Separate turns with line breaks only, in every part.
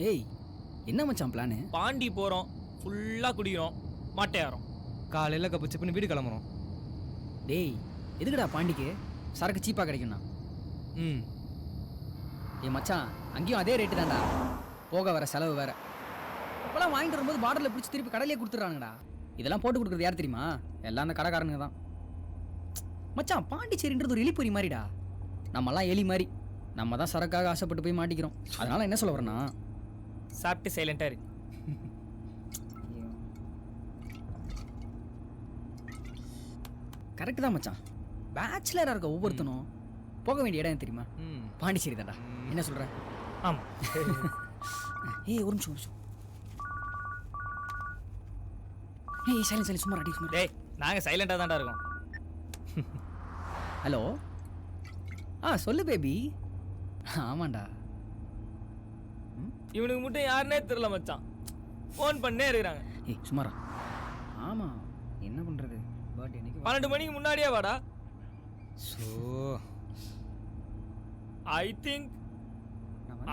ஏய், என்ன மச்சான் பிளானு?
பாண்டி போகிறோம், ஃபுல்லாக குடிக்கிறோம், மாட்டையாரோம்.
காலையில் கப்பு சிப்புன்னு வீடு கிளம்புறோம்.
டேய், எதுக்குடா பாண்டிக்கு சரக்கு சீப்பாக கிடைக்கும்ண்ணா?
ம்.
ஏய் மச்சான், அங்கேயும் அதே ரேட்டு தான்டா, போக வர செலவு வேற. இப்போலாம் வாங்கிட்டு வரும்போது பார்டரில் பிடிச்சி திருப்பி கடையிலே கொடுத்துட்றானுங்கடா. இதெல்லாம் போட்டு கொடுக்குறது யார் தெரியுமா? எல்லாம் அந்த கடைக்காரனுங்க தான். மச்சான், பாண்டிச்சேரின்றது ஒரு எலிப்பொறி மாதிரிடா. நம்மலாம் எலி மாதிரி. நம்ம தான் சரக்காக ஆசைப்பட்டு போய் மாட்டிக்கிறோம். அதனால என்ன சொல்ல வரேன்னா,
சாப்பிட்டு சைலண்டாக இரு.
கரெக்டு தான் மச்சான். பேச்சுலராக இருக்க ஒவ்வொருத்தனும் போக வேண்டிய இடம் தெரியுமா? பாண்டிச்சேரி தான்டா. என்ன சொல்கிற?
ஆமாம்.
ஏய், ஒரு நிமிஷம். ஏய், சைலண்ட் சும்மா ரெடி சும்மா.
டேய், நாங்கள் சைலண்டாக தான்டா இருக்கோம்.
ஹலோ. சொல்லு பேபி. ஆமாண்டா.
இவனுக்கு மட்டும் யாருன்னே தெரியல மச்சான், ஃபோன் பண்ணே இருக்கிறாங்க.
ஏய் சும்மாரா. ஆமாம், என்ன பண்ணுறது? பட் எனக்கு
12 மணிக்கு முன்னாடியே வாடா.
ஸோ
ஐ திங்க்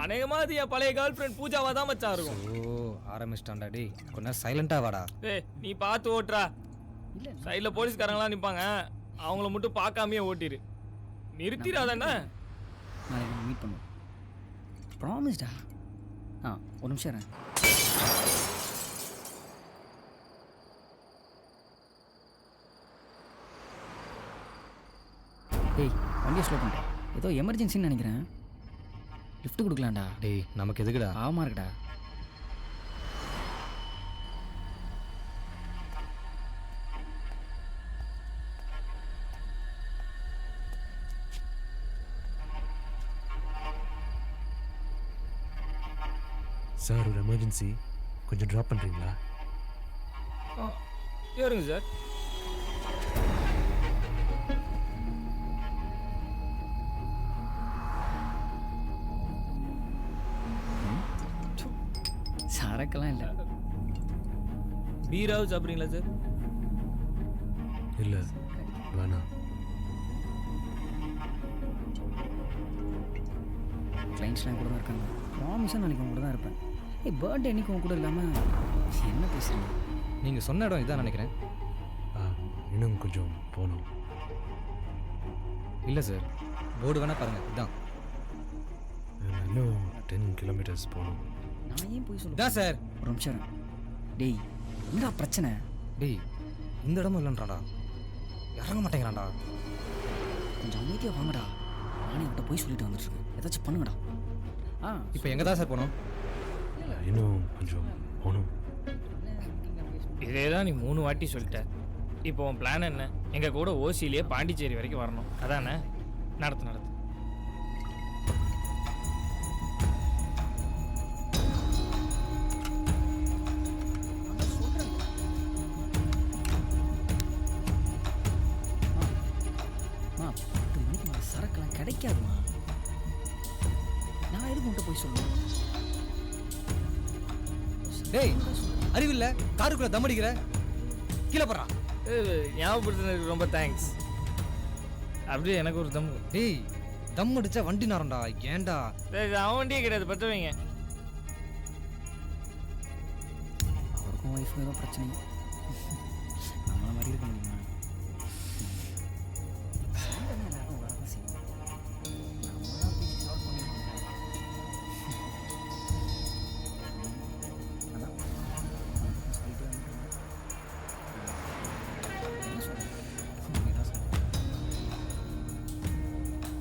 அநேகமாக அது என் பழைய கேர்ள் ஃப்ரெண்ட் பூஜாவாக தான் மச்சான் இருக்கும்.
ஸோ ஆரம்பிச்சிட்டான்டா. டேய், கொஞ்சம் சைலண்டாக வாடா.
ஏய், நீ பார்த்து ஓட்டுறா.
இல்லை,
சைடில் போலீஸ்காரங்களாம் நிற்பாங்க, அவங்கள மட்டும் பார்க்காமையே ஓட்டிடு. நிறுத்திடாதானே?
நான் மீட் பண்ணுவோம். ப்ராமிஸ்டா. ஒரு நிமிஷம் இருங்க. டேய், வண்டியை ஸ்லோ பண்ணிட்டேன். ஏதோ எமர்ஜென்சின்னு நினைக்கிறேன். லிஃப்ட் கொடுக்கலாம்டா.
டேய், நமக்கு எதுக்குடா?
ஆமாம் இருக்குடா.
சார், ஒரு எமர்ஜென்சி, கொஞ்சம் ட்ராப் பண்ணுறீங்களா?
ஏறுங்க சார்.
சரக்கெல்லாம் இல்லை.
பீராவது சாப்பிட்றீங்களா சார்?
இல்லை, வேணாம்.
கிளைண்ட்ஸ்லாம் கூட தான் இருக்காங்க. ப்ராமிஸாக நாளைக்கு உங்க கூட தான் இருப்பேன். ஏய், பர்த்டே அன்றைக்கி உங்க கூட இல்லாமல் என்ன பேசுகிறீங்க?
நீங்கள் சொன்ன இடம் இதான் நினைக்கிறேன்.
இன்னும் கொஞ்சம் போகணும்.
இல்லை சார், போர்டு வேணால் பாருங்கள், இதான்.
இன்னும் 10 kilometers போகணும்.
நான் ஏன் போய் சொல்லுவேன்?
இதான் சார்.
ஒரு நிமிஷம் இருங்க. டேய், என்ன பிரச்சனை?
டேய், இந்த இடமும் இல்லைன்றாடா, இறங்க மாட்டேங்கிறான்டா.
கொஞ்சம் அமைதியாக வாங்கடா. நானே அவட்ட போய் சொல்லிட்டு வந்துட்டுருக்கேன். ஏதாச்சும் பண்ணுங்கடா.
இப்போ எங்கே தான் சார் போகணும்?
இன்னும் கொஞ்சம் போகணும்.
இதே தான் நீ 3 வாட்டி சொல்லிட்ட. இப்போ உன் பிளான் என்ன? எங்கள் கூட ஓசியிலேயே பாண்டிச்சேரி வரைக்கும் வரணும், அதானே? நடத்து.
சரக்கெல்லாம் கிடைக்காதுமா. நான் எதுக்கு உன்ட்ட போய் சொல்லுவேன்?
டேய், அறிவில்லை, காருக்குள்ளே தம் அடிக்கிற, கீழே போடுறா.
ஞாபகப்படுத்துனதுக்கு ரொம்ப தேங்க்ஸ். அப்படியே எனக்கு ஒரு தம்.
டேய், தம் அடிச்சா வண்டி நேரம்டா, ஏன்டா?
அவன் வண்டியே கிடையாது, பற்ற வைங்க.
அவருக்கும் ஒய்ஃபும் ஏதோ பிரச்சனை. நம்மள மாதிரி இருக்க முடியுமா?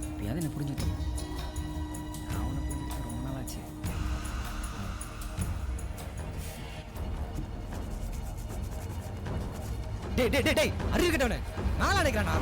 எப்படியாவது என்ன புரிஞ்சுட்டு அவனை புரிஞ்சுட்டு ரொம்ப நாள் ஆச்சு.
டேய் டேய் டேய் டேய் அறிவு கட்டவனே நான் நினைக்கிறானா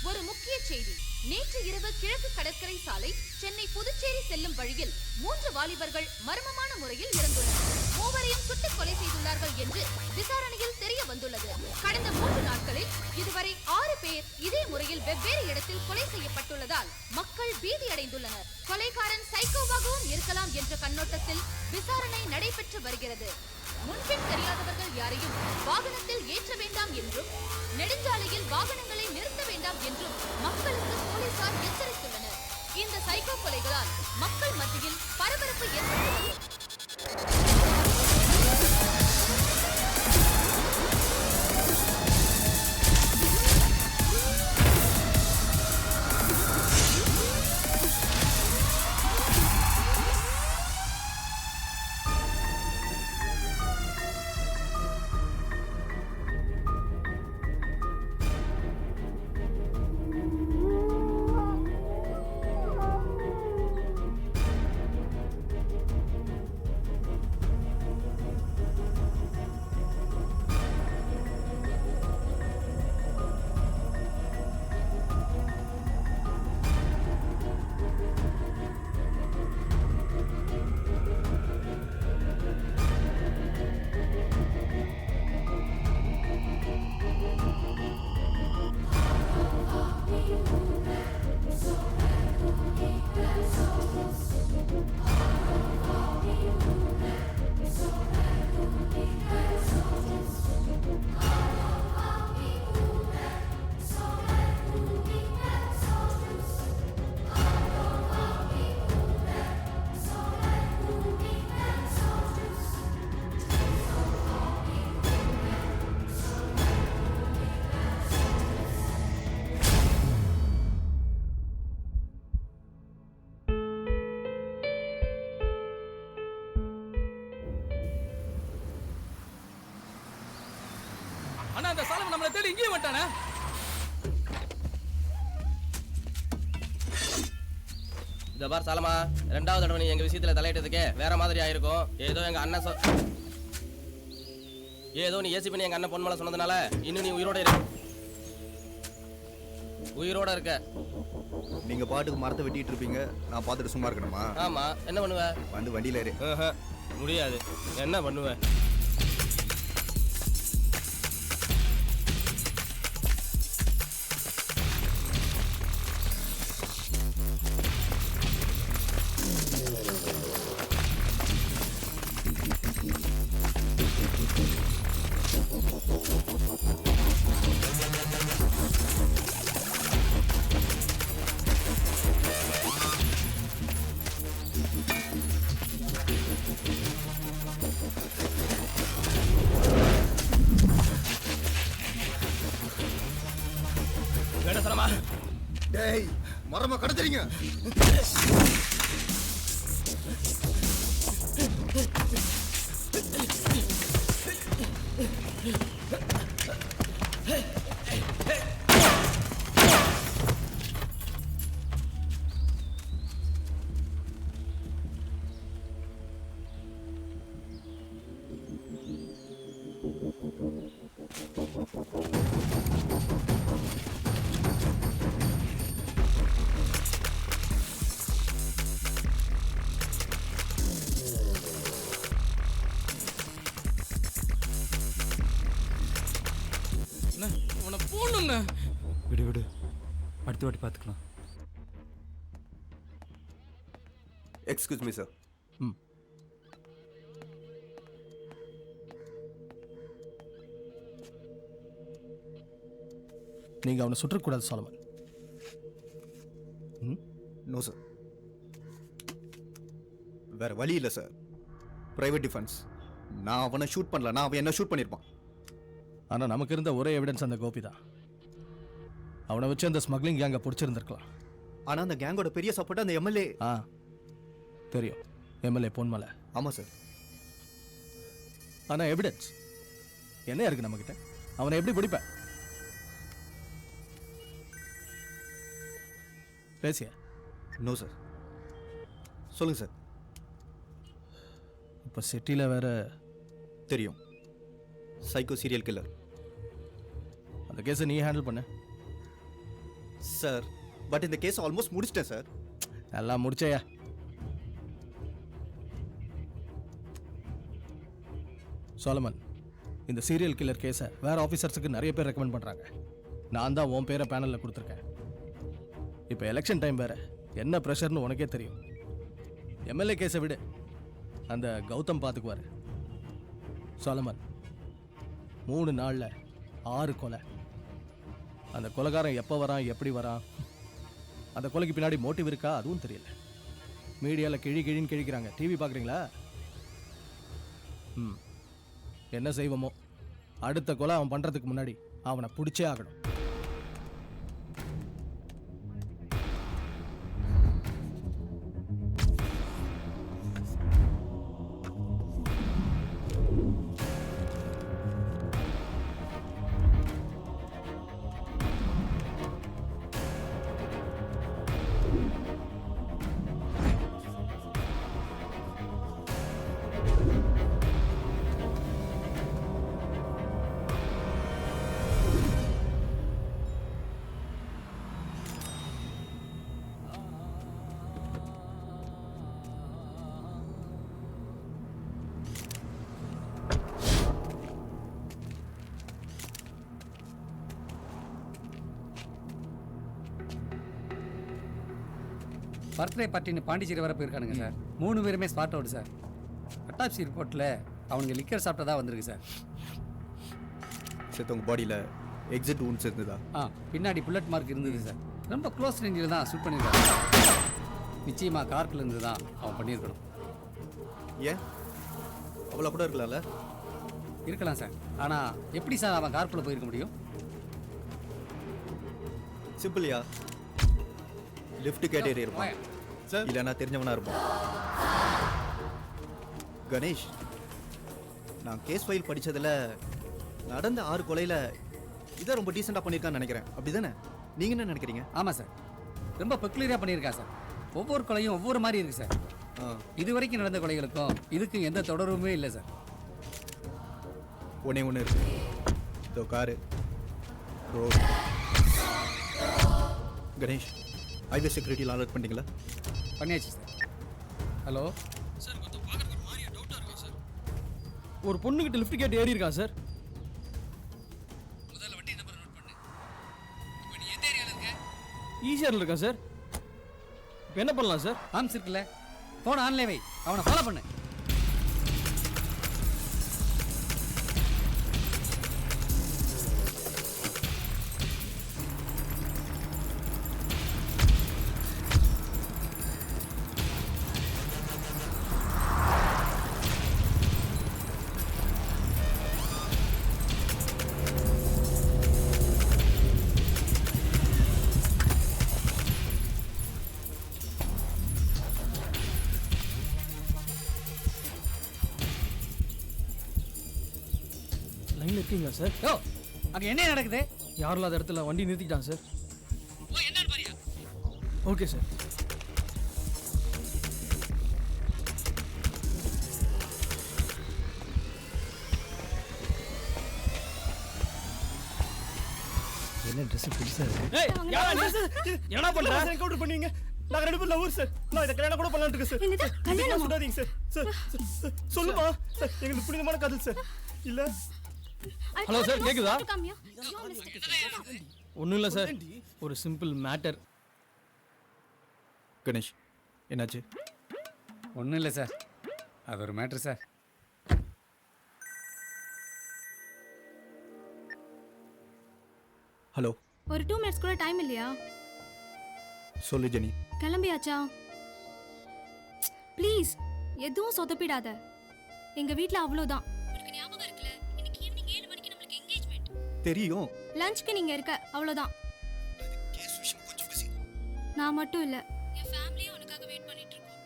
ஒரு முக்கிய செய்தி. நேற்று இரவு கிழக்கு கடற்கரை சாலை சென்னை புதுச்சேரி செல்லும் வழியில் 3 வாலிபர்கள் மர்மமான முறையில் இறந்துள்ளனர். மூவரையும் சுட்டுக் கொலை செய்துள்ளார்கள் என்று விசாரணையில் தெரிய வந்துள்ளது. கடந்த 3 நாட்களில் இதுவரை 6 பேர் இதே முறையில் வெவ்வேறு இடத்தில் கொலை செய்யப்பட்டுள்ளதால் மக்கள் பீதி அடைந்துள்ளனர். கொலைகாரன் சைக்கோவாகவும் இருக்கலாம் என்ற கண்ணோட்டத்தில் விசாரணை நடைபெற்று வருகிறது. முன்பின் தெரியாதவர்கள் யாரையும் வாகனத்தில் ஏற்ற வேண்டாம் என்றும் நெடுஞ்சாலையில் வாகனங்களை நிறுத்த வேண்டாம் என்றும் மக்களுக்கு போலீசார் எச்சரித்துள்ளனர். இந்த சைக்கோ கொலைகளால் மக்கள் மத்தியில் பரபரப்பு ஏற்பட்டுள்ளது.
அண்ணா அந்த சாலம் நம்மள தேடி இங்கேயே வந்துட்டானே.
இந்த பார் சாலமா, 2வது தடவை நீ எங்க விஷயத்துல தலையிட்டதுக்கே வேற மாதிரி ஆயிருக்கும். ஏதோ எங்க அண்ணன் ஏதோ நீ ஏசி பண்ணி எங்க அண்ணன் பொன்மலை சொன்னதுனால இன்னும் நீ உயிரோட இருக்க.
நீங்க பாட்டுக்கு மரத்தை வெட்டிட்டு இருப்பீங்க, நான் பார்த்துட்டு சும்மா இருக்கணுமா?
ஆமா, என்ன பண்ணுவ?
வந்து வண்டியில ஏறு.
முடியாது. என்ன பண்ணுவ?
டேய், மரமா கடத்துறீங்க.
உன போணுங்க.
விடு விடு, அடுத்த வாட்டி பார்த்துக்கலாம்.
Excuse me sir.
நீங்க அவனை சுற்றக்கூடாது சாலமன்.
வேற வழி இல்லை சார். Private defence. நான் அவனை ஷூட் பண்ணல, நான் அவன் என்ன ஷூட் பண்ணியிருப்பான்.
ஆனால் நமக்கு இருந்த ஒரே எவிடன்ஸ் அந்த கோபி தான். அவனை வச்சு அந்த ஸ்மக்லிங் கேங்கை பிடிச்சிருந்துருக்கலாம்.
ஆனால் அந்த கேங்கோட பெரிய சப்போர்ட் அந்த எம்எல்ஏ.
ஆ தெரியும், எம்எல்ஏ பொன்மலை.
ஆமாம் சார்.
ஆனால் எவிடன்ஸ் என்ன இருக்கு நம்மக்கிட்ட? அவனை எப்படி பிடிப்பேன்? பேசிய
நோ சார். சொல்லுங்கள் சார்.
இப்போ சிட்டியில் வேற
தெரியும், சைக்கோ சீரியல் கில்லர்.
அந்த கேஸை நீ ஹேண்டில் பண்ண
சார். பட் இந்த கேஸ் ஆல்மோஸ்ட் முடிச்சிட்டேன் சார்.
எல்லாம் முடிச்சையா? சோலமன், இந்த சீரியல் கில்லர் கேஸை வேற ஆஃபீஸர்ஸுக்கு நிறைய பேர் ரெக்கமெண்ட் பண்ணுறாங்க. நான் தான் உன் பேரை பேனலில் கொடுத்துருக்கேன். இப்போ எலெக்ஷன் டைம் வேற, என்ன ப்ரெஷர்னு உனக்கே தெரியும். எம்எல்ஏ கேஸை விடு, அந்த கௌதம் பார்த்துக்குவார். சோலமன், 3 நாளில் 6 கொலை. அந்த கொலைகாரன் எப்போ வரான், எப்படி வரான், அந்த கொலைக்கு பின்னாடி மோட்டிவ் இருக்கா, அதுவும் தெரியல. மீடியாவில் கிழின்னு கிழிக்கிறாங்க. டிவி பார்க்குறீங்களா? என்ன செய்வோமோ, அடுத்த கொலை அவன் பண்ணுறதுக்கு முன்னாடி அவனை பிடிச்சே ஆகணும்.
பர்த்டே பார்ட்டின்னு பாண்டிச்சேரி வர போயிருக்கானுங்க சார். 3 பேருமே ஸ்பாட் அவுட் சார். அட்டாப்சி ரிப்போர்ட்டில் அவனுங்க லிக்கர் சாப்பிட்டதா வந்திருக்கு சார்.
செத்தவங்க பாடியில் எக்ஸிட் வூண்ட்ஸ் இருந்ததா?
பின்னாடி புல்லட் மார்க் இருந்தது சார். ரொம்ப க்ளோஸ் ரேஞ்சில் தான் ஷூட் பண்ணியிருக்காங்க. நிச்சயமாக கார்க்கில் இருந்து தான் அவன் பண்ணியிருக்கணும்.
ஏன் அவ்வளோ கூட இருக்கலாம்ல?
இருக்கலாம் சார். ஆனால் எப்படி சார் அவன் கார்க்குள்ளே போயிருக்க முடியும்?
சிம்பிள்யா, லிஃப்ட் கேட்டேரி இருப்பான் சார், இல்லைன்னா தெரிஞ்சவனா இருப்பான். கணேஷ், நான் கேஸ் ஃபைல் படித்ததில் நடந்த 6 கொலையில் இதை ரொம்ப டீசெண்டாக பண்ணியிருக்கான்னு நினைக்கிறேன். அப்படி தானே? நீங்கள் என்ன நினைக்கிறீங்க?
ஆமாம் சார், ரொம்ப பெக்குலராக பண்ணியிருக்கான் சார். ஒவ்வொரு கொலையும் ஒவ்வொரு மாதிரி இருக்குது சார். இது வரைக்கும் நடந்த கொலைகளுக்கும் இதுக்கும் எந்த தொடர்புமே இல்லை சார்.
ஒன்று இருக்கு, இதோ காரு ரோடு. கணேஷ், ஹைவே செக்யூரிட்டியில் அலர்ட் பண்ணிட்டீங்களா?
பண்ணியாச்சு சார். ஹலோ
சார், கொஞ்சம் பார்க்கறதுக்கு ஒரு மாதிரியா டவுட்டாக இருக்கா சார்? ஒரு பொண்ணுகிட்ட லிஃப்ட் கேட்டு ஏறி இருக்கா சார்.
முதல்ல வண்டி நம்பர் நோட் பண்ணு. இப்போ நீ எந்த ஏரியாவில் இருக்க?
ஈஸியாக இருக்கா சார். இப்போ என்ன பண்ணலாம் சார்?
ஆம்ஸ் இருக்குல்ல, ஃபோன் ஆன்லைன் வை, அவனை ஃபாலோ பண்ணு.
லைனில் இருக்கீங்களா சார்?
யோ, அங்கே என்ன நடக்குது?
யாரும் இல்லாத இடத்துல வண்டி நிறுத்திட்டான் சார்.
ஓ, என்னன்னு பாரியா?
Okay sir. என்ன ட்ரெஸ் புதுசா இருக்கு? ஏய், என்ன பண்ற? என்கவுண்டர் பண்ணுவீங்க. நாங்க 2 பேரும் லவர் சார். நான் இத கல்யாணம் கூட பண்ணலாம்னு இருக்கேன் சார்.
என்னது கல்யாணம்?
சொல்லாதீங்க சார். சார் சொல்லுமா சார், எங்களுக்கு புனிதமான காதல் சார். இல்ல ஹலோ சார், கேக்குதா? ஒன்றும் இல்லை சார், ஒரு சிம்பிள் மேட்டர்.
கணேஷ், என்னாச்சு?
ஒன்றும் இல்லை சார், அது ஒரு மேட்ரு சார்.
ஹலோ,
ஒரு 2 மினிட்ஸ் கூட டைம் இல்லையா?
சொல்லு ஜெனி.
கிளம்பியாச்சா? ப்ளீஸ் எதுவும் சொதப்பிடாத. எங்க வீட்ல அவ்வளவுதான். உனக்கு ஞாபகம் இருக்குல, இன்னைக்கு ஈவினிங் 7 மணிக்கு நமக்கு என்கேஜ்மெண்ட்.
தெரியும்.
லஞ்ச்க்கு நீங்க இருக்க, அவ்வளவுதான்.
கேஸ் விஷயம் கொஞ்சம் பிஸி.
நான் மட்டும் இல்ல, என் ஃபேமிலியும் உனக்காக வெயிட் பண்ணிட்டு இருக்கோம்.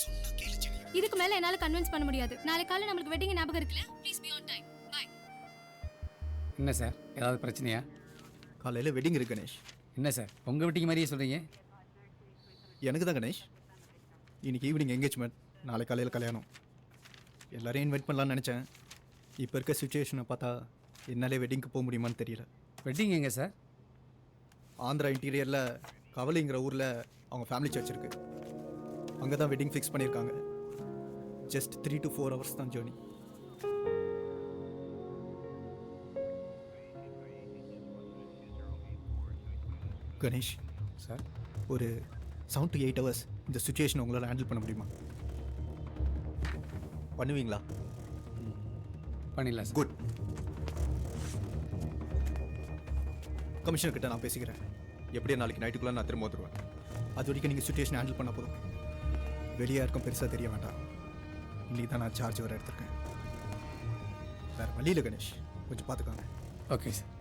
சொன்னா கேளு செடி.
இதுக்கு மேல என்னால கன்வின்ஸ் பண்ண முடியாது. நாளைக்கு காலையில நமக்கு வெட்டிங் ஞாபகம் இருக்குல? Please be on time. Bye.
என்ன சார், ஏதாவது பிரச்சனையா?
காலையில் வெட்டிங் இருக்கு கணேஷ்.
என்ன சார், உங்க வீட்டுக்கு மாதிரியே சொல்றீங்க?
எனக்கு தான் கணேஷ். இன்னைக்கு ஈவினிங் என்கேஜ்மெண்ட், நாளை காலையில் கல்யாணம். எல்லாரையும் இன்வைட் பண்ணலான்னு நினச்சேன். இப்போ இருக்க சுச்சுவேஷனை பார்த்தா என்னாலே வெட்டிங்க்கு போக முடியுமான்னு தெரியல.
வெட்டிங் எங்க சார்?
ஆந்திரா இன்டீரியரில் கவலைங்கிற ஊரில் அவங்க ஃபேமிலி சர்ச் இருக்கு. அங்கே தான் வெட்டிங் ஃபிக்ஸ் பண்ணியிருக்காங்க. ஜஸ்ட் 3 to 4 hours தான் ஜேர்னி. கணேஷ்
சார்,
ஒரு 7 to 8 hours இந்த சுச்சுவேஷனை உங்களால் ஹேண்டில் பண்ண முடியுமா? பண்ணுவீங்களா?
பண்ணிடலாம் சார்.
குட். கமிஷனர் கிட்ட நான் பேசிக்கிறேன். எப்படியும் நாளைக்கு நைட்டுக்குள்ளே நான் திரும்ப வந்துடுவேன். அது வரைக்கும் நீங்கள் சுச்சுவேஷன் ஹேண்டில் பண்ண போதும். வெளியே யாருக்கும் பெருசாக தெரிய வேண்டாம். இன்னைக்கு தான் நான் சார்ஜ் வர எடுத்திருக்கேன். வேறு வழியில் கணேஷ், கொஞ்சம் பார்த்துக்கோங்க.
Okay sir.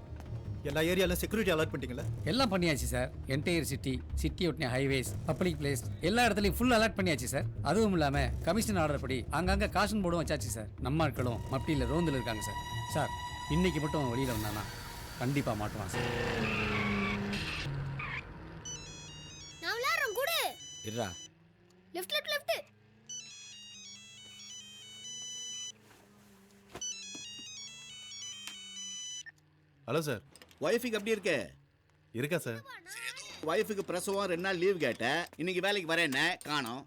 எல்லா ஏரியாவில் செக்யூரிட்டி அலர்ட் பண்ணிட்டீங்களா?
எல்லாம் பண்ணியாச்சு சார். என்டையர் சிட்டி ஒட்டின ஹைவேஸ், பப்ளிக் பிளேஸ் எல்லா இடத்துலையும் ஃபுல் அலர்ட் பண்ணியாச்சு சார். அதுவும் இல்லாமல் கமிஷன் ஆர்டர் படி அங்கங்கே காஷன் போர்டும் வச்சாச்சு சார். நம்ம ஆட்களும் மப்டியில் ரோந்தில் இருக்காங்க சார். சார், இன்னைக்கு மட்டும் வெளியில் வந்தானா கண்டிப்பாக மாட்டுவான் சார்.
நான் விளையாடுறேன் கூட.
இருடா.
Left left left.
Hello sir.
ஒய்ஃபுக்கு எப்படி இருக்கு?
இருக்கா சார்?
ஒய்ஃபுக்கு பிரசவம் 2 நாள் லீவ் கேட்டேன். இன்னைக்கு வேலைக்கு வரேன்ன காணோம்.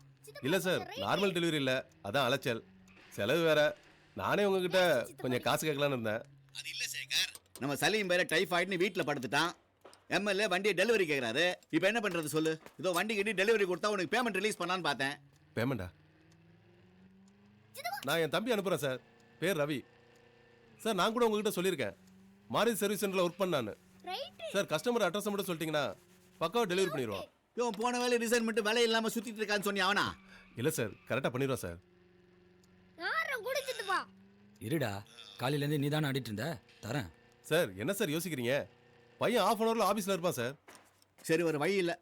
இல்லை சார், நார்மல் டெலிவரி இல்லை, அதான் அலைச்சல். செலவு வேற. நானே உங்ககிட்ட கொஞ்சம் காசு கேட்கலான்னு இருந்தேன்.
அது இல்ல சேகர், நம்ம சலீம் பேர டைஃபாய்டுன்னு வீட்டில் படுத்துட்டான். எம்எல்ஏ வண்டியை டெலிவரி கேட்குறாரு. இப்போ என்ன பண்ணுறது சொல்லு? இதோ வண்டி கிட்டி டெலிவரி கொடுத்தா உனக்கு பேமெண்ட் ரிலீஸ் பண்ணலான்னு பார்த்தேன்.
பேமெண்டா? நான் என் தம்பி அனுப்புகிறேன் சார். பேர் ரவி சார். நான் கூட உங்ககிட்ட சொல்லியிருக்கேன், மாருதி சர்வீஸ் சென்டரில் ஒர்க் பண்ணான்னு. சார், கஸ்டமர் அட்ரஸ் மட்டும் சொல்லிட்டீங்கன்னா பக்காவாக டெலிவரி பண்ணிடுவோம்.
இவன் போன வேலை ரிசைன் பண்ணிட்டு வேலை இல்லாமல் சுற்றிட்டு இருக்கான்னு சொன்னி அவனா?
இல்லை சார், கரெக்டாக பண்ணிடுவோம் சார்.
யாரும் குடிச்சிட்டு வா.
இருடா, காலையிலேருந்து நீ தானே ஆடிட்டு இருந்த. தரேன்
சார். என்ன சார் யோசிக்கிறீங்க? பையன் ½ hourல ஆஃபீஸில் இருப்பான் சார்.
சரி, ஒரு வழி இல்லை,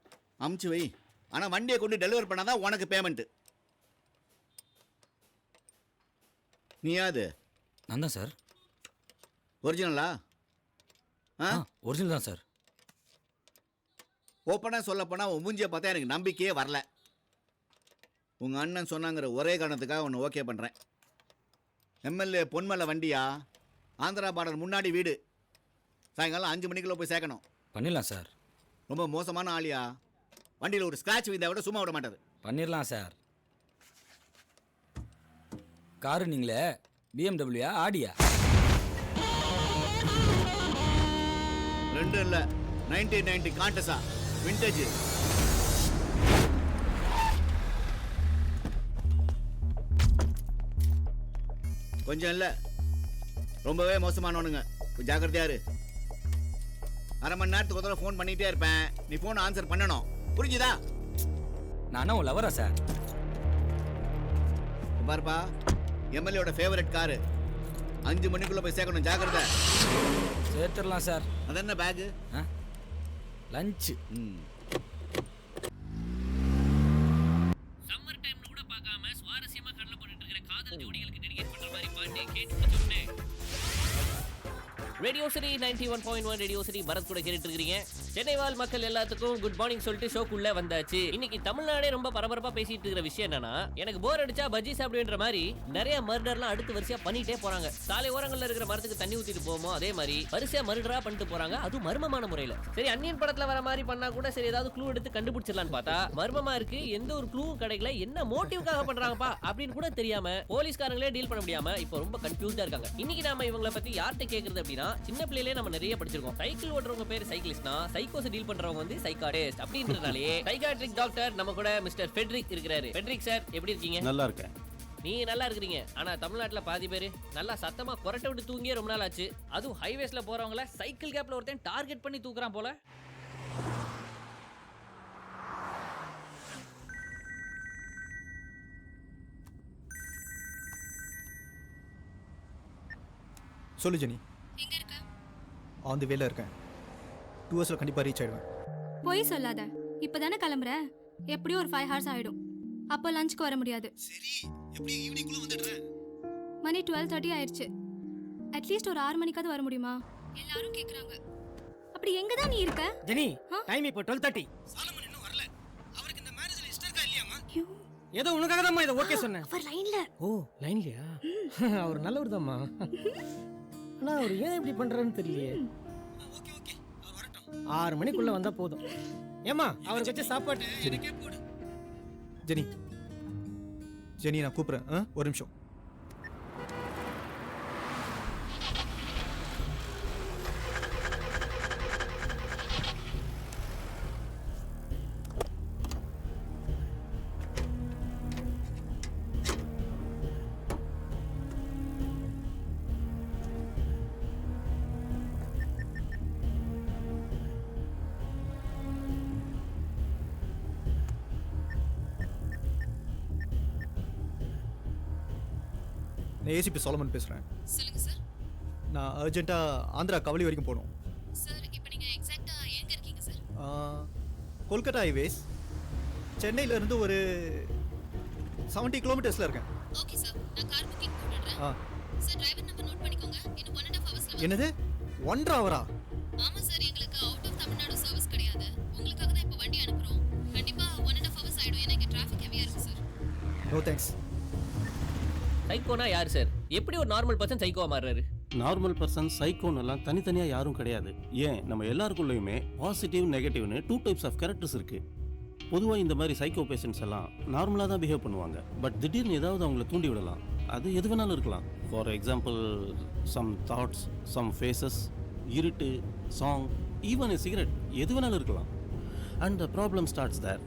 அமுச்சு வை. ஆனால் வண்டியை கொண்டு டெலிவரி பண்ணாதான் உனக்கு பேமெண்ட்டு. நீயாது?
நான் தான் சார்.
ஒரிஜினலா? ஆ,
ஒரிஜினல் தான் சார்.
ஓப்பனாக சொல்ல போனால் உன் மூஞ்சியை பார்த்தா எனக்கு நம்பிக்கையே வரல. உங்கள் அண்ணன் சொன்னாங்கிற ஒரே காரணத்துக்காக உன்னை ஓகே பண்ணுறேன். எம்எல்ஏ பொன்மலை வண்டியா? ஆந்திரா பார்டர் முன்னாடி வீடு. சாயங்காலம் 5 மணிக்குள்ளே போய் சேர்க்கணும்.
பண்ணிடலாம் சார்.
ரொம்ப மோசமான ஆளியா? வண்டியில் ஒரு ஸ்க்ராட்ச் விழுந்தா கூட சும்மா விட மாட்டார்.
பண்ணிடலாம் சார். காரு நீங்களே BMW ஆடியா?
2 இல்லை, 1990 காண்டஸா விண்டேஜ். கொஞ்சம் இல்லை, ரொம்பவே மோசமானவனுங்க. ஜாக்கிரதையா இரு. அரை மணி நேரத்துக்கு ஒரு தடவை ஃபோன் பண்ணிகிட்டே இருப்பேன். நீ ஃபோன் ஆன்சர் பண்ணணும், புரிஞ்சுதா?
நானும் உன் லவரா சார்?
பாருப்பா, எம்எல்ஏவோட ஃபேவரட் காரு. 5 மணிக்குள்ளே போய் சேர்க்கணும், ஜாக்கிரதை.
சேர்த்துடலாம் சார்.
அது என்ன பேகு?
லஞ்சு.
சம்மர் டைம்ல கூட பார்க்காம சுவாரஸ்யமா கடலை போட்டுட்டு இருக்கிற காதல் ஜோடிகளுக்கு டெடிகேட் பண்ற மாதிரி பாட்டு கேட்டு முடிச்சோம்னே.
Radio City 91.1 Radio City Bharat கூட கேட்டுட்டு இருக்கீங்க. சென்னை வாழ் மக்கள் எல்லாத்துக்கும் குட் மார்னிங் சொல்லிட்டு ஷோக்குள்ள வந்தாச்சு. இன்னைக்கு தமிழ்நாடே ரொம்ப பரபரப்பா பேசிட்டு இருக்கிற விஷயம் என்னன்னா, எனக்கு போர் அடிச்சா பஜ்ஜி சாப்பிடுன்ற மாதிரி நிறைய மர்டர்லாம் அடுத்து வரிசையா பண்ணிட்டே போறாங்க. சாலை ஓரங்கள்ல இருக்கிற மரத்துக்கு தண்ணி ஊத்திட்டு போவோமோ அதே மாதிரி வரிசையா மர்டரா பண்ணிட்டு போறாங்க, அதுவும் மர்மமான முறையில. சரி, அன்னியன் படத்துல வர மாதிரி பண்ணா கூட சரி, ஏதாவது க்ளூ எடுத்து கண்டுபிடிச்சிடலான்னு பார்த்தா மர்மமா இருக்கு. எந்த ஒரு க்ளூ கிடைக்கல. என்ன மோட்டிவ்காக பண்றாங்கப்பா அப்படின்னு கூட தெரியாம போலீஸ்காரங்களே டீல் பண்ண முடியாம இப்போ ரொம்ப கன்ஃபியூஸ்டா இருக்காங்க. இன்னைக்கு நாம இவங்கள பத்தி யார்கிட்ட கேக்குறது அப்படின்னா, சின்ன பிள்ளையிலே நம்ம நிறைய படிச்சிருக்கோம். சைக்கிள் ஓட்டுறவங்க பேர் சைக்கிளிஸ்ட்னா, சைக்கோஸ் டீல் பண்றவங்க வந்து சைக்காட்டிஸ்ட் அப்படின்றனாலே சைக்காட்ரிக் டாக்டர் நம்ம கூட மிஸ்டர் ஃபெட்ரிக் இருக்கிறாரு. ஃபெட்ரிக் சார், எப்படி இருக்கீங்க?
நல்லா இருக்கேன்.
நீங்க நல்லா இருக்கிறீங்க. ஆனா தமிழ்நாட்டுல பாதி பேர் நல்லா சத்தமா கொரட்டை விட்டு தூங்கியே ரொம்ப நாள் ஆச்சு. அதுவும் ஹைவேஸ்ல போறவங்கள சைக்கிள் கேப்ல ஒருத்தன் டார்கெட் பண்ணி தூக்குறான் போல.
சொல்லு ஜெனி.
எங்க இருக்க?
ஆன் தி வேல இருக்கேன். 2 ஹவர்ஸில் கண்டிப்பாக ரீச் ஆயிடுவேன்.
போய் சொல்லாத. இப்பதானே கிளம்புற. எப்படியும் ஒரு 5 hours ஆயிடும். அப்போ லஞ்சுக்கு வர முடியாது.
சரி, எப்படி ஈவினிங்குள்ள வந்துடுறேன்.
மணி 12:30 ஆயிடுச்சு. அட்லீஸ்ட் ஒரு 6 மணிக்காவது வர முடியுமா? எல்லாரும் கேக்குறாங்க. அப்படி எங்க தான் நீ இருக்க?
ஜெனி,
ஆ?
டைம் இப்போ 12:30.
சாலமன் இன்னும் வரல. அவருக்கு இந்த மேரேஜ்ல இஷ்டம் இருக்கா இல்லையாமா?
ஏதோ உனக்காக தான் இதை ஓகே சொன்னேன்.
அவர் லைன்ல.
ஓ, லைன்லயா? அவர் நல்லவர் தான்மா. ஆனா அவர் ஏன் இப்படி பண்றாருன்னு தெரியலையே.
ஓகே ஓகே, அவர் வரட்டும்.
6 மணிக்குள்ள வந்தா போதும். ஏமா அவருக்கு வச்ச சாப்பாடு
எனக்கே போடு. ஜெனி, ஜெனி நான் கூப்பிட்றேன். ஒரு நிமிஷம். நான் ஏசிபி சாலமன் பேசுகிறேன்.
சொல்லுங்க சார்.
நான் அர்ஜென்ட்டாக ஆந்திரா கவலி வரைக்கும் போகணும்.
சார், இப்போ நீங்க எக்ஸாக்ட்டா எங்க இருக்கீங்க சார்?
கொல்கட்டா ஹைவேஸ், சென்னையிலேருந்து ஒரு 70 கிலோமீட்டர்ஸில் இருக்கேன்.
ஓகே சார், நான் கார் புக்கிங் போட்டுடுறேன். சார், டிரைவர் நம்பர் நோட் பண்ணிக்கோங்க. இன்னும் 1.5 hours.
என்னது 1.5 hour?
ஆமா சார், எங்களுக்கு அவுட் ஆஃப் தமிழ்நாடு சர்வீஸ் கிடையாது. உங்களுக்காக தான் இப்போ வண்டி அனுப்புறோம். கண்டிப்பா 1.5 hours ஆயிடும். ஏன்னா இங்க டிராஃபிக் ஹெவியா இருக்கு சார்.
No thanks.
சைக்கோனா யார் சார்? எப்படி ஒரு நார்மல் பர்சன் சைக்கோவா மாறுறாரு?
நார்மல் பர்சன் சைக்கோன்னு எல்லாம் தனித்தனியாக யாரும் கிடையாது. ஏன் நம்ம எல்லாருக்குள்ளேயுமே பாசிட்டிவ் நெகட்டிவ்னு 2 டைப்ஸ் ஆஃப் கேரக்டர்ஸ் இருக்குது. பொதுவாக இந்த மாதிரி சைக்கோ பேஷண்ட்ஸ் எல்லாம் நார்மலாக தான் பிஹேவ் பண்ணுவாங்க. பட் திடீர்னு ஏதாவது அவங்கள தூண்டி விடலாம். அது எது வேணாலும் இருக்கலாம். For example, some thoughts, some faces, இருட்டு, சாங், ஈவன் எ சிகரெட், எது வேணாலும் இருக்கலாம். And the problem starts there.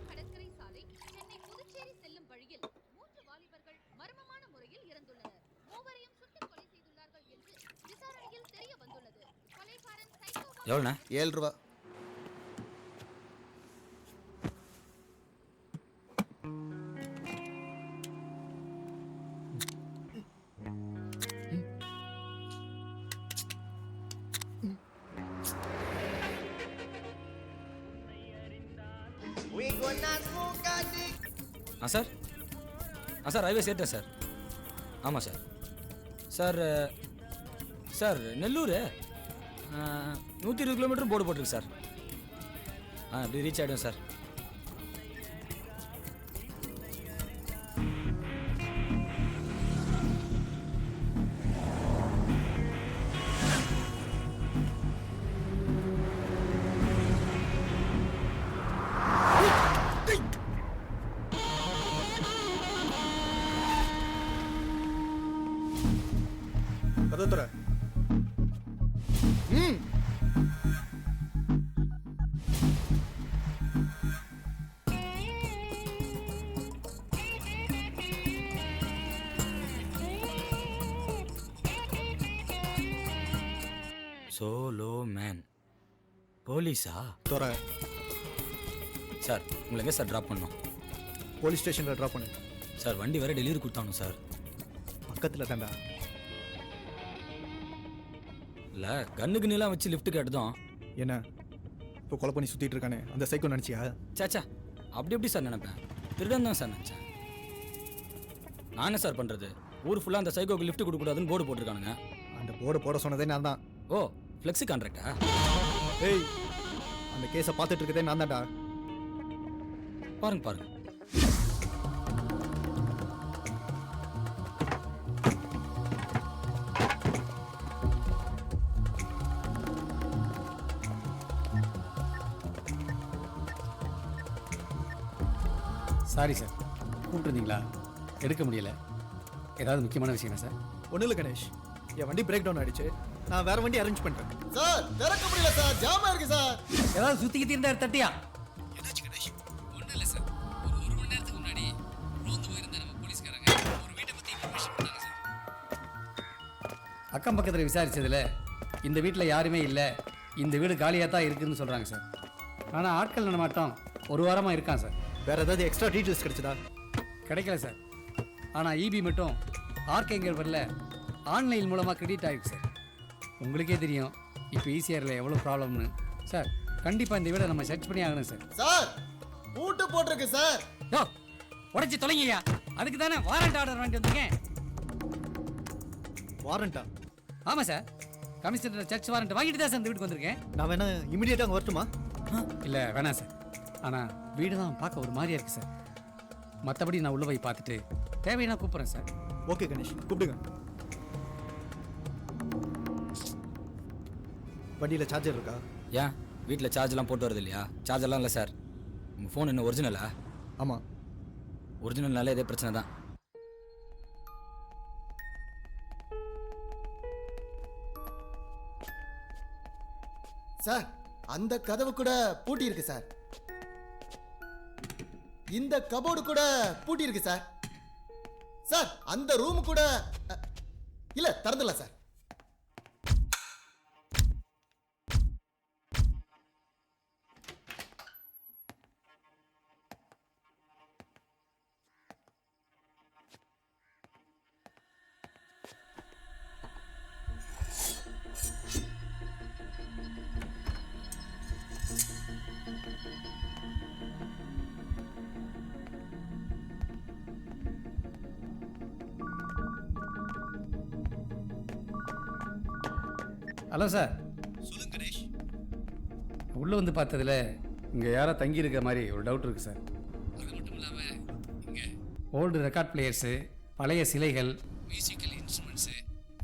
கடற்கரை சாலை சென்னை புதுச்சேரி செல்லும் வழியில் 3 வாலிபர்கள் மர்மமான முறையில் இறந்துள்ளனர். மூவரையும் சுட்டுக் கொலை செய்துள்ளார்கள் என்று விசாரணையில் தெரிய வந்துள்ளது. கொலைகாரன் சைக்கோ.
எவ்வளோண்ணா?
7 ரூபா.
சார், சார் ஹைவே சேர்த்தேன் சார். ஆமாம் sir. Sir sir Nellore 120 kilometre board போட்டிருக்கு சார். இப்படி ரீச் ஆகிடும் சார்.
கதத்துற.
சோலோ மேன் போலீஸா?
தோற.
சார், உங்களை எங்கே சார் ட்ராப் பண்ணோம்?
போலீஸ் ஸ்டேஷனில் ட்ராப் பண்ணு.
சார், வண்டி வேறு டெலிவரி கொடுத்தானு சார்.
பக்கத்தில் தாண்டா.
இல்லை, கண்ணுக்கு நீலாம் வச்சு லிஃப்ட் கேட்டதும்.
என்ன இப்போ கொலை பண்ணி சுற்றிட்டு இருக்கானே அந்த சைக்கோ நினச்சியா?
சாச்சா, அப்படி எப்படி சார் நினைப்பேன்? திருடன் தான் சார் நினச்சேன். நான் என்ன சார் பண்ணுறது? ஊர் ஃபுல்லாக அந்த சைக்கோக்கு லிஃப்ட் கொடுக்கக்கூடாதுன்னு போர்டு போட்டிருக்கானுங்க.
அந்த போர்டு போட சொன்னதே நான் தான்.
ஓ, ஃப்ளெக்ஸி கான்ட்ராக்டா?
ஏய், அந்த கேஸை பார்த்துட்டு இருக்கதே நான் தான்டா.
பாருங்க பாருங்க.
சாரி சார், கூப்பிட்டுருந்தீங்களா? எடுக்க முடியல. ஏதாவது முக்கியமான விஷயமா சார்?
ஒன்றும் இல்லை கணேஷ், என் வண்டி பிரேக் டவுன் ஆயிடுச்சு. நான் வேற வண்டி அரேஞ்ச் பண்ணிட்டேன்.
சார், திறக்க முடியல சார், ஜாமா இருக்கு சார்.
ஏதாவது சுற்றிக்கிட்டு இருந்தா தட்டியா?
என்னாச்சு கணேஷ்?
ஒன்றும் இல்லை சார், ஒரு 1 மணி நேரத்துக்கு முன்னாடி ரோந்து போயிருந்த நம்ம போலீஸ்காரங்க ஒரு வீட்டை பற்றி இன்ஃபர்மேஷன் கொடுத்தாங்க சார். அக்கம் பக்கத்தில் விசாரிச்சதுல இந்த வீட்டில் யாருமே இல்லை, இந்த வீடு காலியாக தான் இருக்குதுன்னு சொல்கிறாங்க சார். ஆனால் ஆட்கள் நடமாட்டம் 1 வாரமாக இருக்கான் சார்.
வேற ஏதாவது எக்ஸ்ட்ரா டீட்டெயில்ஸ் கிடைச்சதா?
கிடைக்கல சார். ஆனால் இபி மட்டும் ஆர்கேங்கர் வரல ஆன்லைன் மூலமாக கிரெடிட் ஆகிருக்கு சார். உங்களுக்கே தெரியும் இப்போ ஈசிஆரில் எவ்வளோ ப்ராப்ளம்னு. சார் கண்டிப்பாக இந்த வீடை நம்ம சர்ச் பண்ணி ஆகணும் சார்.
சார் பூட்டு போட்டிருக்கு சார்.
யோ உடச்சி தொலைங்கய்யா. அதுக்கு தானே வாரண்ட் ஆர்டர் வாங்கிட்டு வந்திருக்கேன்.
வாரண்டா?
ஆமாம் சார், கமிஷனர் சர்ச் வாரண்ட் வாங்கிட்டு தான் சார் இந்த வீட்டுக்கு வந்திருக்கேன்.
நான் வேணா இமிடியேட்டாக அங்கே வரட்டுமா?
இல்லை வேணாம் சார். ஆனால் வீடு தான் பார்க்க ஒரு மாதிரியா இருக்குது சார். மற்றபடி நான் உள்ள போய் பார்த்துட்டு தேவையான கூப்பிட்றேன் சார்.
ஓகே கணேஷ், கூப்பிடுங்க. வண்டியில் சார்ஜர் இருக்கா?
ஏன் வீட்டில் சார்ஜ்லாம் போட்டு வரது இல்லையா? சார்ஜர்லாம் இல்லை சார். உங்கள் ஃபோன் என்ன ஒரிஜினலா?
ஆமாம்.
ஒரிஜினல்னாலே இதே பிரச்சனை தான்.
சார் அந்த கதவு கூட பூட்டி இருக்கு சார். இந்த கபோர்டு கூட பூட்டி இருக்கு சார். சார் அந்த ரூம் கூட இல்ல திறந்துடலாம் சார்.
Hello sir.
சொல்லுங்க கணேஷ்.
உள்ளே வந்து பார்த்ததில் இங்கே யாரோ தங்கி இருக்க மாதிரி ஒரு டவுட் இருக்குது சார். அது மட்டும் இல்லாமல் இங்கே ஓல்டு ரெக்கார்ட் பிளேயர்ஸு, பழைய சிலைகள், மியூசிக்கல் இன்ஸ்ட்ருமெண்ட்ஸு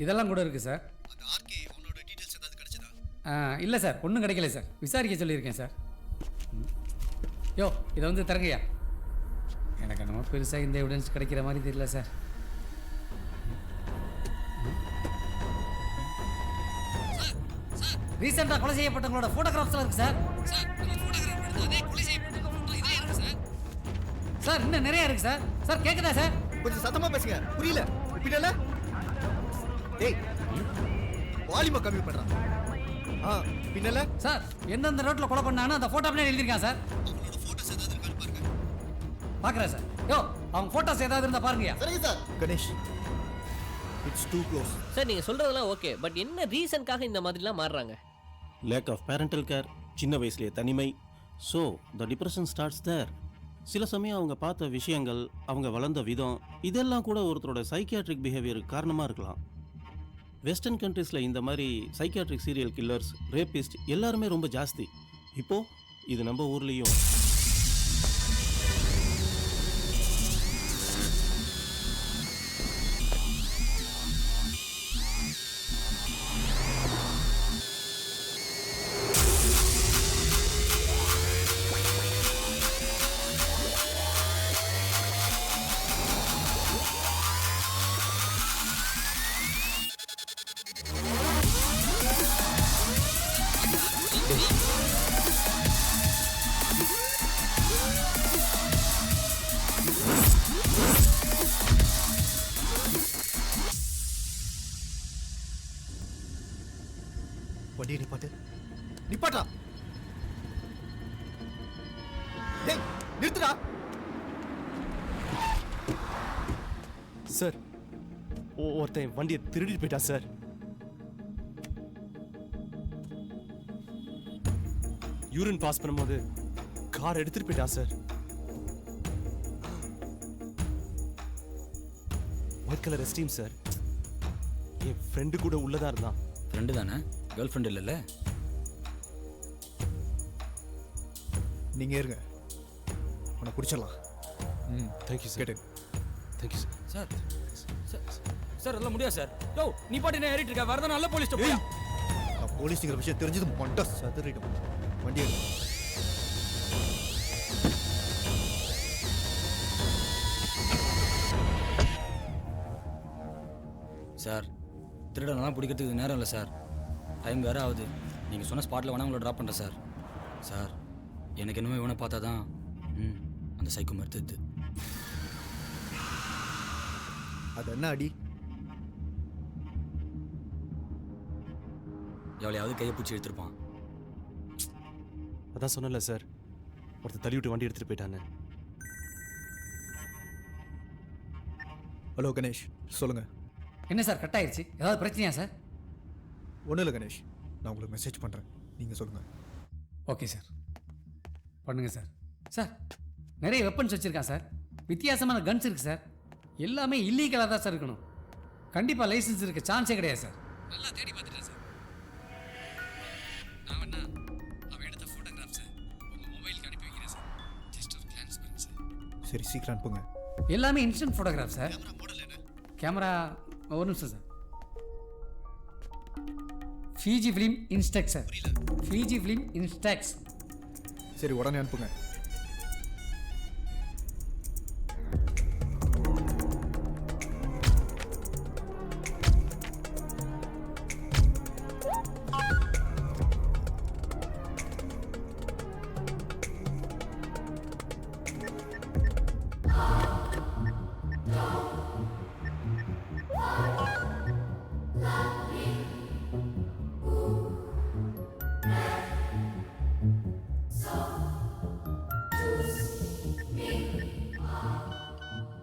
இதெல்லாம் கூட இருக்குது சார்.
அந்த ஆர்கே அவனோட டீடைல்ஸ் ஏதாவது கிடைச்சதா?
இல்லை சார், ஒன்றும் கிடைக்கல சார். விசாரிக்க சொல்லியிருக்கேன் சார். யோ இதை வந்து திறங்கய்யா. எனக்கு என்னமோ பெருசாக இந்த எவிடன்ஸ் கிடைக்கிற மாதிரி தெரியல சார். ரீசெண்டாக கொலை செய்யப்பட்டவங்களோட ஃபோட்டோகிராஃப்ஸ்லாம் இருக்குது சார். சார் இன்னும் நிறைய இருக்கு சார். சார் கேட்குதா சார்?
கொஞ்சம் சத்தமா பேசுங்க, புரியல. பின்னல டேய் வால்யூமை கம்மி பண்றான். பின்னல
சார் எந்தெந்த ரோட்டில் கொலை பண்ணான்னு அந்த ஃபோட்டோ பின்னாடி எழுதியிருக்கான் சார்.
அவங்களோட ஃபோட்டோஸ் ஏதாவது இருக்கான்னு பாருங்க.
பார்க்குறேன் சார். யோ அவங்க ஃபோட்டோஸ் ஏதாவது இருந்தால் பாருங்கய்யா.
சரிங்க sir. Ganesh it's too close.
Sir நீங்கள் சொல்கிறதெல்லாம் ஓகே, பட் என்ன ரீசனுக்காக இந்த மாதிரிலாம் மாறுறாங்க?
லேக் ஆஃப் பேரண்டல் கேர், சின்ன வயசுலேயே தனிமை. So the depression starts there. சில சமயம் அவங்க பார்த்த விஷயங்கள், அவங்க வளர்ந்த விதம், இதெல்லாம் கூட ஒருத்தரோட சைக்கியாட்ரிக் பிஹேவியருக்கு காரணமாக இருக்கலாம். வெஸ்டர்ன் கண்ட்ரீஸில் இந்த மாதிரி சைக்கியாட்ரிக் சீரியல் கில்லர்ஸ், ரேபிஸ்ட் எல்லாருமே ரொம்ப ஜாஸ்தி. இப்போது இது நம்ம ஊர்லேயும்.
வண்டியை நிப்பாட்டு. நிப்பாட்டா. டேய் நிறுத்துடா.
சார் ஒருத்தன் வண்டியை திருடிட்டு போயிட்டா சார். யூரின் பாஸ் பண்ணும்போது கார் எடுத்துட்டு போயிட்டா sir. White colour Esteem sir. என் ஃப்ரெண்டு கூட உள்ளதா இருந்தான்.
ஃப்ரெண்டு தானே, கேர்ள் ஃப்ரெண்ட் இல்லைல்ல?
நீங்க இருங்க, உன்னை பிடிச்சிடலாம்.
Thank you sir.
கேட்டு
தேங்க்யூ
சார். சார் அதெல்லாம் முடியாது சார். யோ நீ பாட்டு என்ன ஏறிட்டு இருக்க? வரதான் நல்ல போலீஸ் போயா.
நான் போலீஸுங்கிற விஷயம் தெரிஞ்சது மொட்டை சதுரிடும். வண்டி எடு.
சார் திருடனெல்லாம் பிடிக்கிறதுக்கு நேரம் இல்லை சார். டைம் வேறு ஆகுது. நீங்கள் சொன்ன ஸ்பாட்டில் வேணால் உங்களை ட்ராப் பண்ணுறேன் சார். சார் எனக்கு என்னமோ இவனை பார்த்தா தான் அந்த சைக்கோ மறுத்துது.
அது என்ன அடி?
எவ்வளையாவது கையை பிடிச்சி எடுத்துருப்பான்.
அதான் சொன்னல சார், ஒருத்தர் தள்ளி விட்டு வண்டி எடுத்துட்டு போயிட்டானே.
ஹலோ கணேஷ், சொல்லுங்க.
என்ன சார் கட் ஆயிடுச்சு? ஏதாவது பிரச்சனையா சார்?
ஒன்றும் இல்லை கணேஷ், நான் உங்களுக்கு மெசேஜ் பண்ணுறேன், நீங்கள் சொல்லுங்கள்.
ஓகே சார், பண்ணுங்கள் சார். சார் நிறைய வெப்பன்ஸ் வச்சுருக்கான் சார், வித்தியாசமான கன்ஸ் இருக்குது சார். எல்லாமே இல்லீகலாக தான் சார் இருக்கணும். கண்டிப்பாக லைசன்ஸ் இருக்க சான்ஸே கிடையாது சார். நல்லா தேடி பார்த்துட்டேன் சார். நான் வேணா அவன் எடுத்த ஃபோட்டோகிராஃப் சார் உங்கள் மொபைலுக்கு அனுப்பி வைக்கிறேன் சார். ஜஸ்ட் ஒரு கிளான்ஸ் பண்ணுங்க சார்.
சரி, சீக்கிரம் அனுப்புங்க.
எல்லாமே இன்ஸ்டன்ட் ஃபோட்டோகிராஃப் சார். கேமரா ஒரு நிமிஷம் sir. Fiji film INSTEX sir. Fiji film INSTEX.
சரி, உடனே அனுப்புங்க.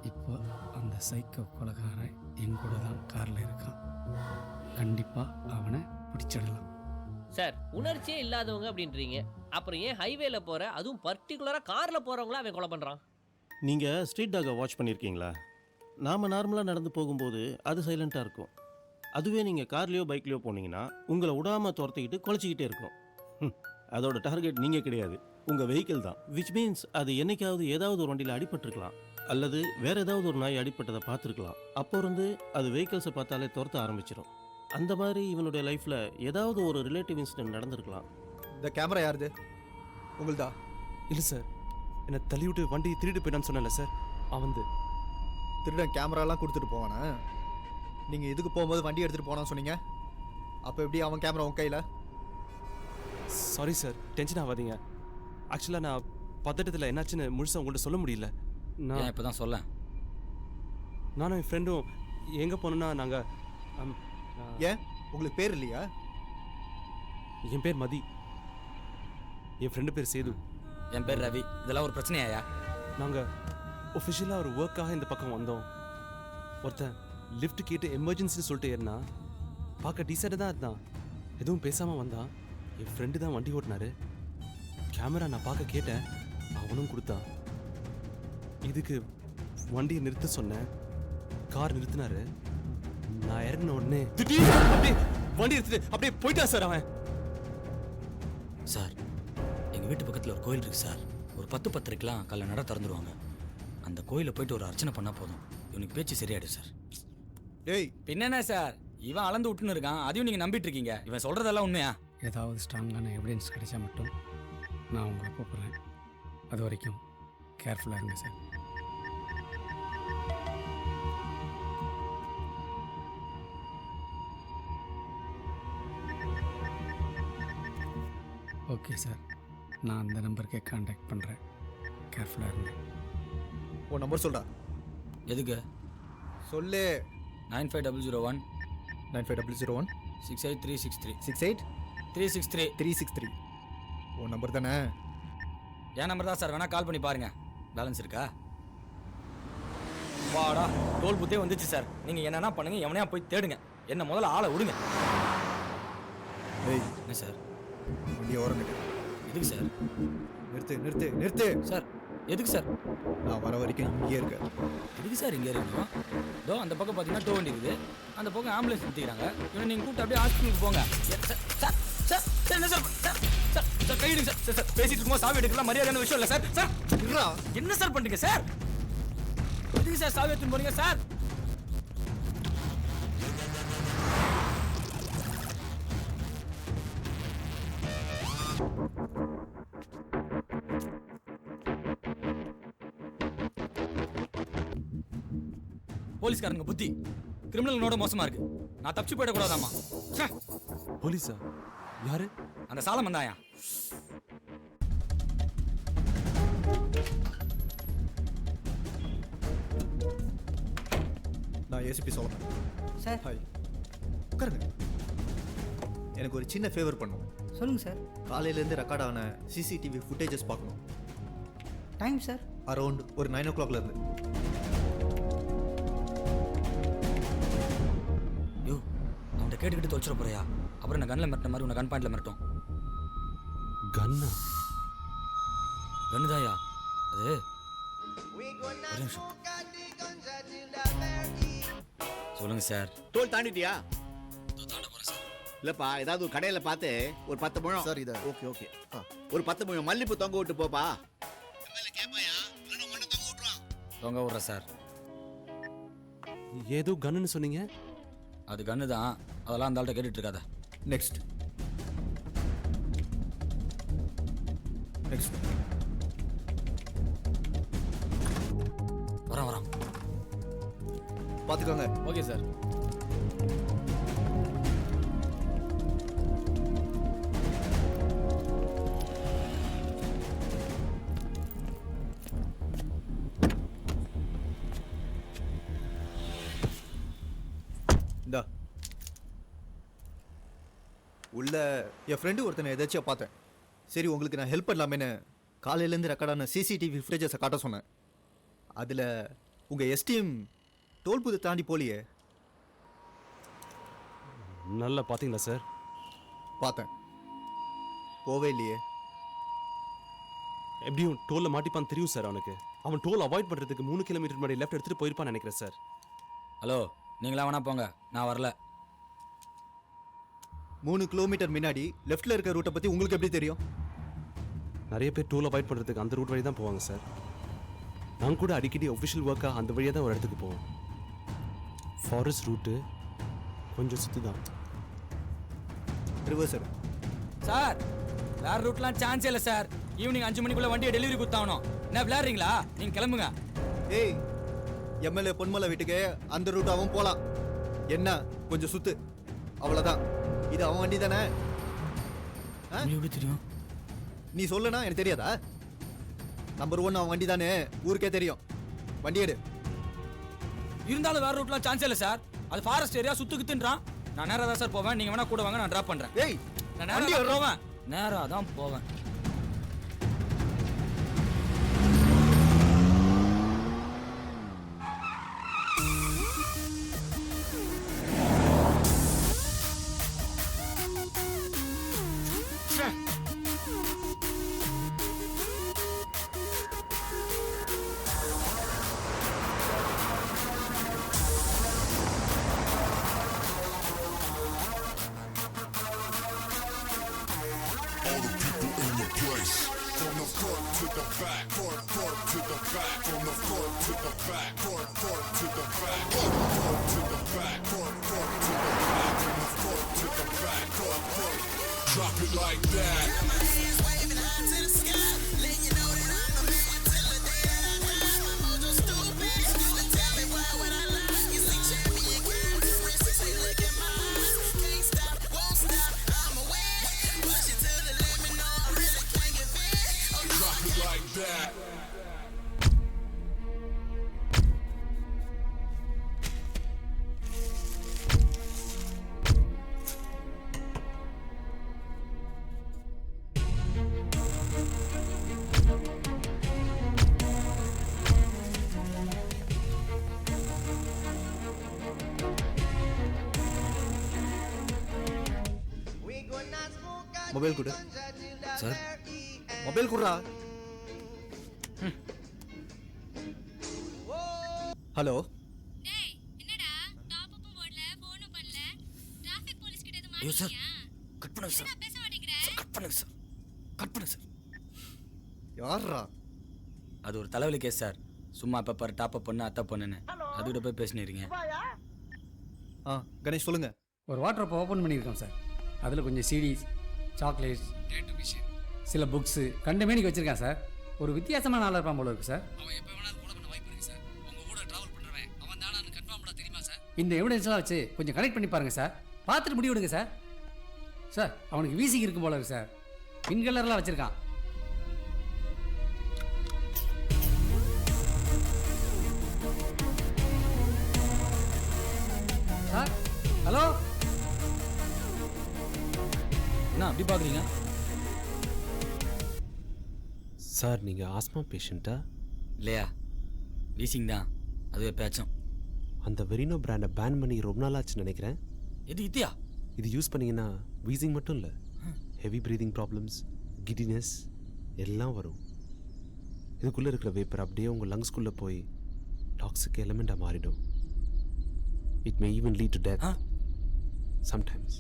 இப்போ அந்த சைக்கோ கொலைகாரன் என் கூட தான் காரில் இருக்கான். கண்டிப்பாக அவனை பிடிச்சிடலாம்.
சார், உணர்ச்சியே இல்லாதவங்க அப்படின்றீங்க, அப்புறம் ஏன் ஹைவேல போற, அதுவும் பர்டிகுலரா கார்ல போறவங்கள அவன் கொலை பண்றான்?
நீங்கள் ஸ்ட்ரீட் டாகை வாட்ச் பண்ணியிருக்கீங்களா? நாம் நார்மலாக நடந்து போகும்போது அது சைலண்ட்டாக இருக்கும். அதுவே நீங்கள் கார்லேயோ பைக்லேயோ போனீங்கன்னா உங்களை விடாமல் துரத்திக்கிட்டு குலைச்சிக்கிட்டே இருக்கும். அதோட டார்கெட் நீங்கள் கிடையாது, உங்கள் வெஹிக்கிள் தான். விச் மீன்ஸ் அது என்னைக்காவது ஏதாவது ஒரு வண்டியில் அடிபட்டிருக்கலாம், அல்லது வேறு ஏதாவது ஒரு நாய் அடிப்பட்டதை பார்த்துருக்கலாம். அப்போ இருந்து அது வெஹிக்கிள்ஸை பார்த்தாலே துரத்த ஆரம்பிச்சிடும். அந்த மாதிரி இவனுடைய லைஃப்பில் ஏதாவது ஒரு ரிலேட்டிவ் இன்சிடென்ட் நடந்திருக்கலாம்.
இந்த கேமரா யாருது? உங்களுதா?
இல்லை சார், என்னை தள்ளி விட்டு வண்டி திருட்டு போயிட்டான்னு சொன்னல சார், அவன்
திருடன் கேமராலாம் கொடுத்துட்டு போவானா? நீங்கள் இதுக்கு போகும்போது வண்டி எடுத்துகிட்டு போனான்னு சொன்னீங்க, அப்போ எப்படி அவன் கேமரா உன் கையில்?
சாரி சார், டென்ஷன் ஆகாதீங்க. ஆக்சுவலாக நான் பதட்டத்தில் என்னாச்சுன்னு முழுசாக உங்கள்கிட்ட சொல்ல முடியல. நான்
இப்போ தான் சொல்ல.
நானும் என் ஃப்ரெண்டும் எங்கே போனோன்னா நாங்கள்
ஏன் உங்களுக்கு பேர் இல்லையா?
என் பேர் மதி, என் ஃப்ரெண்டு பேர் சேது.
என் பேர் ரவி. இதெல்லாம் ஒரு பிரச்சனையாயா?
நாங்கள் ஒஃபிஷியலாக ஒரு ஒர்க்காக இந்த பக்கம் வந்தோம். ஒருத்தன் லிஃப்ட் கேட்டு எமர்ஜென்சின்னு சொல்லிட்டு ஏறினா, பார்க்க டீசெண்டாக தான் இருந்தான். எதுவும் பேசாமல் வந்தான். என் ஃப்ரெண்டு தான் வண்டி ஓட்டினாரு. கேமரா நான் பார்க்க கேட்டேன், அவனும் கொடுத்தான். இதுக்கு வண்டியை நிறுத்த சொன்னேன், கார் நிறுத்தினாரு. நான் இறங்கின உடனே அப்படியே வண்டி எடுத்துட்டு அப்படியே போயிட்டா சார் அவன்.
சார், எங்கள் வீட்டு பக்கத்தில் ஒரு கோயில் இருக்குது சார். ஒரு 10:10க்கெலாம் காலைல நட திறந்துருவாங்க. அந்த கோயிலில் போயிட்டு ஒரு அர்ச்சனை பண்ணால் போதும், இவனுக்கு பேச்சு சரியாயிடும் சார்.
டேய்,
பின்னென்ன சார், இவன் அளந்து விட்டுன்னு இருக்கான், அதையும் நீங்கள் நம்பிட்டு இருக்கீங்க. இவன் சொல்கிறதெல்லாம் உண்மையா?
ஏதாவது ஸ்ட்ராங்கான எவிடன்ஸ் கிடைச்சா மட்டும் நான் உங்களை கூப்பிட்றேன். அது வரைக்கும் கேர்ஃபுல்லாக இருங்க சார். ஓகே சார், நான் அந்த நம்பருக்கே கான்டாக்ட் பண்ணுறேன். கேர்ஃபுல்லாக இருங்க.
உன் நம்பர் சொல்டா.
எதுக்கு?
சொல்லு.
95001
95001
68363
68363 363. உன் நம்பர் தானே?
என் நம்பர் தான் சார், வேணா கால் பண்ணி பாருங்க. பேலன்ஸ் இருக்கா? வாடா, டோல் புத்தே வந்துச்சு சார். நீங்கள் என்னென்ன பண்ணுங்க, எவனையா போய் தேடுங்க, என்ன முதல்ல ஆளை விடுங்க.
டேய்,
என்ன சார்?
வண்டியை ஓரங்கட்டு.
எதுக்கு சார்?
நிறுத்து நிறுத்து நிறுத்து.
சார் எதுக்கு சார்?
நான் வர வரைக்கும் இங்கே இருக்க.
எதுக்கு சார் இங்கே இருக்கணும்? இதோ அந்த பக்கம் பார்த்தீங்கன்னா டோ வண்டி இருக்குது, அந்த பக்கம் ஆம்புலன்ஸ் நிறுத்திக்கிறாங்க. இவனை நீங்கள் கூப்பிட்டு அப்படியே ஹாஸ்பிட்டலுக்கு போங்க. சார் சார் சார் சார் என்ன சார் சார் சார் சார் கையிடுங்க சார். சார் சார் பேசிட்டு இருக்கும்போது சாவி எடுக்கலாம் மரியாதையான விஷயம் இல்லை சார். சார் என்ன சார் பண்ணுறீங்க சார்? எதுக்கு சார் சாவி எடுத்துன்னு போறீங்க சார்? போலீஸ்காரங்க புத்தி கிரிமினலோட மோசமா இருக்கு. நான் தப்பிச்சு போயிடக்கூடாதாமா?
போலீஸா? யாரு?
அந்த சாலம் வந்தாயா?
நான் ஏசிபி சொல்லணும்
சார்.
ஹாய், உட்காருங்க. எனக்கு ஒரு சின்ன ஃபேவர் பண்ணும்.
சொல்லுங்கள் சார்.
காலையிலேருந்து ரெக்கார்ட் ஆன சிசிடிவி ஃபுட்டேஜஸ் பார்க்கணும்.
Time sir?
அரௌண்ட் ஒரு 9 o'clockலேருந்து.
கேட்டுக்கிட்டு தொலைச்சிட போறியா? அப்புறம் நான் கண்ணில் மிரட்டின மாதிரி உன்னை கன் பாயிண்ட்ல மிரட்டும்.
கன்னா?
கண்ணுதாயா அது? ஒரு நிமிஷம். சொல்லுங்க சார்.
டோல் தாண்டிட்டியா?
தாண்ட போறேன் சார்.
இல்லப்பா, ஏதாவது ஒரு கடையில பார்த்து ஒரு 10 முழம்.
சார் இதை
ஓகே ஓகே. ஒரு 10 முழம் மல்லிப்பூ தொங்க விட்டு போப்பா.
தொங்க விட்றேன் சார்.
ஏதோ கன்னுன்னு சொன்னீங்க.
அது கண்ணு தான், அதெல்லாம் அந்த ஆள்கிட்ட கேட்டுட்டு இருக்காத.
நெக்ஸ்ட் நெக்ஸ்ட்
வரேன்.
பார்த்துக்கோங்க.
Okay sir.
இந்தா உள்ள என் ஃப்ரெண்டு ஒருத்தனை எதாச்சும் பார்த்தேன். சரி உங்களுக்கு நான் ஹெல்ப் பண்ணலாமேன்னு காலையிலேருந்து ரெக்கார்டான சிசிடிவி ஃபுட்டேஜஸை காட்ட சொன்னேன். அதில் உங்கள் எஸ்டிஎம் டோல் பூத்தை தாண்டி போலியே.
நல்லா பார்த்தீங்களா சார்?
பார்த்தேன், போவே இல்லையே.
எப்படியும் டோலில் மாட்டிப்பான்னு தெரியும் சார் அவனுக்கு. அவன் டோல் அவாய்ட் பண்ணுறதுக்கு 3 கிலோமீட்டர் முன்னாடி லெஃப்ட் எடுத்துகிட்டு போயிருப்பான்னு நினைக்கிறேன் சார்.
ஹலோ, நீங்களா வேணா போங்க, நான் வரல.
3 கிலோமீட்டர் முன்னாடி லெஃப்டில் இருக்க ரூட்டை பற்றி உங்களுக்கு எப்படி தெரியும்?
நிறைய பேர் டோல் அவாய்ட் பண்ணுறதுக்கு அந்த ரூட் வழி தான் போவாங்க சார். நான் கூட அடிக்கடி ஒஃபிஷியல் ஒர்க்காக அந்த வழியாக தான் ஒரு இடத்துக்கு போவோம். ஃபாரஸ்ட் ரூட்டு கொஞ்சம் சுற்றி தான்.
ரிவர்சர்
சார், வேற ரூட்லாம் சான்ஸே இல்லை சார். ஈவினிங் 5 மணிக்குள்ள வண்டியை டெலிவரி கொடுத்தாகணும். என்ன விளையாடுறீங்களா? நீங்கள் கிளம்புங்க.
ஏய், எம்எல்ஏ பொன்மலை வீட்டுக்கு அந்த ரூட்டாகவும் போகலாம். என்ன கொஞ்சம் சுத்து, அவ்வளோதான். இது அவன் வண்டி தானே?
எப்படி தெரியும்?
நீ சொல்லனா எனக்கு தெரியாதா? நம்பர் 1 அவன் வண்டி தானே, ஊருக்கே தெரியும். வண்டி எடு.
இருந்தாலும் வேற ரூட்லாம் சான்ஸே இல்லை சார். அது ஃபாரஸ்ட் ஏரியா, சுத்துக்குத்துன்றான். நான் நேராக தான் சார் போவேன். நீங்கள் வேணா கூட வாங்க, நான் ட்ராப் பண்ணுறேன்.
ஏய்,
நான் நேராக போவேன். நேராக தான் போவேன்.
Drop it like that.
Mobile கொடு.
சார்,
மொபைல் குடுறா. ஹலோ.
டேய், என்னடா டாப் அப் போடல, ஃபோனும் பண்ணல. டிராஃபிக் போலீஸ் கிட்ட எதுவும்
ஐயோ சார்,
மாட்டிக்கியா?
கட் பண்ணுங்க சார்.
என்ன பேச மாட்டேங்கற?
கட் பண்ணுங்க சார். கட் பண்ணுங்க சார்.
யாரா?
அது ஒரு தலைவலி கேஸ் சார். சும்மா பேப்பர் டாப் அப் பண்ணு, அத்தை பண்ணுன்னு அதுக்கிட்ட போய் பேசினீங்க.
கணேஷ் சொல்லுங்க.
ஒரு வாட்டர் அப்போ ஓப்பன் பண்ணியிருக்கோம் சார். அதில் கொஞ்சம் சிடிஸ், சாக்லேட்ஸ், சில புக்ஸு கண்டமேனிக்கு வச்சுருக்கேன் சார். ஒரு வித்தியாசமான ஆளாக இருப்பான் போல இருக்கு சார். அவன் எப்போ வேணாலும் கூட பண்ண வாய்ப்பு இருக்குது சார். உங்கள் கூட ட்ராவல் பண்ணுறவன் அவன் தானான்னு கன்ஃபார்ம் பண்ண தெரியுமா சார்? இந்த எவிடன்ஸ்லாம் வச்சு கொஞ்சம் கனெக்ட் பண்ணி பாருங்கள் சார். பார்த்துட்டு முடிவெடுங்க சார். சார், அவனுக்கு வீசிங் இருக்கும் போல இருக்கு சார். பின் கலர்லாம் வச்சுருக்கான். Sir, hello.
என்ன அப்படி பார்க்குறீங்க?
சார், நீங்கள் ஆஸ்மா பேஷண்ட்டா?
இல்லையா, வீசிங் தான். அது பேச்சும்.
அந்த வெரினோ பிராண்டை பேன் பண்ணி ரொம்ப நாள் ஆச்சுன்னு நினைக்கிறேன்.
இது இத்தியா
இது யூஸ் பண்ணீங்கன்னா வீசிங் மட்டும் இல்லை, ஹெவி ப்ரீதிங் ப்ராப்ளம்ஸ், கிடினஸ் எல்லாம் வரும். இதுக்குள்ளே இருக்கிற வேப்பர் அப்படியே உங்கள் லங்ஸ்குள்ளே போய் டாக்ஸிக் எலிமெண்ட்டாக மாறிடும். It may even lead to death. Sometimes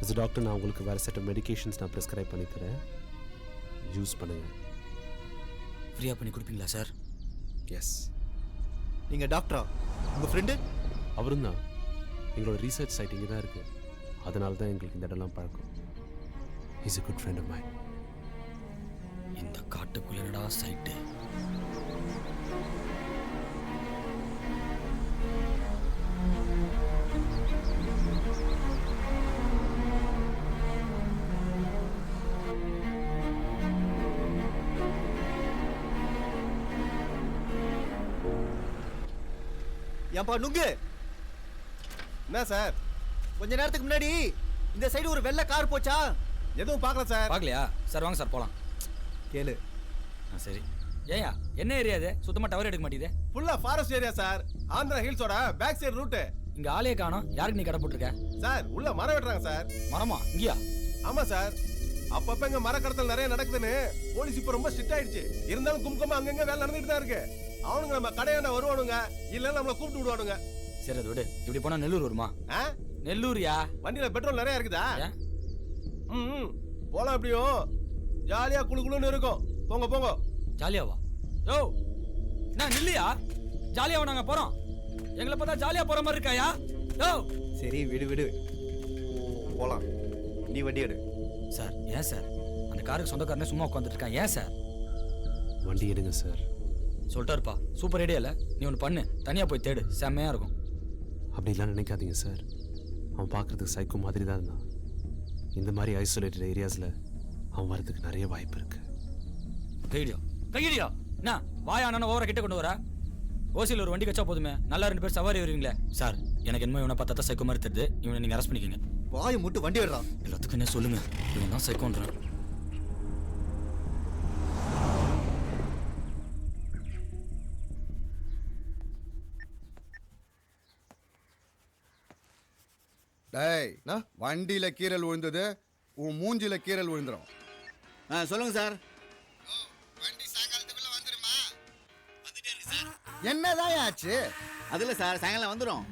as a doctor நான் உங்களுக்கு வேறு செட் ஆஃப் மெடிகேஷன்ஸ் நான் ப்ரிஸ்கிரைப் பண்ணி தரேன். யூஸ் பண்ணுங்கள்.
ஃப்ரீயாக பண்ணி கொடுப்பீங்களா சார்?
எஸ்.
நீங்கள் டாக்டரா? உங்கள் ஃப்ரெண்டு?
அவரும் தான். எங்களோட ரீசர்ச் சைட் இங்கே தான் இருக்குது. அதனால தான் எங்களுக்கு இந்த இடம்லாம் பழக்கம். Is a good friend of mine.
இந்த காட்டுக்குள்ளடா சைட்டு.
ஏன்பா நுங்கு?
என்ன சார்?
கொஞ்ச நேரத்துக்கு முன்னாடி இந்த சைடு ஒரு வெள்ளை கார் போச்சா?
எதுவும் பார்க்கல சார்.
பார்க்கலையா சார்? வாங்க சார் போகலாம்.
கேளு.
சரி. ஏயா என்ன ஏரியா இது? சுத்தமாக டவர் எடுக்க மாட்டேங்குது.
ஃபுல்லாக ஃபாரஸ்ட் ஏரியா சார். ஆந்திரா ஹில்ஸோட பேக் சைடு ரூட்டு.
இங்கே ஆளையே காணோம். யாருக்கு நீ கடை போட்டிருக்க?
சார் உள்ள மரம் வெட்டுறாங்க சார்.
மரமா? இங்கேயா?
ஆமாம் சார். அப்பப்போ இங்கே மரக்கடத்தல் நிறைய நடக்குதுன்னு போலீஸ் இப்போ ரொம்ப ஸ்ட்ரிக்ட் ஆயிடுச்சு. இருந்தாலும் கும்கமாக அங்கங்கே வேலை நடந்துட்டு தான் இருக்கு. அவனுங்க நம்ம கடையாண்ட வருவானுங்க, இல்லைன்னா நம்மளை கூப்பிட்டு விடுவானுங்க.
சரி அது விடு. இப்படி போனால் நெல்லூர் வருமா? நெல்லூரியா?
வண்டியில் பெட்ரோல் நிறைய இருக்குதா? ம் போலாம். எப்படியும் ஜாலியாக குளு குளுன்னு இருக்கும். போங்க போங்க.
ஜாலியாவா? யோ என்ன நில்லையா? ஜாலியாவா நாங்கள் போகிறோம்? எங்களை பார்த்தா ஜாலியாக போகிற மாதிரி இருக்காயா? யோ
சரி விடு போலாம். நீ வண்டி எடு.
சார் ஏன் சார்? அந்த காருக்கு சொந்தக்காரனே சும்மா உட்காந்துட்டு இருக்கான். ஏன் சார்?
வண்டி எடுங்க சார்.
சொல்லிட்டாருப்பா. சூப்பர் ஐடியா இல்லை? நீ ஒன்று பண்ணு, தனியாக போய் தேடு, செம்மையாக இருக்கும்.
அப்படிலாம் நினைக்காதீங்க சார். அவன் பார்க்குறதுக்கு சைக்கோ மாதிரி தான் இருந்தான். இந்த மாதிரி ஐசோலேட்டட் ஏரியாஸில் அவன் வரதுக்கு நிறைய வாய்ப்பு இருக்கு.
கையடியா என்ன வாயானா ஓவர கிட்ட கொண்டு வர? ஓசியில் ஒரு வண்டி கச்சா போதுமே, நல்லா 2 பேர் சவாரி வருவீங்களே. சார் எனக்கு என்னமோ இவனை பார்த்தா சைக்கோ மாதிரி தெரியுது. இவனை நீங்கள் அரெஸ்ட் பண்ணிக்கோங்க.
வாயை மட்டும் வண்டி விடுறான்.
எல்லாத்துக்கும் என்ன சொல்லுங்க, இவன் தான் சைக்கோன்றான்.
டேய் வண்டியில கீரல் விழுந்தது, உன் மூஞ்சில கீரல் விழுந்துரும்.
சொல்லுங்க சார்.
என்னதான் ஆச்சு?
அதுல சார் சாயங்காலம் வந்துடும்.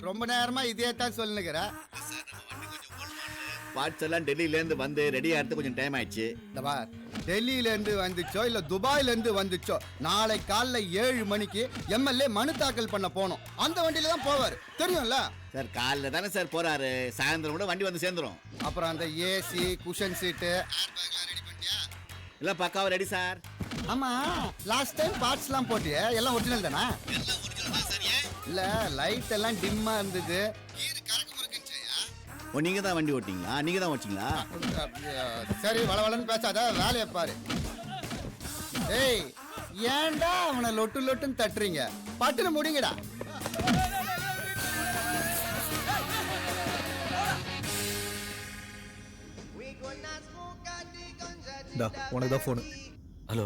ரொம்ப நேரமா இதே தான் சொல்லுங்கிற.
பார்ட்ஸ் எல்லாம் டெல்லியிலேருந்து வந்து ரெடி ஆகிறது கொஞ்சம் டைம் ஆயிடுச்சு.
டெல்லியிலேருந்து வந்துச்சோ இல்லை துபாயிலேருந்து வந்துச்சோ, நாளை காலைல 7 மணிக்கு எம்எல்ஏ மனு தாக்கல் பண்ண போனோம். அந்த வண்டியில தான் போவார், தெரியும்ல
சார். காலைல தானே சார் போறாரு, சாயந்தரம் கூட வண்டி வந்து சேர்ந்துடும்.
அப்புறம் அந்த ஏசி குஷன் சீட்டு
எல்லாம் பக்காவா ரெடி சார்.
ஆமா லாஸ்ட் டைம் பார்ட்ஸ்லாம் போட்டியே, எல்லாம் ஒரிஜினல் தானா? இல்ல லைட் எல்லாம் டிம்மா இருந்தது.
நீங்க தான் வண்டி ஓட்டிங்களா? நீங்க தான் ஓட்டிங்களா?
சரி வளவளன்னு பேசாத, வேலையை பாரு. ஏய் ஏன்டா அவனை லொட்டு லொட்டுன்னு தட்டுறீங்க? பட்டுன்னு முடிங்கடா.
உனக்கு தான் ஃபோனு.
Hello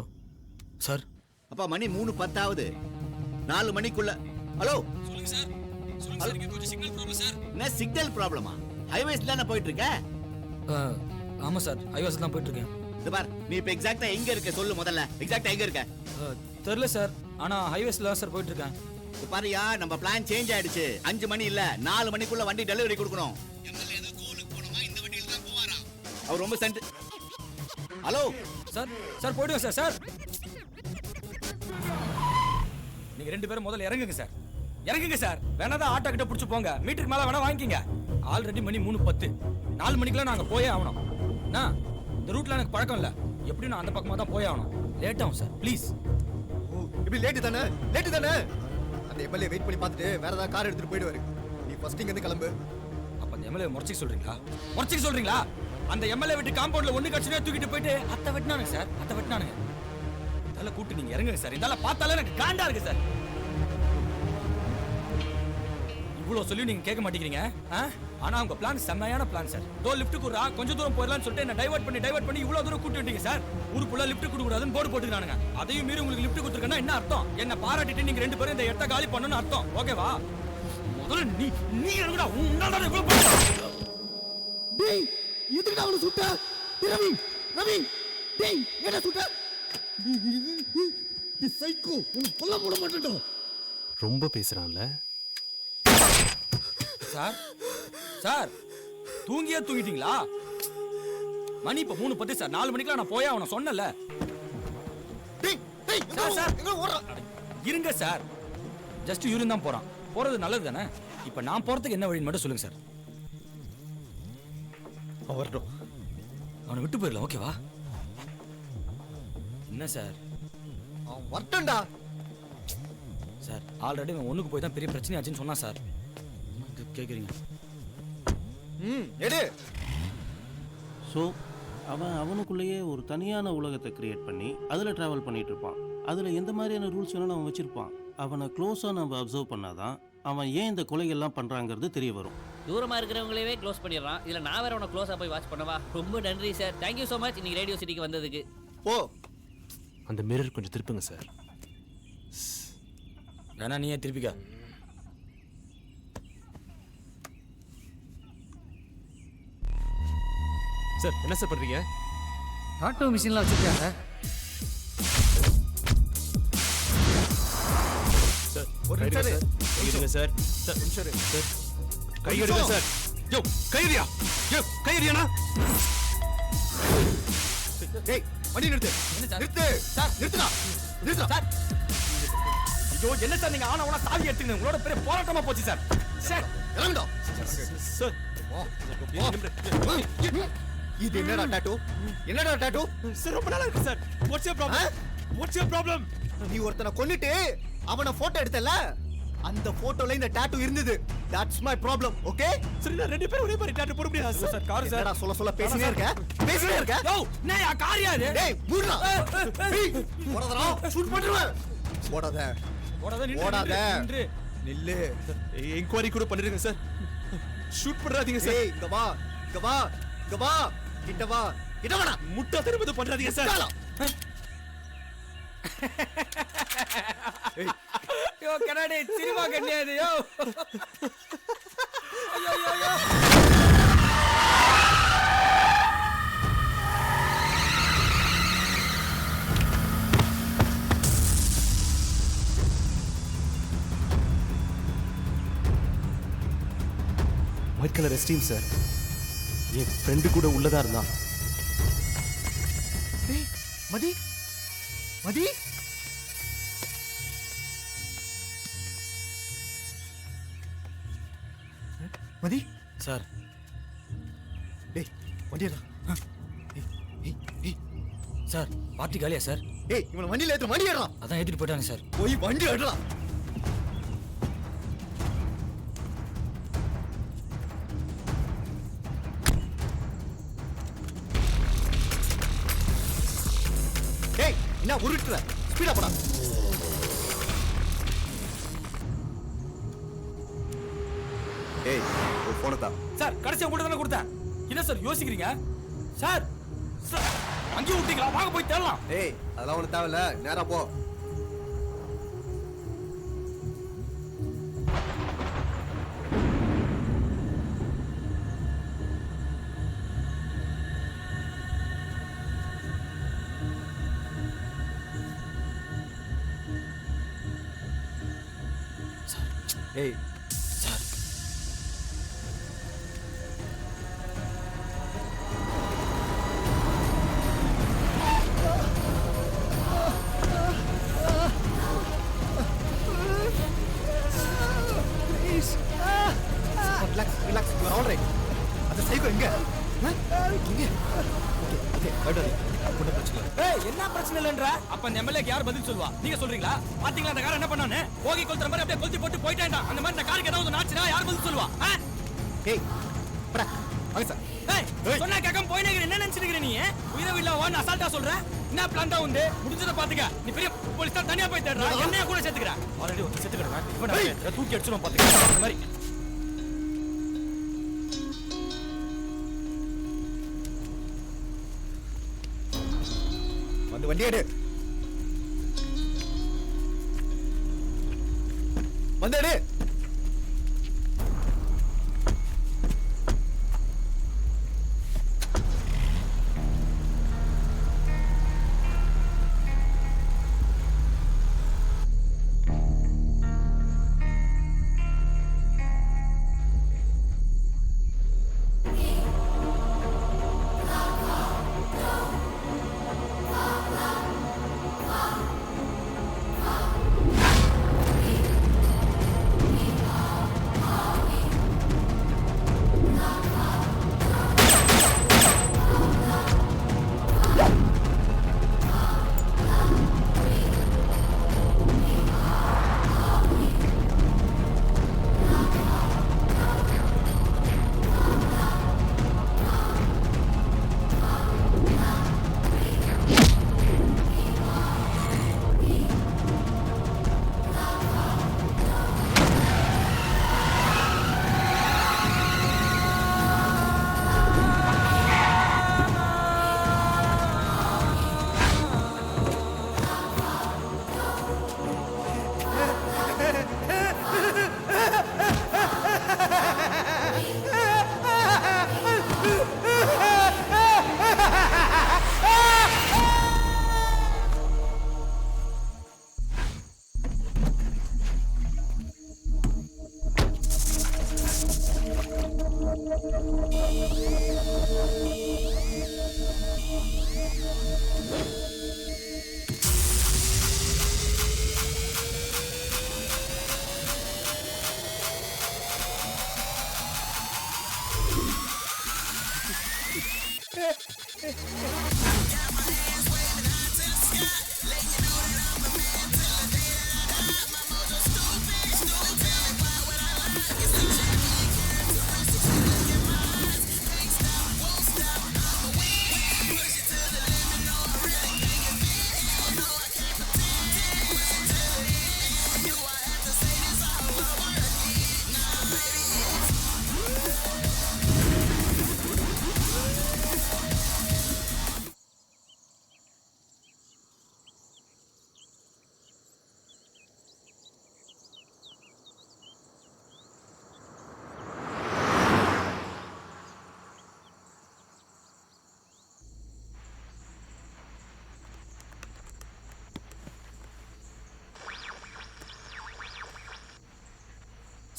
sir.
அப்பா மணி 3:10 ஆகுது. 4 மணிக்குள்ள. ஹலோ
சொல்லுங்க சார். சொல்லுங்க சார். இங்க கொஞ்சம் சிக்னல் ப்ராப்ளம் சார்.
என்ன சிக்னல் ப்ராப்ளமா? ஹைவேஸ்ல தானே போயிட்டு இருக்க?
ஆமா சார், ஹைவேஸ்ல தான் போயிட்டு இருக்கேன்.
இது பார், நீ இப்ப எக்ஸாக்ட்டா எங்க இருக்க சொல்லு முதல்ல. எக்ஸாக்ட்டா எங்க இருக்க?
தெரியல சார், ஆனா ஹைவேஸ்ல தான் சார் போயிட்டு இருக்கேன்.
இது பாருயா, நம்ம பிளான் சேஞ்ச் ஆயிடுச்சு. 5 மணி இல்ல 4 மணிக்குள்ள வண்டி டெலிவரி கொடுக்கணும். அவர் ரொம்ப சென்ட். Hello
sir. சார் போயிடுங்க சார். சார் நீங்க 2 பேரும் முதல்ல இறங்குங்க சார். இறங்குங்க சார். வேணாதான் ஆட்டோ கிட்ட பிடிச்சி போங்க. மீட்டருக்கு மேல வேணா வாங்கிக்கிங்க. ஆல்ரெடி மணி 3:10. 4 மணிக்கெல்லாம் நாங்க போயே ஆகணும். இந்த ரூட்ல எனக்கு பழக்கம் இல்ல. எப்படி நான் அந்த பக்கமா தான் போய் ஆகணும். லேட் ஆகும் சார், ப்ளீஸ்.
இப்படி லேட்டு தானே? அந்த எம்எல்ஏ வெயிட் பண்ணி பார்த்துட்டு வேற ஏதாவது கார் எடுத்துட்டு போயிடுவாரு. நீ ஃபர்ஸ்ட் இங்க இருந்து கிளம்பு.
அப்ப அந்த எம்எல்ஏ முறைச்சிக்க சொல்றீங்களா? அந்த எம்எல்ஏ விட்டு காம்பவுண்ட்ல ஒண்ணு கட்சியா தூக்கிட்டு போயிட்டு அத்தை வெட்டினானுங்க சார். இதெல்லாம் கூட்டு நீங்க இறங்குங்க சார். இதெல்லாம் பார்த்தாலே எனக்கு காண்டா இருக்கு சார். இவ்வளவு எவ்வளவு சொல்லி நீங்க கேட்க மாட்டேங்கிறீங்க ஆனா உங்க பிளான் செம்மையான பிளான் சார். லிஃப்ட் குடுறா கொஞ்சம் தூரம் போயிடலாம்னு சொல்லிட்டு என்ன டைவர்ட் பண்ணி இவ்வளவு தூரம் கூட்டி வந்தீங்க சார். ஊருக்குள்ள லிஃப்ட் கொடுக்க கூடாதுன்னு போர்டு போட்டுக்கிறானுங்க. அதையும் மீறி உங்களுக்கு லிஃப்ட் கொடுத்துருக்கேன்னா என்ன அர்த்தம்? என்ன பாராட்டிட்டு நீங்க 2 பேரும் இந்த இடத்த காலி பண்ணணும்னு அர்த்தம். ஓகேவா? முதல்ல நீ என்னடா உன்னால இவ்வளவு பண்ண
டேய் எதுக்குடா அவனை சுட்ட? ரவி ரவி டேய் என்ன சுட்ட? தி சைக்கோ உன் கொல்ல மூட மாட்டேடா.
ரொம்ப பேசுறான்ல
சார். சார் தூங்கிட்டீங்களா? மணி இப்ப 3:10 சார். 4 மணிக்கெல்லாம் நான் போய் அவனை சொன்னல. சார் எங்க ஓடுற? இருங்க சார். ஜஸ்ட் யூரின் தான் போறான். போறது நல்லது தானே? இப்ப நான் போறதுக்கு என்ன வழின்னு மட்டும் சொல்லுங்க சார். வரட்டும். அவனை விட்டு போயிடலாம். ஓகேவா? என்ன சார்?
அவன் வரட்டும்டா.
சார் ஆல்ரெடி அவன் ஒண்ணுக்கு போய் தான் பெரிய பிரச்சனை ஆச்சுன்னு சொன்னான் சார். கேக்குறீங்க?
எடு.
ஸோ அவனுக்குள்ளேயே ஒரு தனியான உலகத்தை கிரியேட் பண்ணி அதில் ட்ராவல் பண்ணிட்டு இருப்பான். அதில் எந்த மாதிரியான ரூல்ஸ் வேணாலும் அவன் வச்சிருப்பான். அவனை க்ளோஸாக நம்ம அப்சர்வ் பண்ணாதான் அவன் ஏன் இந்த கொலைகள்லாம் பண்ணுறாங்கிறது தெரிய வரும்.
தூரமாக இருக்கிறவங்களே க்ளோஸ் பண்ணிடுறான். இதில் நான் வேற உன க்ளோஸாக போய் வாட்ச் பண்ணவா? ரொம்ப நன்றி சார். தேங்க்யூ ஸோ மச் இன்னைக்கு ரேடியோ சிட்டிக்கு வந்ததுக்கு.
ஓ அந்த மிரர் கொஞ்சம் திருப்புங்க சார்.
வேணா நீயே திருப்பிக்க.
சார் என்ன சார் பண்றீங்க?
ஆட்டோ மிஷின்லாம் வச்சிருக்காங்க
சார். ஒரு நிமிஷம் கையெடுங்க சார். சார் நிமிஷம் சார். கையெடுங்க சார். யோ கையெடியா. யோ கையெடியானா?
டேய் வண்டி நிறுத்து. நிறுத்து சார். நிறுத்துடா. நிறுத்து சார்.
ஐயோ என்ன சார் நீங்க ஆனா சாவி எடுத்துங்க. உங்களோட பெரிய போராட்டமா போச்சு சார். சார்
இறங்குடா.
சார்
இது என்னடா டாட்டூ? என்னடா டாட்டூ?
சார் ரொம்ப நாளா இருக்கு sir. What's your problem? What's your problem?
நீ ஒருத்தனை கொன்னுட்டு அவனை போட்டோ எடுத்தல, அந்த போட்டோல இந்த டாட்டூ இருந்தது. That's my problem. ஓகே?
சரி நான் 2 பேரும் ஒரே மாதிரி டாட்டூ போட முடியாது சார். Car sir.
என்னடா சொல்ல பேசினே இருக்க?
யோ என்னயா காரியா இது?
டேய் மூடுடா. போடாதடா. ஷூட் பண்ணிடுவேன். போடாத. நில்லு.
என்குவரி கூட பண்ணிருங்க சார். ஷூட் பண்ணாதீங்க சார்.
ஏய் இங்க வா. கிட்ட வா. கிட்ட வாடா.
முட்டா திரும்ப பண்றாதீங்க சார்.
யோ கனடே சினிமா கண்ணியாது யோ. ஐயோ.
White colour Esteem sir. என் ஃப்ரெண்டு கூட உள்ளதா இருந்தான்.
டேய் மதி.
சார்.
டேய் வண்டியடா.
சார் பார்ட்டி காலியா சார்?
ஏய் இவனை வண்டியில ஏத்து. வண்டி ஏறா.
அதான் ஏத்திட்டு போயிட்டாங்க சார்.
போய் வண்டி ஏறா. டேய் என்ன உருட்டுற? ஸ்பீடா போடா. ஏய் ஒரு போன் தா.
சார் கடைசியா உங்கள்ட்ட தானே கொடுத்தேன். என்ன சார் யோசிக்கிறீங்க? சார் அங்கேயே விட்டீங்களா? வாங்க போய் தேடலாம்.
ஏய் அதெல்லாம் ஒன்றும் தேவையில்ல. நேரா போ. ஏய்
sir
relax. You are all right. அந்த சைக்கோ எங்க? இங்க. ஓகே ஒன்றும் பிரச்சனை இல்லை.
ஏய் என்ன பிரச்சனை இல்லைன்ற? அப்ப அந்த எம்எல்ஏக்கு யார் பதில் சொல்லுவா? நீங்க சொல்றீங்களா? பாத்தீங்களா அந்த கார் என்ன பண்ணானே? போகி கொளுத்துற மாதிரி அப்படியே கொளுத்தி போட்டு போயிட்டேன்டா. அந்த மாதிரி இந்த காருக்கு ஏதாவது நாச்சுனா யார் பதில் சொல்லுவா?
ஏய் படா வாங்க சார்.
ஏய் சொன்னா கேட்காம போய் நீங்க என்ன நினைச்சிருக்கீங்க நீ? உயிரை இல்ல வான்னு அசால்ட்டா சொல்ற. என்ன பிளான் தான் உண்டு? முடிஞ்சத பாத்துக்க. நீ பெரிய போலீஸ் தான் தனியா போய் தேடுற. என்னைய கூட சேர்த்துக்கற. ஆல்ரெடி ஒரு சேர்த்துக்கறேன். இவனை தூக்கி அடிச்சுறோம் பாத்துக்க. அந்த மாதிரி
இந்த வண்டி எடு. வந்து எடு.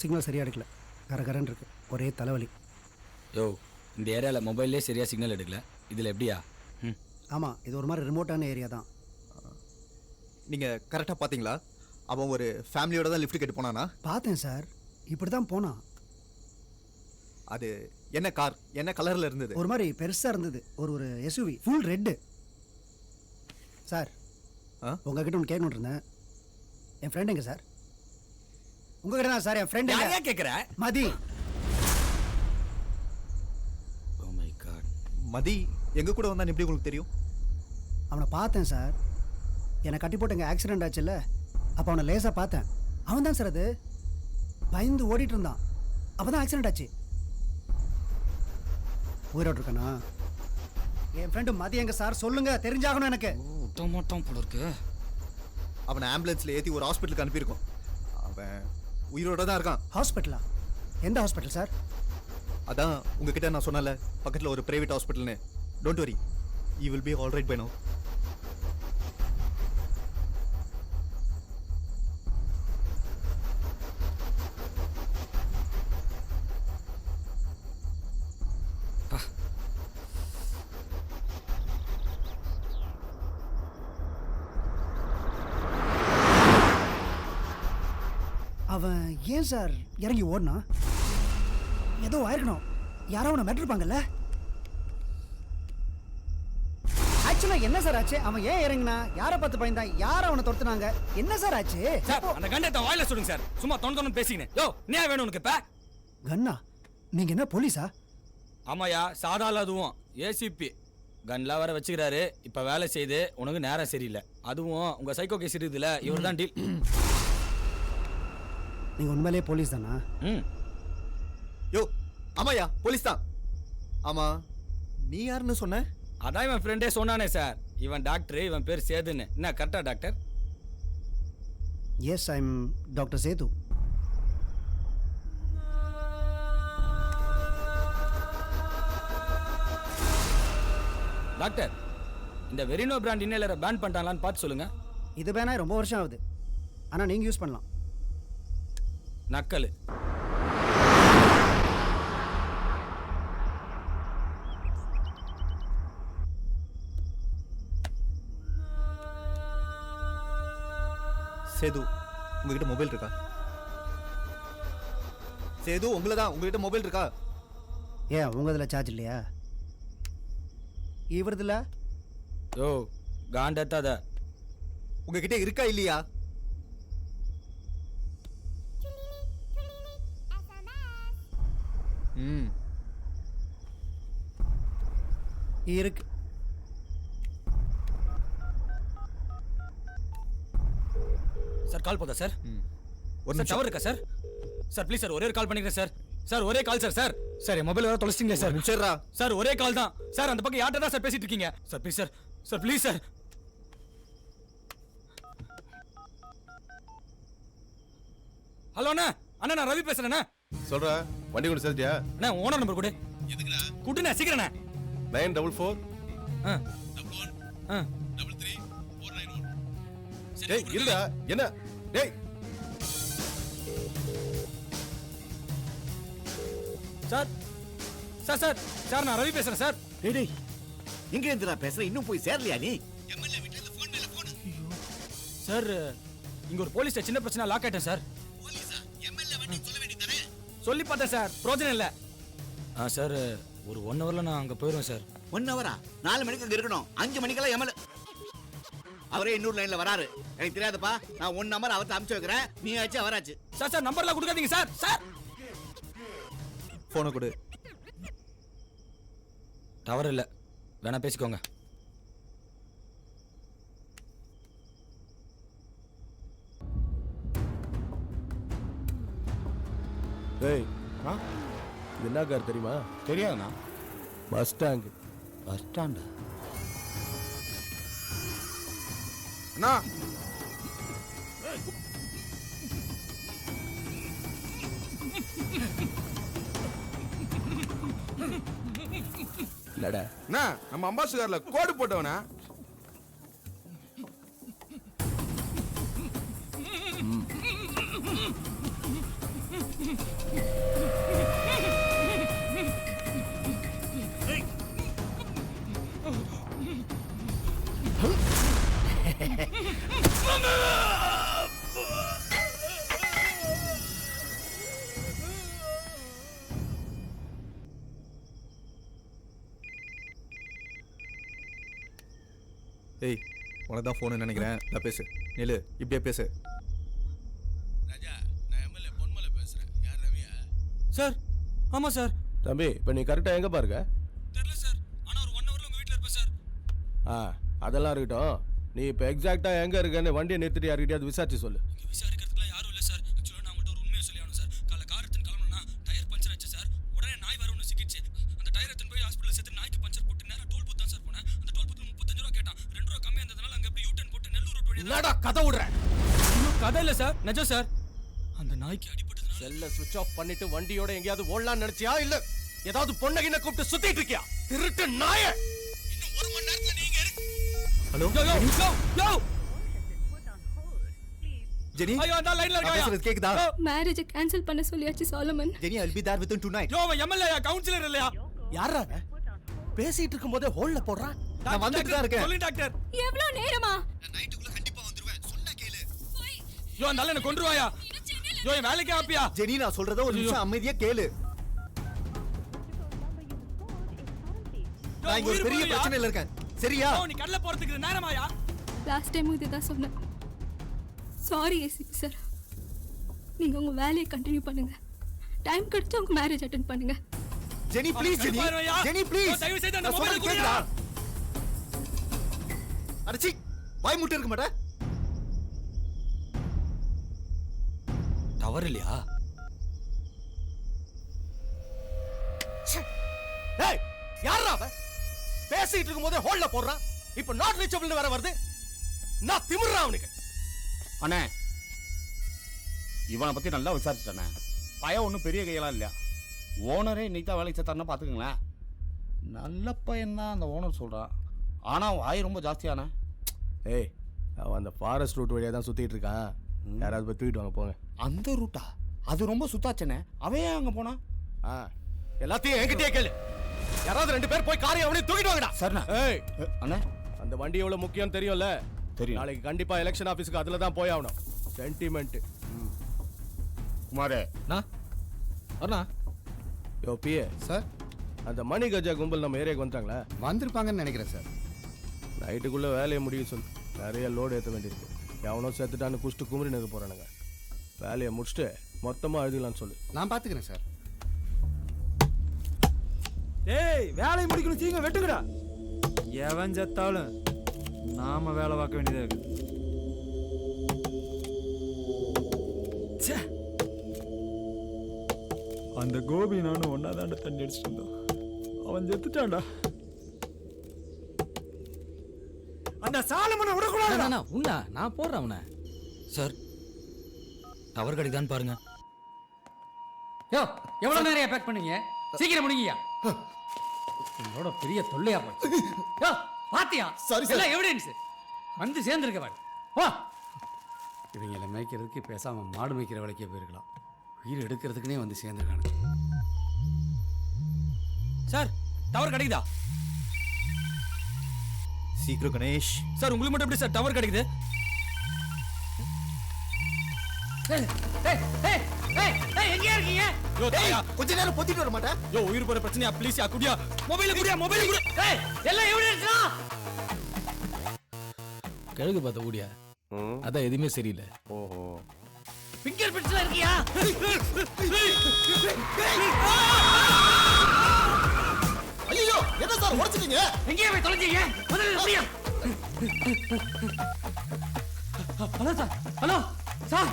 சிக்னல் சரியாக எடுக்கல, கரகரன்னு இருக்கு, ஒரே தலைவலி.
யோ, இந்த ஏரியாவில் மொபைல்லே சரியாக சிக்னல் எடுக்கல, இதில் எப்படியா?
ஆமாம், இது ஒரு மாதிரி ரிமோட்டான ஏரியா தான்.
நீங்கள் கரெக்டாக பார்த்தீங்களா? அவன் ஒரு ஃபேமிலியோட தான் லிஃப்ட் கேட்டு போனானா?
பார்த்தேன் சார், இப்படி தான் போனான்.
அது என்ன கார், என்ன கலரில் இருந்தது?
ஒரு மாதிரி பெருசாக இருந்தது, ஒரு எஸ்யூவி, ஃபுல் ரெட்டு. சார், உங்ககிட்ட ஒன்று கேட்கணுன்னு இருந்தேன். என் ஃப்ரெண்ட் எங்க சார்? உங்ககிட்ட தான் சார். என் ஃப்ரெண்ட்
யாரையா கேட்குற?
மதி.
Oh my God.
மதி எங்க கூட வந்தான்னு எப்படி உங்களுக்கு தெரியும்?
அவனை பார்த்தேன் சார். என்னை கட்டி போட்டு எங்கள் ஆக்சிடென்ட் ஆச்சுல்ல, அப்போ அவனை லேசாக பார்த்தேன். அவன் தான் சார் அது. பயந்து ஓடிட்டு இருந்தான், அப்போ தான் ஆக்சிடென்ட் ஆச்சு. உயிரோடு இருக்கானா? என் ஃப்ரெண்டு மதி எங்க சார்? சொல்லுங்க, தெரிஞ்சாகணும் எனக்கு.
மாட்டோம் போல இருக்கு.
அவனை ஆம்புலன்ஸில் ஏற்றி ஒரு ஹாஸ்பிட்டலுக்கு அனுப்பியிருக்கோம். அவன் உயிரோட தான் இருக்கான்.
ஹாஸ்பிட்டலா? எந்த ஹாஸ்பிட்டல் சார்?
அதான் உங்ககிட்ட நான் சொன்னல, பக்கத்தில் ஒரு பிரைவேட் ஹாஸ்பிட்டல்னு. Don't worry, you will be all right by now.
அவன் ஏன் சார் இறங்கி ஓடனா? ஏதோ ஆயிருக்கணும், யாரோ அவனை மெட்டிருப்பாங்கல்ல. ஆக்சுவலா என்ன சார் ஆச்சு? அவன் ஏன் இறங்கினா? யாரை பார்த்து பயந்தான்? யார் அவனை துரத்துனாங்க? என்ன சார் ஆச்சு?
சார், அந்த கண்டத்தை வாயில சொல்லுங்க சார். சும்மா தொண்ணு பேசிக்கினேன். யோ, நீ வேணும் உனக்கு இப்ப?
கன்னா? நீங்க என்ன போலீஸா?
ஆமாயா, சாதால அதுவும் ஏசிபி கன்லாம் வர வச்சுக்கிறாரு. இப்ப வேலை செய்து உனக்கு நேரம் சரியில்லை. அதுவும் உங்க சைக்கோ கேஸ் இருக்குதுல, இவர் தான் டீல்.
நீங்க உண்மையிலே போலீஸ் தானா?
யோ, ஆமாயா, போலீஸ் தான். ஆமா, நீ யாருன்னு சொன்ன?
அதான் என் ஃப்ரெண்டே சொன்னானே சார். இவன் டாக்டர், இவன் பேர் சேதுன்னு. என்ன கரெக்டா doctor?
Yes, I am doctor Sethu.
Doctor, இந்த வெரினோ பிராண்ட் இன்னேலரை பேன் பண்ணிட்டாங்களான்னு பார்த்து சொல்லுங்க.
இது பேனா ரொம்ப வருஷம் ஆகுது, ஆனால் நீங்கள் யூஸ் பண்ணலாம்.
நக்கல்.
சேது, உங்ககிட்ட மொபைல் இருக்கா? சேது, உங்களை தான். உங்ககிட்ட மொபைல் இருக்கா?
ஏன் உங்கள் இதில் சார்ஜ் இல்லையா? இவரதுல?
யோ காண்டத்தாத.
உங்ககிட்ட இருக்கா இல்லையா? ம்,
இருக்கு.
சார் கால் போதா சார்? ஒரு நிமிஷம் டவர் இருக்கா சார்? சார் ப்ளீஸ் சார், ஒரே ஒரு கால் பண்ணிக்கிறேன் சார். சார் ஒரே கால் சார். சார் சார் என் மொபைல் வேற தொலைச்சிட்டீங்களே சார்.
சரிடா
சார் ஒரே கால் தான் சார். அந்த பக்கம் யார்கிட்ட தான் சார் பேசிட்டு இருக்கீங்க? Sir please sir. Sir please sir. Hello அண்ணா. அண்ணா நான் ரவி பேசுறேண்ணா.
சொல்றா, வண்டி கொண்டு சேர்த்தியா?
அண்ணா ஓனர் நம்பர் கொடு.
எதுக்குடா?
குடுண்ணா சீக்கிரண்ணா.
944 டேய் இருடா. என்ன டேய்?
சார் சார் சார் சார் நான் ரவி பேசுறேன் சார்.
டேய் எங்க இருந்துடா பேசுற? இன்னும் போய் சேரலையா நீ?
சார் இங்க ஒரு போலீஸ் சின்ன பிரச்சனை, லாக் ஆயிட்டேன் சார். சொல்லி பார்த்தேன் சார், பிரோஜனம் இல்ல. சார் ஒரு 1 ஹவர்ல நான் அங்க போயிடுவேன் சார்.
1 ஹவரா? 4 மணிக்கு அங்க இருக்கணும். 5 மணிக்கெல்லாம் எம்எல்ஏ அவரே இன்னொரு லைன்ல வராரு. எனக்கு தெரியாதுப்பா. நான் 1 நம்பர் அவர்த்த அனுப்பிச்சு வைக்கிறேன். நீ ஆச்சு அவராச்சு.
சார் சார் நம்பர்லாம் கொடுக்காதீங்க சார். சார்
போனை கொடு.
டவர் இல்ல, வேணா பேசிக்கோங்க.
ஏய், இது என்ன கார் தெரியுமா?
தெரியாதுண்ணா.
Bus stand.
பஸ் ஸ்டாண்டா? அண்ணா
இல்லடா,
அண்ணா, நம்ம அம்பாசிடர்ல கோடு போட்டவனா?
ஏய், உனக்கு தான் ஃபோனு நினைக்கிறேன். நான் பேசு. நில்லு, இப்படியே பேசு.
ராஜா, நான் எம்எல்ஏ பொன்மலை பேசுறேன். யார் ரவியா?
சார் ஆமா சார்.
தம்பி, இப்போ நீ கரெக்டாக எங்கே பாருங்க?
தெரியல சார், ஆனா ஒரு 1 ஹவர்ல உங்க வீட்ல இருப்பேன் சார்.
அதெல்லாம் இருக்கட்டும். நீ இப்போ எக்ஸாக்டாக எங்கே இருக்கன்னு வண்டியை நிறுத்திட்டு யார்கிட்டயாவது விசாரிச்சு சொல்லு.
இங்க விசாரிக்கிறதுக்குலாம் யாரும் இல்ல சார். ஆக்சுவலா நான் உங்கள்ட்ட ஒரு உண்மையை சொல்லி ஆகணும் சார். காலைல கார் எடுத்துன்னு கிளம்பணும்னா டயர் பஞ்சர் ஆச்சு சார். உடனே நாய் வர ஒன்று சிக்கிச்சு. அந்த டயர் எடுத்துன்னு போய் ஹாஸ்பிட்டல் சேர்த்து நாய்க்கு பஞ்சர் போட்டு நேரா டோல் பூத் தான் சார் போனேன். அந்த டோல் பூத்ல 35 ரூபா கேட்டான். 2 ரூபா கம்மியா இருந்ததுனால அங்க எப்படி யூ-டர்ன் போட்டு நெல்லூர் ரோட் வழியா
என்னடா கதை விடுறேன்?
இன்னும் கதை இல்ல சார், நிஜம் சார். அந்த நாய்க்கு அடிபட்டதுனால
செல்ல சுவிட்ச் ஆஃப் பண்ணிட்டு வண்டியோட எங்கேயாவது ஓடலாம்னு நினைச்சியா? இல்ல ஏதாவது பொண்ணகின கூப்பிட்டு சுத்திட்டு இருக்கியா? திருட்டு நாய!
இன்னும் 1 மணி நேரத்துல நீங்க
ஹலோ
யோ
ஜெனி,
ஐயோ அந்த லைன்ல
நான்
இருக்காயா?
பேசுறது கேக்குதா?
மேரேஜ் கேன்சல் பண்ண சொல்லியாச்சு Solomon.
Jenny, I'll be there within tonight.
யோ அவன் எம்எல்ஏ கவுன்சிலர் இல்லையா?
யாரா பேசிட்டு இருக்கும்போதே ஹோல்ல போடுறான்.
நான் வந்துட்டு தான் இருக்கேன்.
சொல்லு டாக்டர்.
எவ்வளவு நேரமா?
நான் நைட்டுக்குள்ள கண்டிப்பா வந்துருவேன். சொன்னா கேளு.
யோ அந்த என்ன கொன்றுவாயா? யோ என் வேலைக்கு ஆப்பியா?
ஜெனி, நான் சொல்றத ஒரு நிமிஷம் அமைதியா கேளு. நான் இங்க ஒரு பெரிய பிரச்சனையில இருக்கேன். சரியா?
யோ நீ கடல போறதுக்கு நேரமாயா?
லாஸ்ட் டைம் இதுதான் சொன்னேன். Sorry ACP sir. நீங்க உங்க வேலையை கண்டினியூ பண்ணுங்க. டைம் கிடைச்சா உங்க மேரேஜ் அட்டெண்ட் பண்ணுங்க.
Jenny please. Jenny, Jenny please.
தயவு செய்து அந்த
நான்
மொபைலை
சொல்றது
கொடுங்க.
கேக்குதா? அடச்சி, வாய் முட்டை இருக்க மாட்டே.
டவர் இல்லையா?
ஏய், யாரா அவன்? பேசிட்டு இருக்கும்போதே ஹோல்ல போடுறான். இப்போ நாட் ரீச்சபிள்னு வேற வருது. நான் திமிர்றா அவனுக்கு.
அண்ணே இவனை பத்தி நல்லா விசாரிச்சுட்டேண்ணே. பையன் ஒன்றும் பெரிய கையெல்லாம் இல்லையா. ஓனரே இன்னைக்கு தான் வேலைக்கு சேர்த்தாருன்னா பார்த்துக்குங்களேன். நல்ல பையன் தான் அந்த ஓனர் சொல்கிறான். ஆனால் வாய் ரொம்ப ஜாஸ்தியானே.
ஏய் அவன் அந்த ஃபாரஸ்ட் ரூட் வழியாக தான் சுற்றிட்டு இருக்கான். யாராவது போய் தூக்கிட்டு வாங்க போங்க.
அந்த ரூட்டா? அது ரொம்ப சுத்தாச்சனே. அவன் ஏன் அங்கே போனா?
எல்லாத்தையும் என்கிட்டயே கேளு. யாராவது 2 பேர் போய் காரை அவனையும் தூக்கிட்டு வாங்கடா.
சரிண்ணா.
ஏய்
அண்ணே
அந்த வண்டி எவ்வளோ முக்கியம் தெரியும்ல?
தெரியும்.
நாளைக்கு கண்டிப்பாக எலெக்ஷன் ஆஃபீஸுக்கு அதில் தான் போய் ஆகணும். சென்டிமெண்ட்.
குமாரே
அண்ணா. யோ பிஏ
சார்,
அந்த மணி கஜா கும்பல் நம்ம ஏரியாவுக்கு வந்துட்டாங்களா?
வந்திருப்பாங்கன்னு நினைக்கிறேன் சார்.
நைட்டுக்குள்ளே வேலையை முடிக்க சொல்லு. நிறைய லோடு ஏற்ற வேண்டியிருக்கு. எவனோ சேர்த்துட்டான்னு குடிச்சிட்டு குமரி நிற்க போகிறானுங்க. வேலையை முடிச்சுட்டு மொத்தமாக எழுதிக்கலான்னு சொல்லு.
நான் பார்த்துக்கிறேன் சார்.
ஏய் வேலையை முடிக்கணும், சீக்கிரம் வெட்டுங்கடா. எவன் செத்தாலும் நாம வேலை பார்க்க வேண்டியதா இருக்கு. அந்த கோபி நானும் ஒன்னாதாண்ட தண்ணி அடிச்சுட்டு இருந்தோம். அவன் செத்துட்டான்டா. அந்த சாலமனை விடக்கூடாது.
உண்ணா நான் போடுறேன் அவனை.
சார் டவர் கிடைக்குதான்னு பாருங்க.
யோ எவ்வளவு நேரம் பேக் பண்ணீங்க? சீக்கிரம் முடிங்கயா. என்னோட பெரிய தொல்லையா போச்சு. யோ பாத்தியா?
சரி
எல்லாம் எவிடன்ஸ் வந்து சேர்ந்துருக்க பாரு. வா. இவங்களை மேய்க்கிறதுக்கு பேசாம மாடு மேய்க்கிற வேலைக்கே போயிருக்கலாம். உயிர் எடுக்கிறதுக்குனே வந்து சேர்ந்துருக்கானு.
சார் டவர் கிடைக்குதா?
சீக்கிரம் கணேஷ்.
சார் உங்களுக்கு மட்டும் எப்படி சார் டவர் கிடைக்குது?
எங்க இருக்கீங்க?
யோ தாயா
கொஞ்ச நேரம் பொத்திட்டு வர மாட்டேன்.
யோ உயிர் போற பிரச்சனையா? Please yeah Gudiya. Mobile Gudiya, mobile குடி.
எல்லாம் எவிடன்ஸ்டா.
கழுகு பார்த்த ஊடியா. அதான் எதுவுமே சரியில்லை.
ஓஹோ
ஃபிங்கர் பிரிண்ட்ஸ்ல இருக்கியா?
ஐயோ என்ன சார் உடைச்சிட்டீங்க?
எங்கேயே போய் தொலைஞ்சீங்க? முதல்ல முடியா. Hello sir. Hello sir.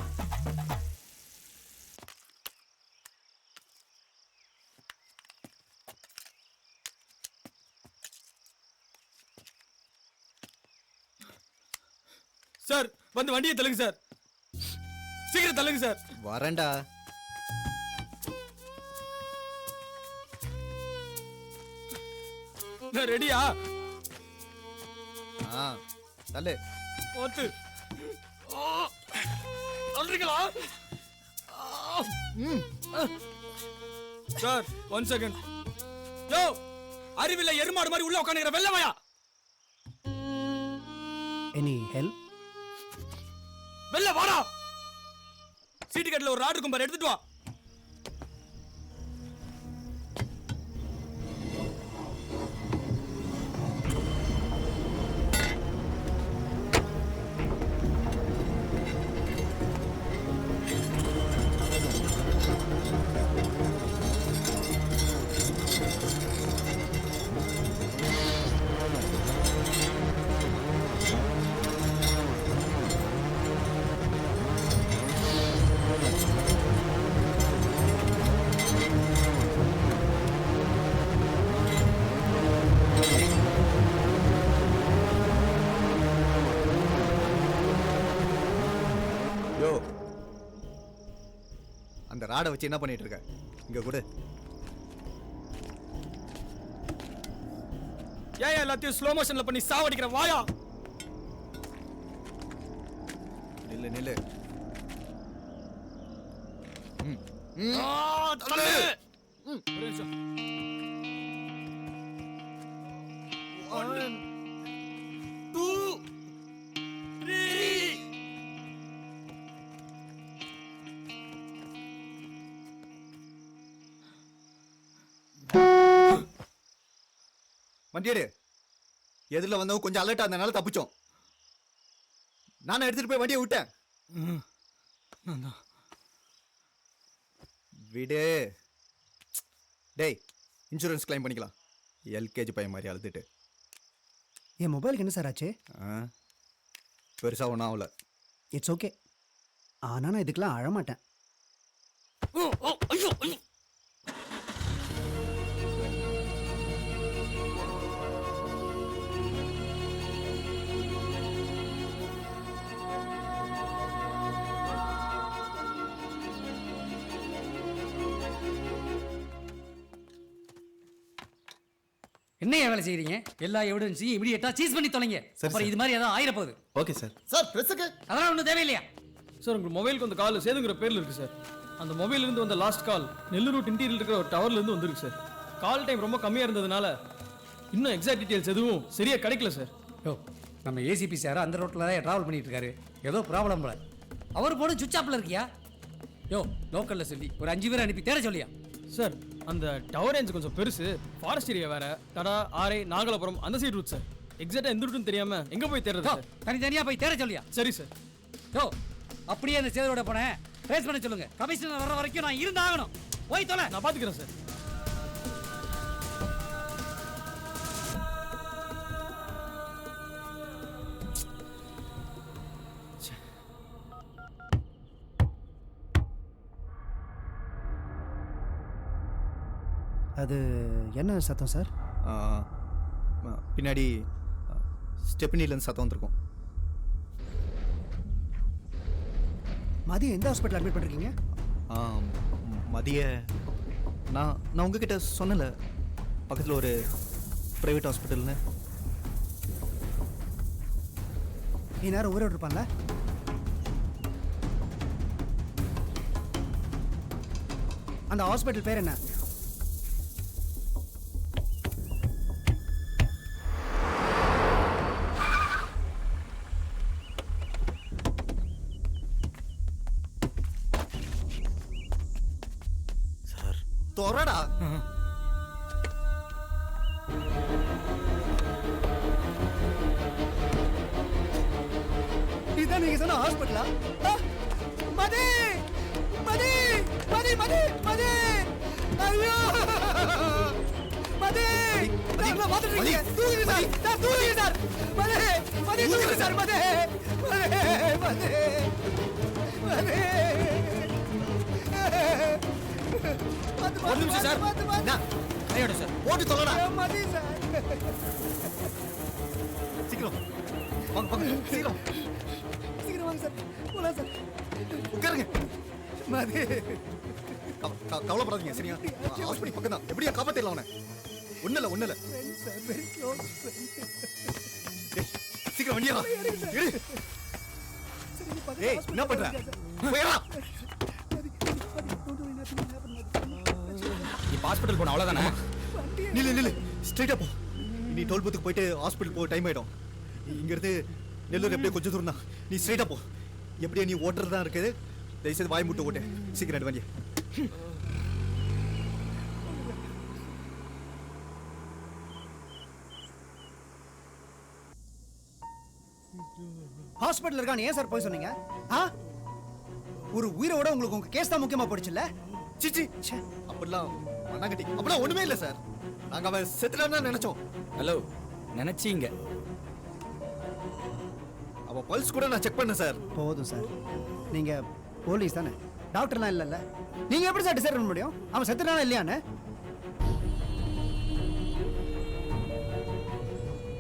Sir வந்து வண்டியை தள்ளுங்க சார். சீக்கிரம் தள்ளுங்க சார்.
வரேன்டா.
நான் ரெடியா?
தள்ளு.
ஓட்டு. தள்ளுறீங்களா? Sir 1 second. யோ அறிவில்ல எருமாடு மாதிரி உள்ள உட்காந்துக்கிற வெள்ளமையா.
Any help?
வெள்ள வாடா. சீட்டு கட்டில ஒரு ராடு இருக்கும் பாரு, எடுத்துட்டு வா.
அந்த ராடை வச்சு என்ன பண்ணிட்டு இருக்க? இங்க கூட
ஏன் எல்லாத்தையும் ஸ்லோ மோஷன்ல பண்ணி சாவடிக்கிற வாயா?
நில்லு நில்லு.
தள்ளு. ஒரு நிமிஷம். 1 2 3.
வண்டியடு. எதிரில் வந்தவங்க கொஞ்சம் அலர்ட் ஆனதுனால தப்பிச்சோம். நானும் எடுத்துட்டு போய் வண்டியை விட்டேன். விடு. டேய் இன்சூரன்ஸ் கிளைம் பண்ணிக்கலாம். எல்கேஜி பையன் மாதிரி அழுதுட்டு.
என் மொபைலுக்கு என்ன சார் ஆச்சு?
பெருசா ஒன்றும் ஆகல.
It's okay. ஆனால் நான் இதுக்கெல்லாம் அழமாட்டேன்.
ஐயோ
என்னையா வேலை செய்றீங்க? எல்லா எவிடன்ஸையும் இமிடியேட்டா சீஸ் பண்ணி தொலைங்க. அப்புறம் இது மாதிரி ஏதாவது ஆயிர போகுது.
Okay sir. சார் பிரஸுக்கு
அதெல்லாம் ஒன்றும் தேவையில்லையா?
சார் உங்கள் மொபைலுக்கு அந்த கால் சேதுங்கிற பேரில் இருக்குது சார். அந்த மொபைல்லேருந்து வந்த லாஸ்ட் கால் நெல்லூர் ரோட் இன்டீரியல் இருக்கிற ஒரு டவர்லேருந்து வந்திருக்கு சார். கால் டைம் ரொம்ப கம்மியாக இருந்ததுனால இன்னும் எக்ஸாக்ட் டீட்டெயில்ஸ் எதுவும் சரியாக கிடைக்கல சார்.
யோ நம்ம ஏசிபி சார் அந்த ரோட்டில் தான் ட்ராவல் பண்ணிட்டு இருக்காரு. ஏதோ ப்ராப்ளம் போல. அவர் போன சுவிட்ச் ஆஃப்ல இருக்கியா? யோ லோக்கலில் சொல்லி ஒரு 5 பேர் அனுப்பி தேட சொல்லியா?
சார் அந்த டவர் ரேஞ்ச் கொஞ்சம் பெருசு, ஃபாரஸ்ட் ஏரியா வேற, தடா ஆரை நாகலாபுரம் அந்த சைடு ரூட் சார். எக்ஸாக்டாக எந்த ரூட்னு தெரியாமல் எங்கே போய் தேடுறது சார்?
தனித்தனியாக போய் தேட சொல்லியா?
சரி சார்.
யோ அப்படியே அந்த சேதரோட போனேன் ட்ரேஸ் பண்ண சொல்லுங்க. கமிஷனர் வர வரைக்கும் நான் இருந்தாகணும். போய் தொலை.
நான் பார்த்துக்கிறேன் சார்.
அது என்ன சத்தம் சார்?
பின்னாடி ஸ்டெப்னிலேருந்து சத்தம் வந்திருக்கும்.
மதியம் எந்த ஹாஸ்பிட்டல் அட்மிட் பண்ணிருக்கீங்க?
மதிய நான் உங்ககிட்ட சொன்னல பக்கத்தில் ஒரு ப்ரைவேட் ஹாஸ்பிட்டல்னு.
நீ நேரம் ஊரோடு இருப்பான்ல? அந்த ஹாஸ்பிட்டல் பேர் என்ன?
தொறடா.
இதான் நீங்க சொன்ன ஹாஸ்பிட்டலா? மதி மதி மதி மதி மதி ஐயோ மதி நான் மாத்திட்டீங்க. தூக்குங்க சார். நான் தூக்குங்க சார். மதி மதி தூக்குங்க சார். மதி மதி மதி மதி
ஒரு நிமிஷம் சார். கையோட சார்
ஓட்டி சொல்லடா.
மதி சார்.
சீக்கிரம் வாங்க வாங்க சீக்கிரம்
சீக்கிரம் வாங்க சார். போலாம் சார்.
உட்காருங்க.
மதி
கவலைப்படாதீங்க சரியா? ஹாஸ்பிட்டல் பக்கம் தான். எப்படியா காப்பாத்திடலாம் அவனை? ஒன்றும் இல்லை
சார். Very close.
சீக்கிரம் வண்டியா இரு. ஏய் என்ன பண்ற? போயடா.
இப்போ ஹாஸ்பிட்டல் போன அவ்வளோதானே?
நில்லு ஸ்ட்ரைட்டா போ. நீ டோல் பூத்துக்கு போயிட்டு ஹாஸ்பிட்டல் போ, டைம் ஆயிடும். இங்கிருந்து நெல்லூர் எப்படியே கொஞ்சம் தூரம் தான். நீ ஸ்ட்ரைட்டா போ. எப்படியே நீ ஓட்டுறது தான் இருக்குது. தயவுசெய்து வாய் முட்டு ஓட்டு. சீக்கிரம் வண்டியா.
ஹாஸ்பிட்டல் இருக்கான்னு ஏன் சார் போய் சொன்னீங்க? ஒரு உயிரோட உங்களுக்கு உங்க கேஸ் தான் முக்கியமா போடுச்சுல்ல?
சிச்சி அப்படிலாம் மண்ணாங்கட்டி அப்படிலாம் ஒண்ணுமே இல்லை சார். நாங்க அவன் செத்துட்டான்னு நினைச்சோம்.
ஹலோ நினைச்சீங்க?
அவன் பல்ஸ் கூட நான் செக் பண்ணேன் சார்.
போதும் சார். நீங்க போலீஸ் தானே, டாக்டர்லாம் இல்லைல்ல. நீங்க எப்படி சார் டிசைட் பண்ண முடியும் அவன் செத்துட்டானா இல்லையான்னு?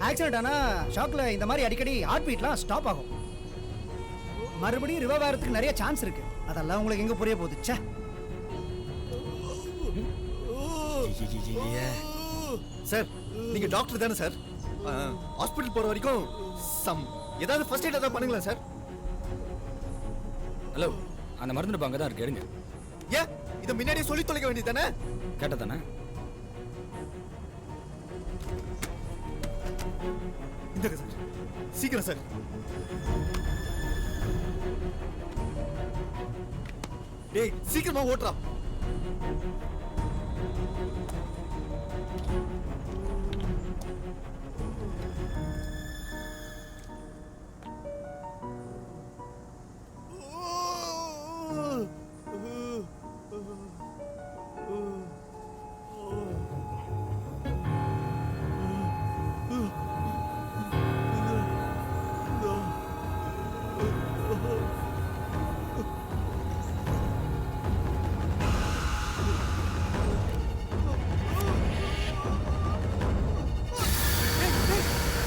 ஆக்சிடென்ட் ஆனா ஷாக்ல இந்த மாதிரி அடிக்கடி ஹார்ட் பீட்லாம் ஸ்டாப் ஆகும். மறுபடியும் ரிவைவ் ஆகிறதுக்கு நிறைய சான்ஸ் இருக்கு. அதெல்லாம் உங்களுக்கு எங்க புரிய போகுது? ச்சே.
சார் நீங்க டாக்டர் தானே சார்? ஹாஸ்பிட்டல் போற வரைக்கும் ஏதாவது ஃபர்ஸ்ட் எய்ட் ஏதாவது பண்ணுங்களா சார்?
ஹலோ அந்த மருந்து டப்பா அங்கே தான் இருக்கு, எடுங்க.
ஏன் இதை முன்னாடியே சொல்லி தொலைக்க வேண்டியது தானே?
கேட்ட தானே?
இந்தங்க சார், சீக்கிரம் சார். டேய் சீக்கிரமா ஓட்டுறா.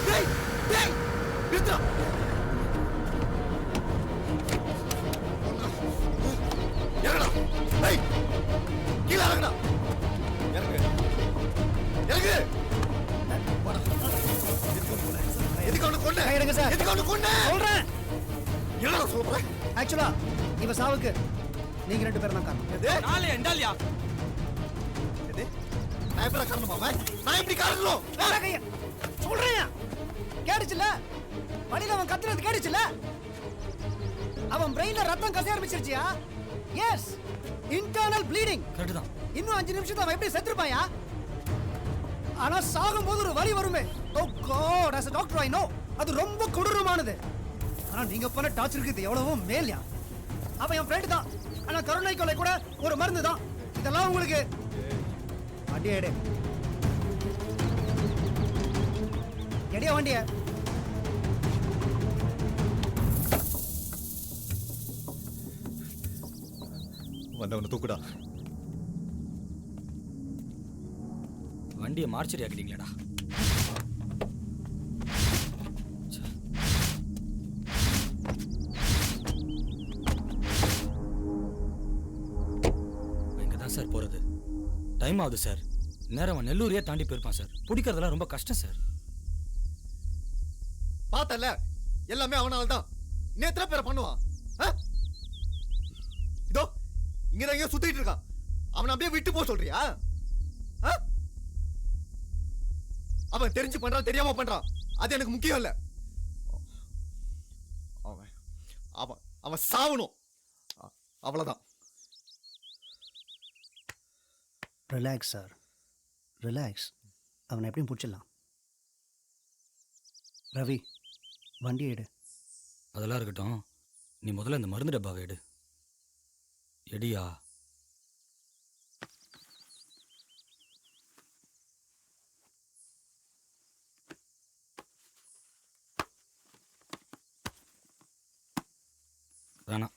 Hey!
கொன்ன
கை எடுங்க சார்.
எதுக்கு அவனை கொன்ன
சொல்றேன்.
என்னடா சொல்ற
ஆக்சுவலா இவ சாவுக்கு நீங்க 2 பேரும் தான் காரணம்.
எது
நாளே எண்டாலியா
எது நான் எப்படி காரணமா நான் எப்படி காரணம்
வேற கைய சொல்றேன். கேடுச்சுல வழியில அவன் கத்துறது கேடுச்சுல அவன் பிரெயின்ல ரத்தம் கசிய ஆரம்பிச்சிருச்சியா? Yes, internal bleeding.
கரெக்ட் தான்.
இன்னும் 5 நிமிஷத்துல அவன் எப்படி செத்துருப்பாயா? ஆனா சாகும்போது ஒரு வலி வருமே. ஓ God, as a doctor I know அது ரொம்ப கொடூரமானது. ஆனா நீங்க பண்ண டார்ச்சருக்கு இது எவ்வளவோ மேல்யா. அவன் என் ஃப்ரெண்ட் தான். ஆனா கருணை கொலை கூட ஒரு மருந்து தான். இதெல்லாம் உங்களுக்கு வண்டியை எடு. எடியா வண்டிய.
வந்தவனை தூக்குடா.
வண்டியை மார்ச்சரி ஆக்கிட்டீங்களாடா. இங்கே தான் சார் போகிறது. டைம் ஆகுது சார். நேரம் அவன் நெல்லூரையே தாண்டி போயிருப்பான் சார். பிடிக்கிறதெல்லாம் ரொம்ப கஷ்டம் சார்.
பார்த்தல எல்லாமே அவனால தான். இன்னும் எத்தனை பேரை பண்ணுவான்? இதோ இங்கதான் எங்கேயோ சுத்திட்டு இருக்கான். அவனை அப்படியே விட்டு போக சொல்றியா? அவன் தெரிஞ்சு பண்றான் தெரியாம பண்றான் அது எனக்கு முக்கியம் இல்ல. அவன் அவன் அவன் சாவணும் அவ்வளவுதான்.
Relax sir, relax. அவனை எப்படியும் பிடிச்சிடலாம். ரவி, வண்டி எடு.
அதெல்லாம் இருக்கட்டும், நீ முதல்ல இந்த மருந்து டப்பாவை எடு. எடியா. வேணாம்.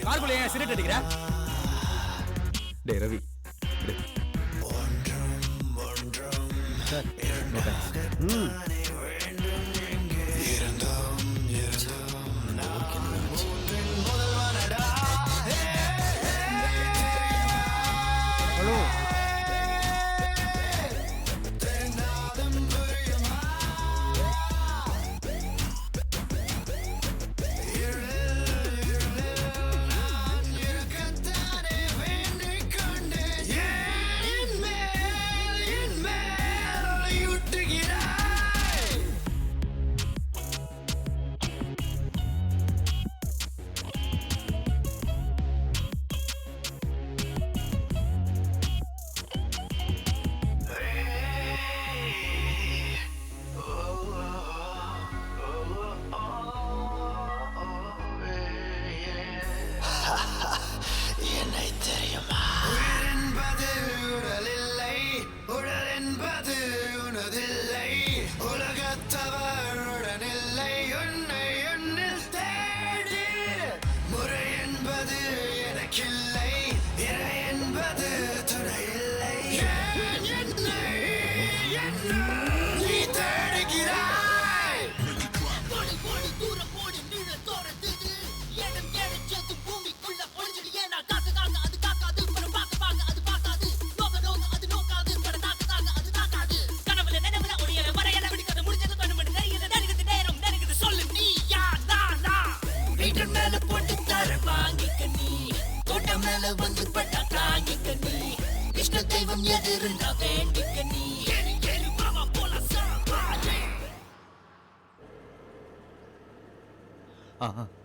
கார்குள்ள ஏன் சிகரெட் அடிக்கிற?
டேய் Ravi,
sir
no thanks.
Hello,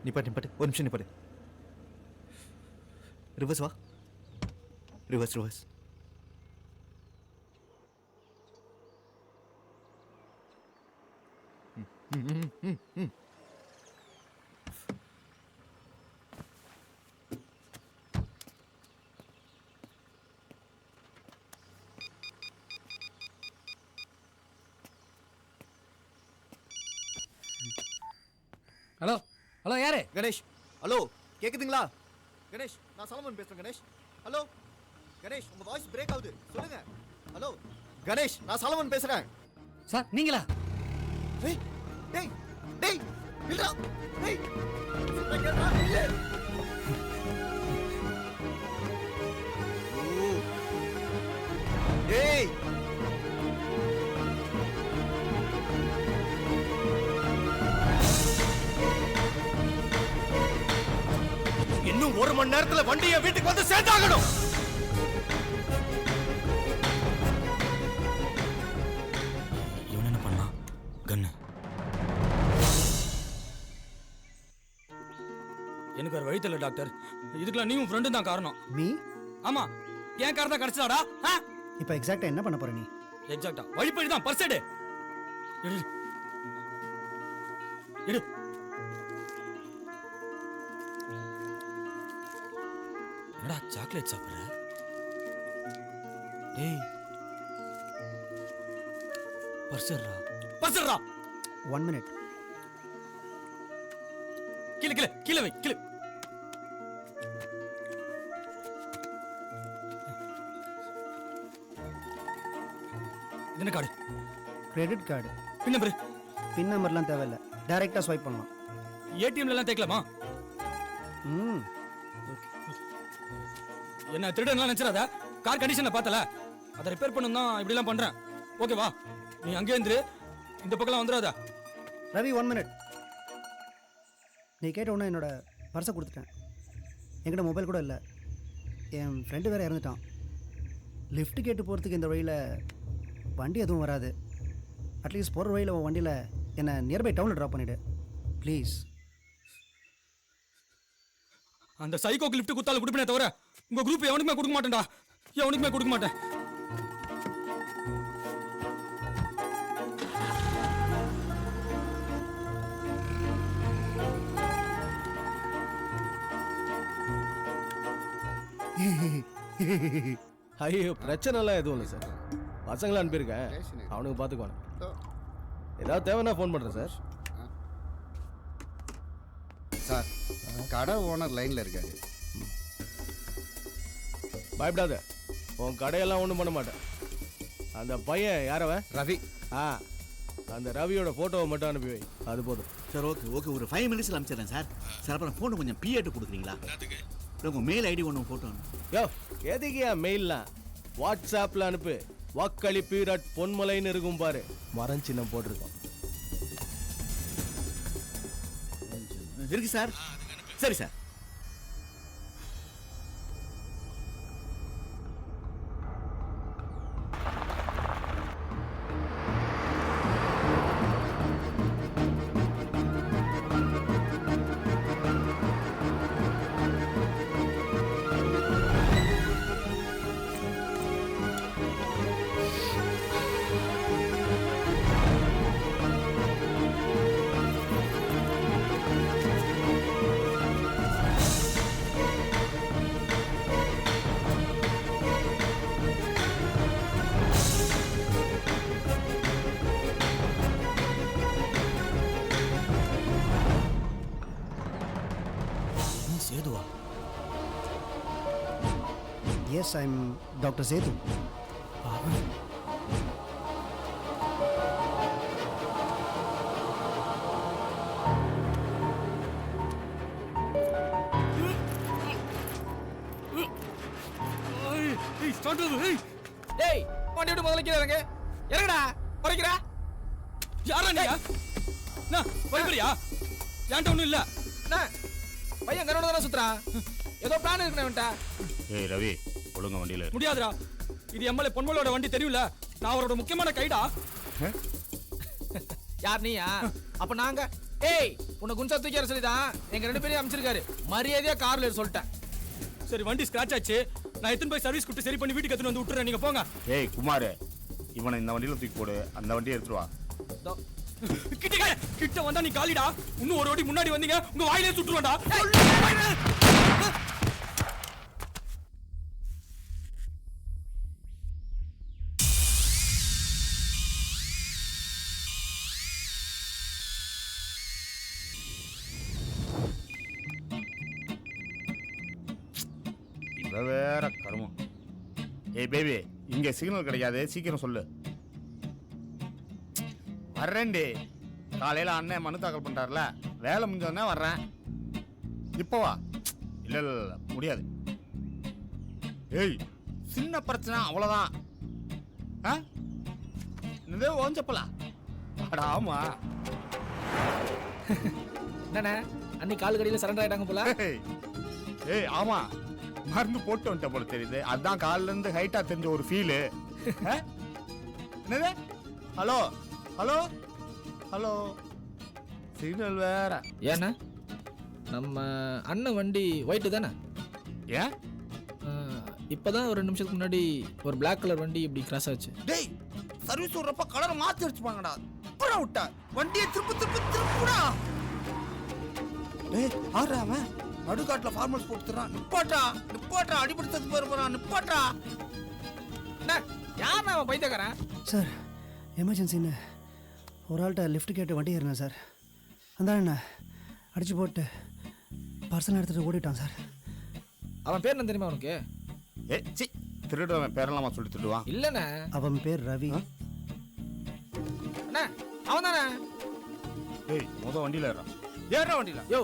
நிப்பாட்டு நிப்பாட்டு, ஒரு நிமிஷம் நிப்பாட்டு. ரிவர்ஸ் வா, ரிவர்ஸ் ரிவர்ஸ்.
ஹலோ யாரு?
கணேஷ் ஹலோ கேக்குதுங்களா? கணேஷ் நான் சலமன் பேசுறேன். கணேஷ் ஹலோ கணேஷ் உங்க வாய்ஸ் பிரேக் ஆகுது, சொல்லுங்க. ஹலோ கணேஷ் நான் சலமன் பேசுறேன்.
சார் நீங்களா?
டேய் டேய் டேய் இல்லடா டேய் சொன்னா கேளுடா இல்ல. டேய்
இன்னும் 1 மணி நேரத்துல வண்டியை வீட்டுக்கு வந்து சேர்ந்தாகணும்.
இவன் என்ன பண்ணா? கன்னு. எனக்கு ஒரு வழி தெரியல டாக்டர். இதுக்கெல்லாம் நீ உன் ஃப்ரெண்டு தான் காரணம்.
மீ?
ஆமா, ஏன் காரணம் கிடைச்சதாடா?
இப்போ எக்ஸாக்ட்டா என்ன பண்ண போற நீ?
எக்ஸாக்ட்டா வழிப்படி தான். பர்ஸ் எடு. எடு. என்னடா சாக்லேட் சாப்பிடுற? டேய் பர்சர்ரா. பர்சர்ரா.
1 மினிட்.
கீழே கீழே கீழே வை கீழே. இது என்ன card?
Credit card.
Pin number?
Pin நம்பர்லாம் தேவையில்லை, டைரக்டா ஸ்வைப் பண்ணலாம்.
ஏடிஎம்ல எல்லாம் தேக்கலாமா?
ம்.
என்ன திருடன்லாம் நினைச்சிடாத. கார் கண்டிஷனை பார்த்தல, அதை ரிப்பேர் பண்ணணும் தான் இப்படி எல்லாம் பண்றேன். ஓகேவா? நீ அங்கே இருந்து இந்த பக்கம்லாம் வந்துடாத.
ரவி 1 மினிட். நீ கேட்ட உடனே என்னோட பர்ஸை கொடுத்துட்டேன். என்கிட்ட மொபைல் கூட இல்லை. என் ஃப்ரெண்டு வேற இறந்துட்டான். லிஃப்ட் கேட்டு போகிறதுக்கு இந்த வழியில் வண்டி எதுவும் வராது. அட்லீஸ்ட் போகிற வழியில் உன் வண்டியில் என்னை நியர்பை டவுனில் ட்ராப் பண்ணிவிடு ப்ளீஸ்.
அந்த சைக்கோக்கு லிஃப்ட் குத்தால கொடுப்பேனே தவிர உங்க குரூப் எவனுக்குமே கொடுக்க மாட்டேன்டா. எவனுக்குமே கொடுக்க மாட்டேன்.
ஐயோ பிரச்சனைலாம் எதுவும் இல்லை சார். பசங்களாம் அனுப்பியிருக்கேன், அவனுக்கு பார்த்துக்குவானு. ஏதாவது தேவைன்னா ஃபோன் பண்ணுறேன் சார்.
சார் கடை ஓனர் லைனில் இருக்காரு.
பயப்படாத, உன் கடையெல்லாம் ஒன்றும் பண்ண மாட்டேன். அந்த பையன் யாரவன்?
ரவி.
அந்த ரவியோட ஃபோட்டோவை மட்டும் அனுப்பி வை, அது போதும்.
சார் ஓகே ஓகே, ஒரு 5 மினிட்ஸில் அனுப்பிச்சிடுறேன் சார். சார் அப்புறம் ஃபோனை கொஞ்சம் பிஏட்டு கொடுக்குறீங்களா? உங்கள் மெயில் ஐடி ஒன்று ஃபோட்டோ அனுப்பு.
யோ எதுக்கியா மெயில்லாம்? வாட்ஸ்ஆப்பில் அனுப்பு. wakkalipeer@ponmalai இருக்கும் பாரு, மரம் சின்னம் போட்டிருக்கோம்.
இருக்கு சார். சரி சார்.
சேதுவா?
Yes, I am doctor Sethu.
டேய் வண்டி விட்டு முதல்ல கீழே இறங்கு. இறங்குடா. குறைக்கிறா யாரா நீ? என்ன குறைக்கிறியா? ஏன்ட்ட ஒன்றும் இல்லை. என்ன பையன் கரோட தானே சுத்துறான். ஏதோ பிளான் இருக்குண்ணா.
ஏய் ரவி, ஒழுங்க வண்டியில்
முடியாதுடா. இது எம்எல்ஏ பொன்மலோட வண்டி தெரியும்ல. நான் அவரோட முக்கியமான கைடா. யார் நீயா? அப்ப நாங்க ஏய் உன்னை குஞ்சா தூக்கி வர சொல்லிதான் எங்க 2 பேரையும் அமைச்சிருக்காரு. மரியாதையா கார்ல சொல்லிட்டேன். சரி வண்டி ஸ்கிராச் ஆச்சு. நான் எத்தனை போய் சர்வீஸ் கொடுத்து சரி பண்ணி வீட்டுக்கு எடுத்துட்டு வந்து விட்டுறேன். நீங்க போங்க.
ஏய் குமார், இவனை இந்த வண்டியில் தூக்கி போடு, அந்த வண்டியை எடுத்துட்டு வா.
கிட்ட வந்தா நீ காலிடா. இன்னும் ஒரு வாட்டி முன்னாடி வந்தீங்க உங்க வாயிலே சுட்டுருவாடா.
இதை வேற கருமம். ஏய் பேபி, இங்கே சிக்னல் கிடைக்காது, சீக்கிரம் சொல்லு. வர்றேன்டி. காலையில் அண்ணன் மனு தாக்கல் பண்ணுறாருல, வேலை முடிஞ்சோடனே வர்றேன். இப்போ வா. இல்லை இல்லை இல்லை, முடியாது. ஏய், சின்ன பிரச்சனை அவ்வளோதான். ஆ என்னது ஓஞ்சப்பலா? அடா ஆமா.
என்னண்ணே அன்னைக்கு கால் கடியில் சரண்டர் ஆயிட்டாங்க போல.
ஏய் ஆமா, மருந்து போட்டு வந்துட்ட போல தெரியுது. அதுதான் காலில இருந்து ஹைட்டா தெரிஞ்ச ஒரு ஃபீலு. என்னது? ஹலோ ஹலோ ஹலோ, சிக்னல் வேற.
ஏண்ணா நம்ம அண்ணன் வண்டி ஒயிட்டு தானே?
ஏன்
இப்போதான் ஒரு 2 நிமிஷத்துக்கு முன்னாடி ஒரு பிளாக் கலர் வண்டி இப்படி கிராஸ் ஆச்சு.
டேய், சர்வீஸ் விடுறப்ப கலரை மாத்தி அடிச்சுப்பாங்கடா. புறா விட்டா வண்டியை திருப்புடா. டேய் ஆறா அவன் நடுக்காட்டுல ஃபார்மல்ஸ் போட்டுறான். நிப்பாட்டா நிப்பாட்டா, அடிபடுத்தது போறான். நிப்பாட்டா.
யார் அவன் பைத்தியக்காரன்?
சார் எமர்ஜென்சின்னு ஒரு ஆள்கிட்ட லிஃப்ட் கேட்டு வண்டி ஏறினேன் சார். அந்த என்ன அடிச்சு போட்டு பர்சனல் எடுத்துகிட்டு ஓடிட்டான் சார்.
அவன் பேர் என்ன தெரியுமா உனக்கு?
ஏ சி, திருடுவன் பேரெல்லாமா சொல்லி திருடுவான்?
இல்லைண்ணே,
அவன் பேர் ரவி.
அண்ணா அவன் தானே.
ஏய் முத வண்டியில ஏறான்.
ஏறா வண்டியில. யோ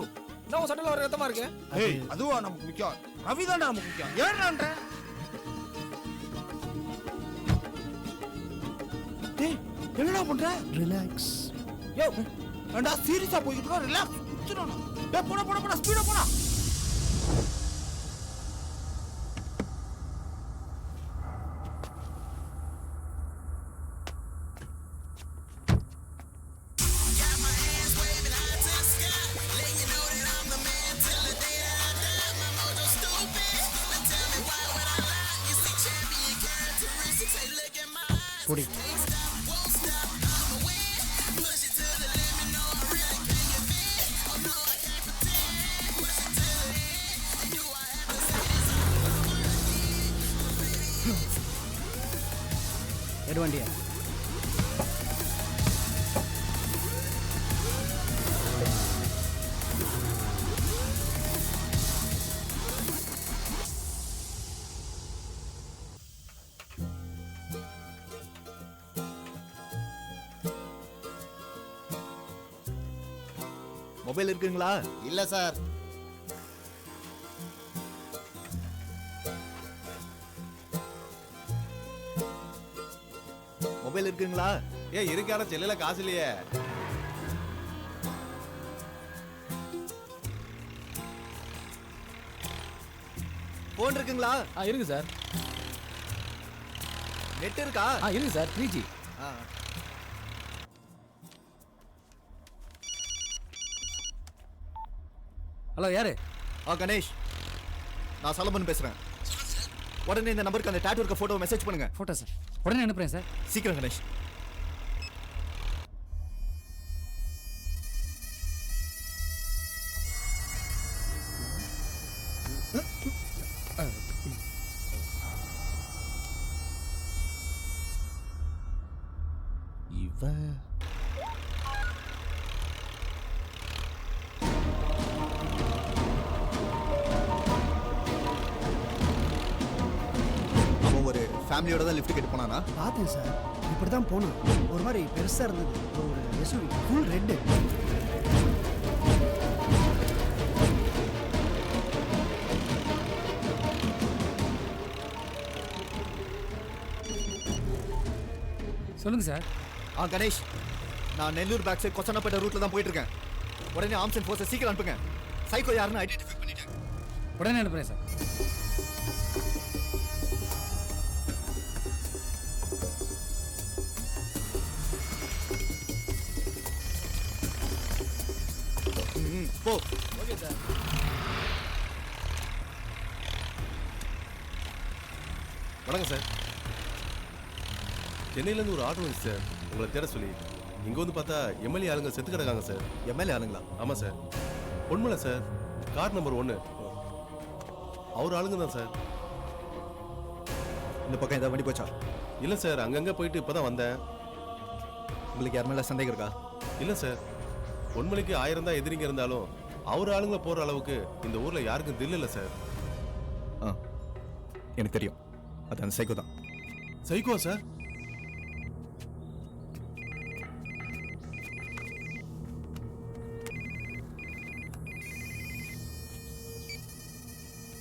நான் சட்டல ஒரு ரத்தமா இருக்கு.
ஏய் அதுவா நமக்கு முக்கியம்? ரவி தான்டா நமக்கு முக்கியம். ஏறான்ற. டேய் என்னடா பண்ற?
ரிலாக்ஸ்.
யோ ஏண்டா சீரியஸா போயிட்டு இருக்க? ரிலாக்ஸ் குத்துறோம். டேய் போடா போடா போடா, ஸ்பீடா போடா.
பொடி. எடு வண்டியா.
மொபைல் இருக்குங்களா?
இல்ல சார்.
மொபைல் இருக்குங்களா? ஏ இருக்கான செல்லுல காசு இல்லையே. போன் இருக்குங்களா?
இருக்கு சார்.
நெட் இருக்கா?
இருக்கு சார், 3G.
ஹலோ யாரு?
கணேஷ், நான் சலமன் பேசுறேன். உடனே இந்த நம்பருக்கு அந்த டாட்டூ இருக்க போட்டோ மெசேஜ் பண்ணுங்க.
ஃபோட்டோ சார் உடனே அனுப்புறேன் சார்.
சீக்கிரம் கணேஷ்.
இவன்
ஒரு ஃபேமிலியோட தான் லிஃப்ட் கேட்டு போனானா?
பார்த்தேன் சார். இப்படி தான் போனான். ஒரு மாதிரி பெருசாக இருந்தது. ஒரு எஸ்யூவி ஃபுல் ரெட்டு.
சொல்லுங்க சார்.
கணேஷ், நான் நெல்லூர் பேக் சைடு கொச்சனப்பேட்டை ரூட்ல தான் போயிட்டு இருக்கேன். உடனே ஆர்ம்ஸ் அண்ட் ஃபோர்ஸை சீக்கிரம் அனுப்புங்க. சைக்கோ யாருன்னு ஐடென்டிஃபை பண்ணிட்டேன்.
உடனே அனுப்புறேன் சார்.
போ.
Okay sir.
வணக்கம் சார். சென்னையிலேருந்து ஒரு ஆர்டர் வந்துச்சு சார், உங்களை தேட சொல்லி. இங்கே வந்து பார்த்தா எம்எல்ஏ ஆளுங்க செத்து கிடக்காங்க சார்.
எம்எல்ஏ ஆளுங்களா?
ஆமாம் sir. Ponmalai sir, car number 1. அவர் ஆளுங்க தான் சார்.
இந்த பக்கம் ஏதாவது வண்டி போச்சா?
இல்லை சார், அங்கங்கே போயிட்டு இப்போ தான் வந்தேன்.
உங்களுக்கு யார் மேலே சந்தேகம் இருக்கா?
இல்லை சார், பொன்மலைக்கு 1000 தான் எதிரிங்க இருந்தாலும் அவர் ஆளுங்களை போகிற அளவுக்கு இந்த ஊரில் யாருக்கும் தில் இல்லை சார்.
எனக்கு தெரியும் அது அந்த சைக்கோ தான்.
Psycho sir?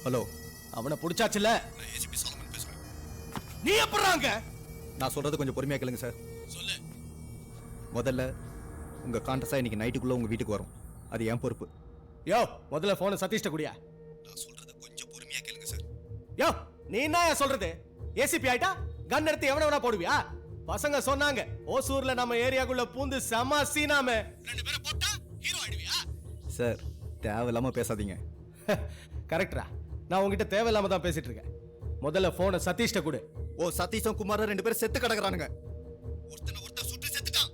ஹலோ,
அவனை பிடிச்சாச்சுல? நீ எப்பறாங்க?
நான் சொல்றது கொஞ்சம் பொறுமையா கேளுங்க சார். சொல்லு. முதல்ல உங்க கான்டஸா இன்னைக்கு நைட்டுக்குள்ள உங்க வீட்டுக்கு வரும். அது என் பொறுப்பு.
யோ, முதல்ல போனை சதீஷ்ட குடியா.
நான் சொல்றது கொஞ்சம் பொறுமையா கேளுங்க சார்.
யோ, நீ என்ன சொல்றது? ஏசிபி ஆயிட்டா கன் எடுத்து எவன வேணா போடுவியா? பசங்க சொன்னாங்க ஓசூர்ல நம்ம ஏரியாக்குள்ள பூந்து செம சீனாமே. 2 பேரை போட்டா ஹீரோ ஆயிடுவியா?
சார், தேவையில்லாம பேசாதீங்க.
கரெக்டா? நான் உங்ககிட்ட தேவையில்லாம தான் பேசிட்டு இருக்கேன். முதல்ல போனை சதீஷ்ட கொடு.
ஓ, சதீஷும் குமாரும் 2 பேரும் செத்து கிடக்குறானுங்க. ஒருத்தன் சுட்டு செத்துட்டான்.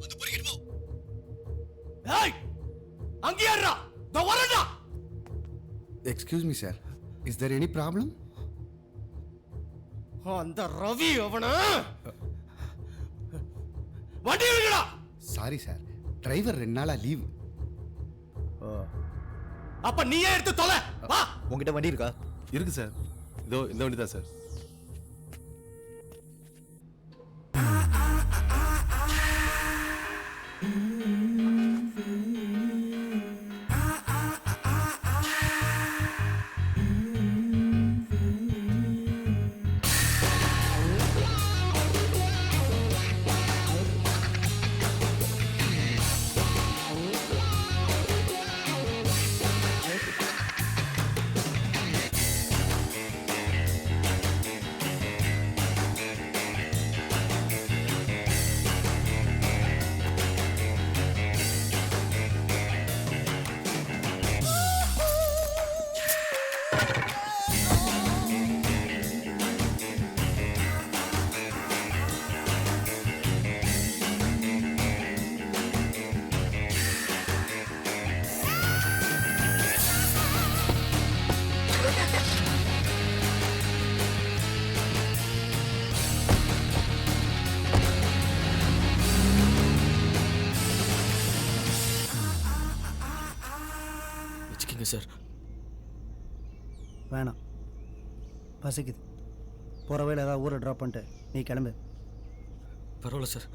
வந்து பொறுக்கிட்டு போ.
ஏய், அங்க யாரா? தோ வரடா.
Excuse me sir, is there any problem?
அந்த ரவி அவன வண்டி எடுங்கடா.
சாரி சார், டிரைவர் 2 நாளா லீவ்.
அப்ப நீயே எடுத்து தொலை. வா.
உங்ககிட்ட வண்டி இருக்கா?
இருக்கு சார். இதோ இந்த வண்டி தான் சார்.
சார்
வேணாம், பசிக்குது. போகிற வேலை ஏதாவது ஊரை ட்ராப் பண்ணிட்டு நீ கிளம்பு.
பரவாயில்ல சார்,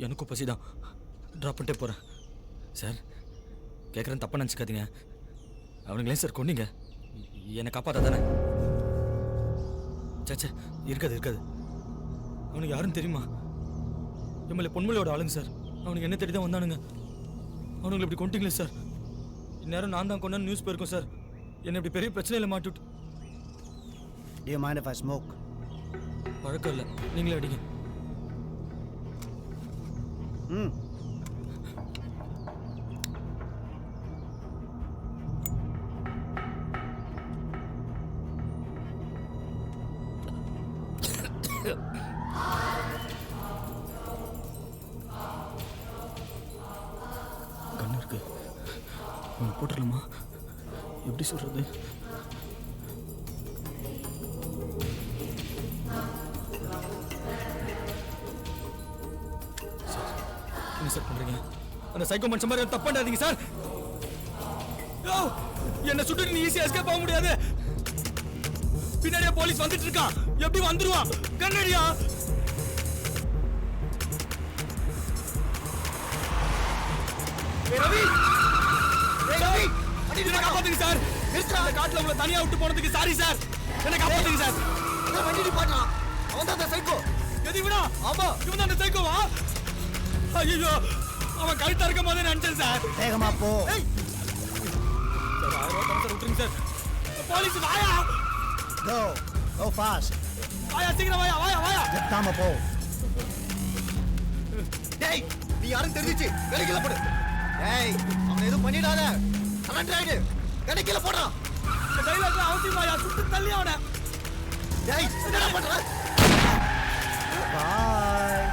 எனக்கும் பசி தான். ட்ராப் பண்ணிட்டே போகிறேன் சார். கேட்குறேன், தப்பாக நினச்சிக்காதீங்க. அவனுங்களே சார் கொன்னீங்க, என்னை காப்பாற்ற தானே? சேச்சே, இருக்காது. அவனுக்கு யாருன்னு தெரியுமா? எம்எல்ஏ பொன்மலையோட ஆளுங்க சார். அவனுக்கு என்ன தேடி தான் வந்தானுங்க. அவனுங்களை இப்படி கொண்டீங்களே சார். இந்நேரம் நான் தான் கொண்டான்னு நியூஸ் போயிருக்கோம் சார். என்னை இப்படி பெரிய பிரச்சனையில் மாட்டிவிட்டு.
Do you mind if I smoke?
பழக்கம் இல்லை, நீங்களே அடிங்க.
ம்.
கண்ணு இருக்கு, போட்டுடலாமா? எப்படி சொல்றது? என்ன சார் பண்றீங்க? அந்த சைக்கோ மனுஷன் மாதிரி தப்பு பண்ணாதீங்க சார். என்ன சுட்டு நீ ஈஸியா எஸ்கேப் ஆக முடியாது. பின்னாடியே போலீஸ் வந்துட்டு இருக்கான். எப்படி வந்துருவான்? கண்ணடியா. ரவி, ரவி, என்ன காப்பாத்துங்க சார். இந்த காட்டுல உங்களை தனியா விட்டு போனதுக்கு சாரி சார். என்ன காப்பாத்துங்க சார்.
வண்டி நிப்பாட்டலாம். அவன் தான் அந்த சைக்கோ.
எது இவனா? ஆமா, இவன் தான் அந்த சைக்கோவா? ஐயோ, அவன் கழுத்தா இருக்கும் போதே நினைச்சேன் சார்.
வேகமா போ.
சார், 1000 ரூபாய் பணத்தை விட்டுருங்க சார். போலீஸ் வாயா.
Go fast.
வாயா, சீக்கிரம் வாயா.
ஜெட்டாம போ.
டேய், நீ யாரும் தெரிஞ்சிச்சு கடைக்கில போடு. டேய், அவன் எதுவும் பண்ணிடாத. சரண்டர் ஆயிடு. கடைக்கில போடா.
இந்த டைலாக்ல அவசியம் வாயா, சுட்டு தள்ளி அவனை.
டேய், என்னடா பண்ற?
Bye.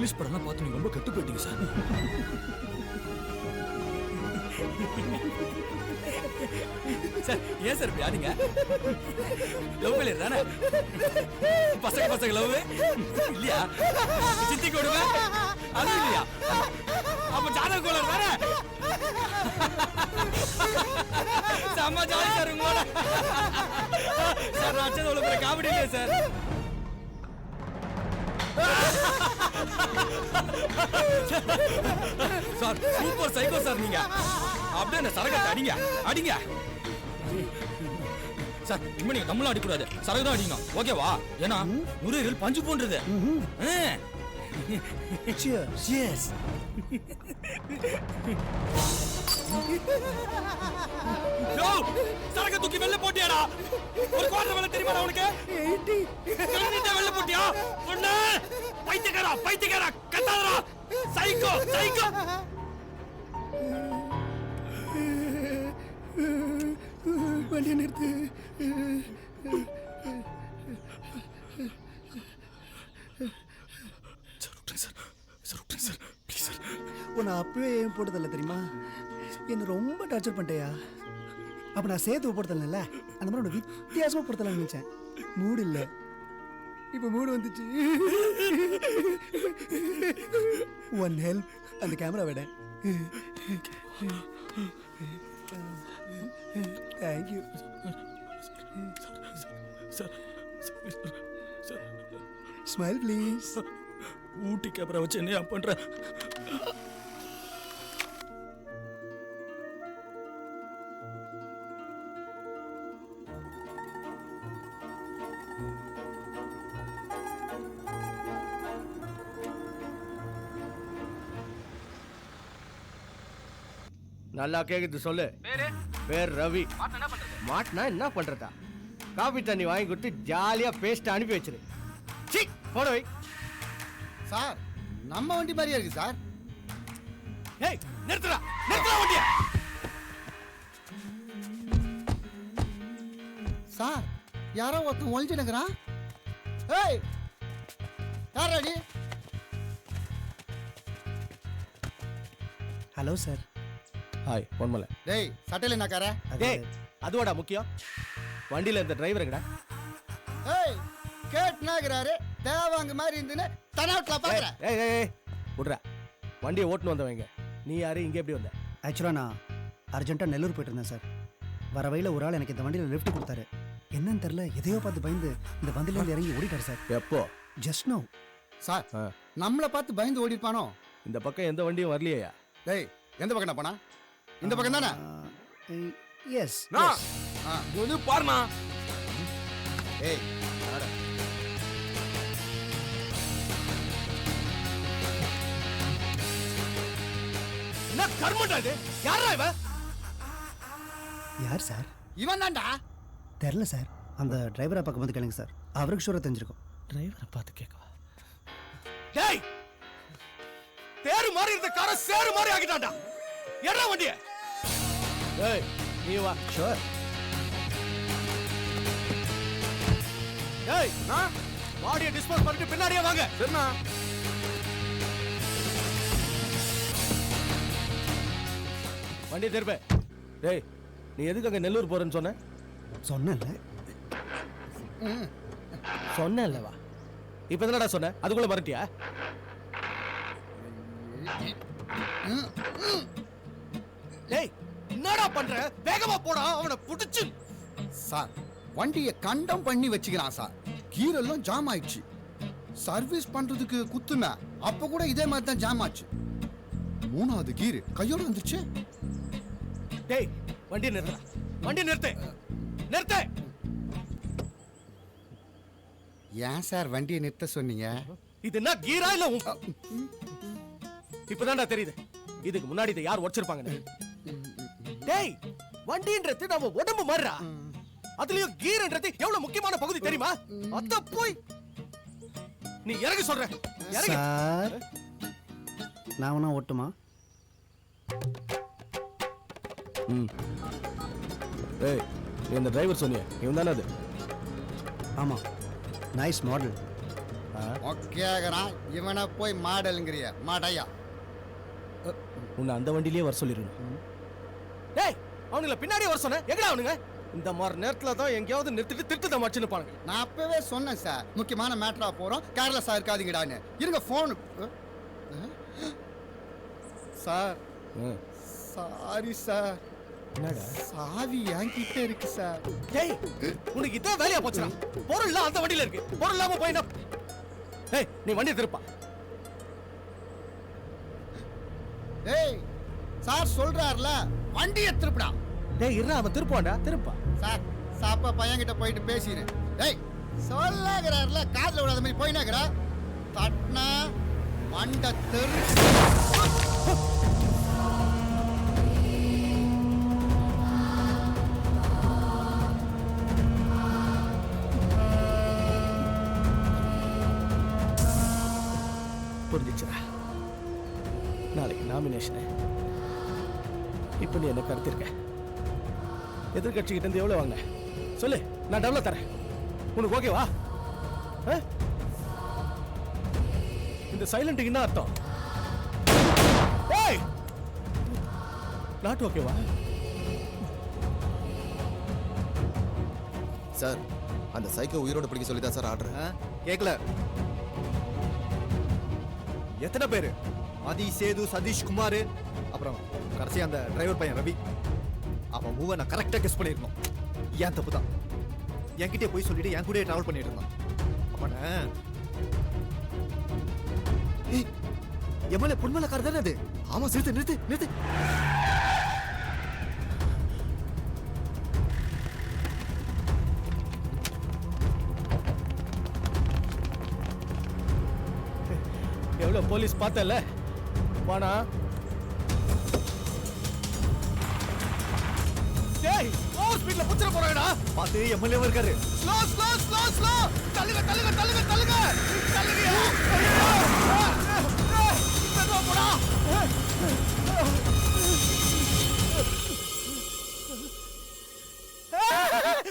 இங்கிலீஷ் படம்லாம் பார்த்து நீங்க ரொம்ப கெட்டு போயிட்டீங்க சார். சார் ஏன் சார் இப்படி ஆனீங்க? லவ் ஃபெயிலியர் தானே? பசங்க லவ் இல்லையா? சித்தி கொடுமை அது இல்லையா? அப்ப ஜாதக கோளாறு தானே? செம்ம ஜாலி சார் உங்களோட. சார் நான் அச்சது அவ்வளோ பெரிய காமெடி இல்லையா sir? Sir super psycho sir நீங்க. அப்படியே அந்த சரகத்தை அடிங்க அடிங்க சார். இனிமே நீங்க தமிழ்ல அடிக்கூடாது, சரகு தான் அடிங்க. ஓகேவா? ஏன்னா நுரையீரல் பஞ்சு போன்றது. Cheers. யோ சரக தூக்கி வெளில போட்டியாடா? ஒரு குவார்டர் வெளில தெரியுமா உனக்கு? 80 வெளில போட்டியா? ஒண்ணு பைத்தியக்காரா கத்தாதடா. சைக்கோ
வண்டியை நிறுத்து. உன்னை அப்பவே ஏன் போட்டதில்ல தெரியுமா? என்ன ரொம்ப டார்ச்சர் பண்ணிட்டேயா? அப்ப நான் சேர்த்து போடுறதில்ல, அந்த மாதிரி உன்னை வித்தியாசமா போடுறதில்ல நினைச்சேன். மூடு இல்லை, இப்ப மூடு வந்துச்சு. ஒன் ஹெல்ப், அந்த கேமரா விட. Thank you. Smile please.
Ooty camera வச்சு என்ன பண்ற?
நல்லா கேக்குது, சொல்லு. பேர் ரவி. மாட்டினா என்ன பண்றதா? காபி தண்ணி வாங்கி கொடுத்து ஜாலியா பேஸ்ட் அனுப்பி வச்சிரு. போட வை
சார். நம்ம வண்டி மாதிரியா இருக்கு சார்.
ஏய் நிறுத்துடா வண்டிய.
சார் யாரோ ஒருத்தன் ஒழிஞ்சுனுக்குறான். ஏய் யார் அடி?
Hello sir.
ஹாய் பொன்மலை.
டேய் சட்டையில என்ன கார?
டேய் அதுவாடா முக்கியம். வண்டியில இந்த டிரைவர் எங்கடா?
ஏய் கேட்னாகிறாரு தேவாங்க மாதிரி இருந்துன்னு தனாட்ல பாக்குற.
ஏய் விட்றா. வண்டியை ஓட்டுன்னு வந்தவங்க. நீ யாரு, இங்கே எப்படி வந்த?
ஆக்சுவலாக நான் அர்ஜென்ட்டாக நெல்லூர் போயிட்டு இருந்தேன் சார். வர வழியில் ஒரு ஆள் எனக்கு இந்த வண்டியில் லிஃப்ட் கொடுத்தாரு. என்னன்னு தெரில, எதையோ பார்த்து பயந்து இந்த வண்டியிலேருந்து இறங்கி ஓடிட்டார் சார்.
எப்போ?
Just no.
சார் நம்மளை பார்த்து பயந்து ஓடிப்பானோ?
இந்த பக்கம் எந்த வண்டியும் வரலையா?
டேய் எந்த பக்கம் போனா? இந்த பக்கம் தானே?
எஸ்.
இது பாருமா.
ஏய்
என்ன கர்மடா இது? யாரா இவன்?
யார் சார்?
இவன் தான்டா.
தெரில சார். அந்த டிரைவரை பக்கம் வந்து கேளுங்க சார், அவருக்கு ஷூரா தெரிஞ்சிருக்கும்.
டிரைவரை பார்த்து கேட்கவா? டேய் தேரு மாதிரி இருந்த காரை சேரு மாதிரி ஆக்கிட்டான்டா. ஏறா வண்டிய. டேய் நீ வா.
ஷூர்.
டேய் பாடியை டிஸ்போஸ் பண்ணிட்டு பின்னாடியே வாங்க. சரிண்ணா. வண்டி திருப்ப. டேய் நீ எதுக்கு அங்க நெல்லூர் போறேன்னு சொன்ன? சொன்னேன்லவா? இப்ப என்னடா சொன்ன? அதுக்குள்ள மறட்டியா? டேய் என்னடா பண்ற? வேகமா போடா, அவனை புடிச்சு.
சார் வண்டியை கண்டம் பண்ணி வச்சுக்கிறான் சார். கீரெல்லாம் ஜாம் ஆயிடுச்சு. சர்வீஸ் பண்றதுக்கு குத்துன அப்ப கூட இதே மாதிரி தான் ஜாம் ஆச்சு. 3வது கீர் கையோட வந்துச்சு.
டேய் வண்டி நிறுத்து. வண்டி நிறுத்து. நிறுத்து.
ஏன் சார் வண்டியை நிறுத்த சொன்னீங்க?
இது என்ன கீரா இல்ல? இப்பதான்டா தெரியுது இதுக்கு முன்னாடி இதை யார் உடைச்சிருப்பாங்க. டேய் வண்டின்றது நம்ம உடம்பு மாறுறா. அதுலயும் கீர்ன்றது எவ்வளவு முக்கியமான பகுதி தெரியுமா? அத போய் நீ இறங்க சொல்ற. இறங்க
சார். நான் வேணா ஓட்டுமா?
ஏய் நீ இந்த டிரைவர் சொன்னியே, இவன் தானே அது?
ஆமா, நைஸ் மாடல்.
கேக்குறான் இவனை போய் மாடலுங்கிறிய மாடையா
உன்னை அந்த வண்டியிலேயே வர சொல்லிருக்கணும். டேய் அவனுங்கள பின்னாடியே வர சொன்னேன், எங்கடா அவனுங்க? இந்த மாதிரி நேரத்தில் தான் எங்கேயாவது நிறுத்திட்டு திருட்டு மச்சுன்னு பாருங்க.
நான் அப்பவே சொன்னேன் சார், முக்கியமான மேட்டரா போறோம், கேர்லெஸ்ஸா இருக்காதீங்கடான்னு. இருங்க ஃபோன். Sir sorry sir.
என்னடா
சாவி என்கிட்ட இருக்கு சார்.
டேய் உனக்கு இதான் வேலையா போச்சுடா. பொருள்லாம் அந்த வண்டியில இருக்கு, பொருள் இல்லாம போயினா. டேய் நீ வண்டியை திருப்பா.
டேய் சார் சொல்றாருல வண்டியை திருப்படா.
டேய் இருடா, அவன் திருப்பான்டா, திருப்பா.
சார் சாப்பா பையன்கிட்ட போயிட்டு பேசிடு. டேய் சொல்லாகிறாருல காதுல விடாத மாதிரி போயினாக்கிறா. தட்னா மண்ட தெரு.
புரிஞ்சிச்சுடா. நாளைக்கு நாமினேஷனு. இப்போ நீ என்ன கடத்திருக்க? எதிர்கட்சிக்கிட்ட இருந்து எவ்வளோ வாங்க சொல்லு, நான் டெவலப் தரேன். உனக்கு ஓகேவா? இந்த சைலண்ட்டுக்கு என்ன அர்த்தம்? ஏய் நாட் ஓகேவா?
சார் அந்த சைக்கோ உயிரோட பிடிக்க சொல்லி தான் சார் ஆர்டர்.
கேட்கல. எத்தனை பேரு? மதி, சேது, சதீஷ், குமார், அப்புறம் கடைசி அந்த டிரைவர் பையன் ரவி. அவன் மூவ நான் கரெக்டாக கெஸ் பண்ணியிருக்கணும். ஏன் தப்பு தான். என்கிட்டே போய் சொல்லிட்டு என் கூட டிராவல் பண்ணிட்டு இருந்தான். அப்பன எம்எல்ஏ பொன்மலைக்காரர் தானே அது? ஆமா, நிறுத்து நிறுத்து நிறுத்து.
எவ்வளோ போலீஸ் பார்த்தல வானா. டேய் ஓவர் ஸ்பீட்ல புடிச்சற போறாடா.
பாத்து எம்எல்ஏ இருக்காரு.
Slow slow slow slow. தள்ளுங்க தள்ளுங்க தள்ளுங்க தள்ளுங்க. தள்ளுங்கயா. மெதுவா போடா.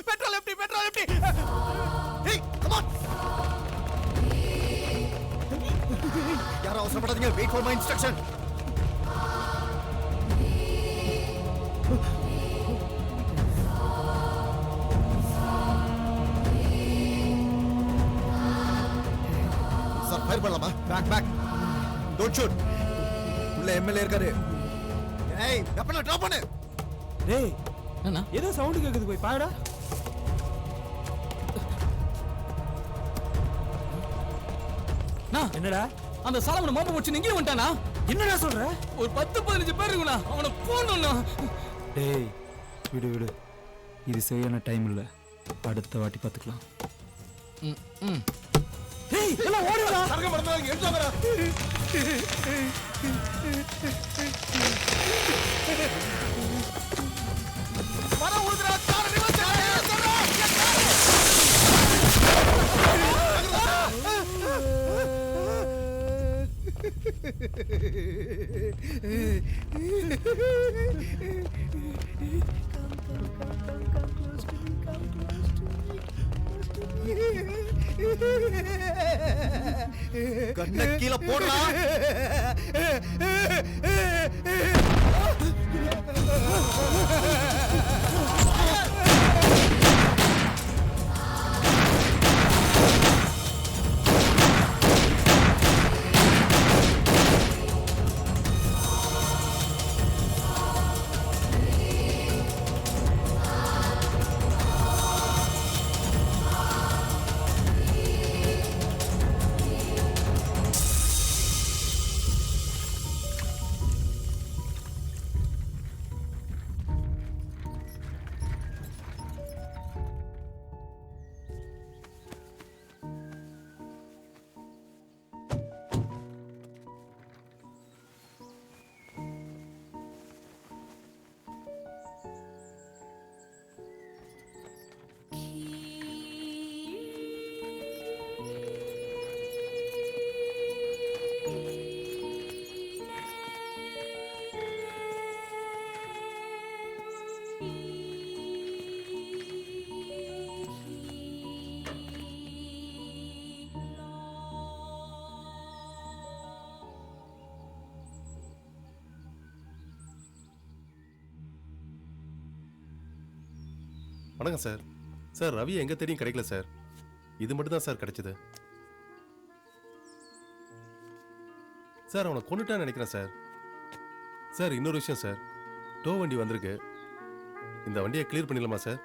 பெட்ரோல் எப்படி பெட்ரோல் எப்படி?
ஏய் கம் ஆன். யாரும் அவசரப்படாதீங்க. Wait for my instruction. Sir fire பண்ணலாமா? Back back. Don't shoot. உள்ள எம்எல்ஏ இருக்காரு. ஏய் வெப்பனை டிராப் பண்ணு.
டேய் அண்ணா ஏதோ சவுண்ட் கேக்குது, போய் பாருடா. என்னடா
அந்த சாலமனை மாப்ப வச்சு இங்கே வந்துட்டானா?
என்னடா சொல்ற?
ஒரு 10-15 பேர் இருக்குண்ணா, அவனை போடணும்ண்ணா.
டேய் விடு விடு, இது சரியான டைம் இல்லை, அடுத்த வாட்டி பார்த்துக்கலாம்.
டேய் எல்லாம் ஓடுடா.
சரக மறந்தா எடுத்துங்கடா.
வர உடுறா, கார் ரிவர்ஸ் எடுறா.
கண்ண கீழே போடுறா.
வணக்கம் சார். சார் ரவி எங்க தெரியும் கிடைக்கல சார். இது மட்டும் தான் சார் கிடைச்சது. சார் அவனை கொண்டுட்டான்னு நினைக்கிறேன் சார். சார் இன்னொரு விஷயம் சார், டோ வண்டி வந்திருக்கு. இந்த வண்டியை கிளியர் பண்ணிடலாமா சார்?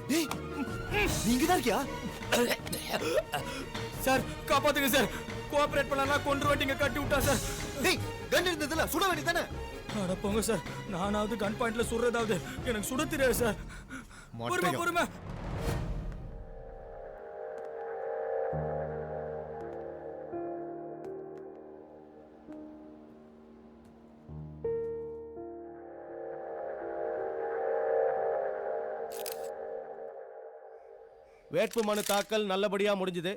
டேய் நீங்க தான் இருக்கியா?
சார் காப்பாத்துங்க சார். கோஆபரேட் பண்ணலனா கொன்று வண்டிங்க கட்டி விட்டா சார்.
டேய் கன் இருந்ததுல சுட வேண்டி தானே?
அட போங்க சார். நானாவது கன் பாயிண்ட்ல சுடுறதாவது எனக்கு சுட தெரியாது சார். பொறுமை.
வேட்புமனு தாக்கல் நல்லபடியா முடிஞ்சது.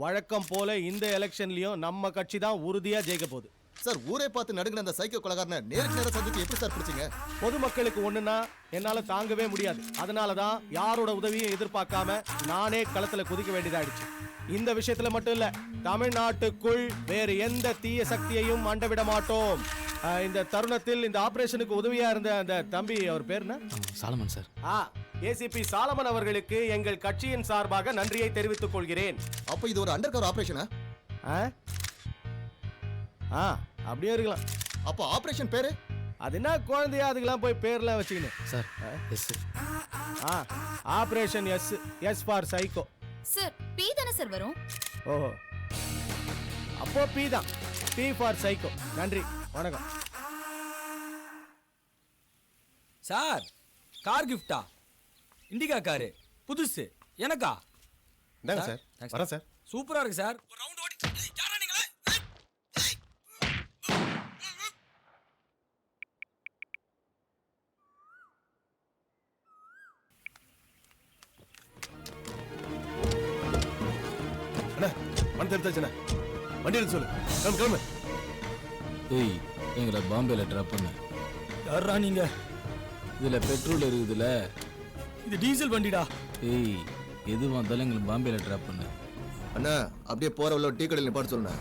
வழக்கம் போல இந்த எலெக்ஷன்லயும் நம்ம கட்சி தான் உறுதியா ஜெயிக்க போகுது.
சார் ஊரே பார்த்து நடுங்கின அந்த சைக்கோ கொலகாரனை நேருக்கு நேரம் சந்திச்சு எப்படி சார் பிடிச்சிங்க?
பொதுமக்களுக்கு ஒண்ணுன்னா என்னால தாங்கவே முடியாது. அதனாலதான் யாரோட உதவியும் எதிர்பார்க்காம நானே களத்துல குதிக்க வேண்டியதாயிடுச்சு. இந்த விஷயத்துல மட்டும் இல்ல, தமிழ்நாட்டுக்குள் வேறு எந்த தீய சக்தியையும் அண்டவிட மாட்டோம். இந்த தருணத்தில் இந்த ஆபரேஷனுக்கு உதவியா இருந்த அந்த தம்பி, அவர் பேர் என்ன?
சாலமன் சார்.
ஏசிபி சாலமன் அவர்களுக்கு எங்கள் கட்சியின் சார்பாக நன்றியை தெரிவித்துக் கொள்கிறேன்.
அப்ப இது ஒரு அண்டர் கவர் ஆபரேஷனா?
அப்படியே இருக்கலாம்.
அப்போ ஆபரேஷன் பேரு?
அது என்ன குழந்தையா அதுக்கெல்லாம் போய் பேர்லாம் வச்சுக்கணும்
sir. Yes.
Operation S. S for psycho.
Sir B தானே சார் வரும்?
ஓஹோ, அப்போ பி தான். B for psycho. நன்றி, வணக்கம்.
சார் கார் கிஃப்டா? இண்டிகா காரு புதுசு எனக்கா?
இந்தாங்க சார். வரேன் சார்.
சூப்பரா இருக்கு சார்.
அண்ணா வண்டி எடுத்தாச்சுண்ணா. வண்டி எடுத்து சொல்லு. கிளம்பு.
ஏய் எங்களை பாம்பேல ட்ராப் பண்ண.
யாரா நீங்க?
இதுல பெட்ரோல் இருக்குதுல.
இது டீசல் வண்டிடா.
ஏய் எது வந்தாலும் எங்களை பாம்பேல ட்ராப் பண்ண.
அண்ணா அப்படியே போற உள்ள டீ கடையில் நிப்பாட்டு சொல்லுண்ணா.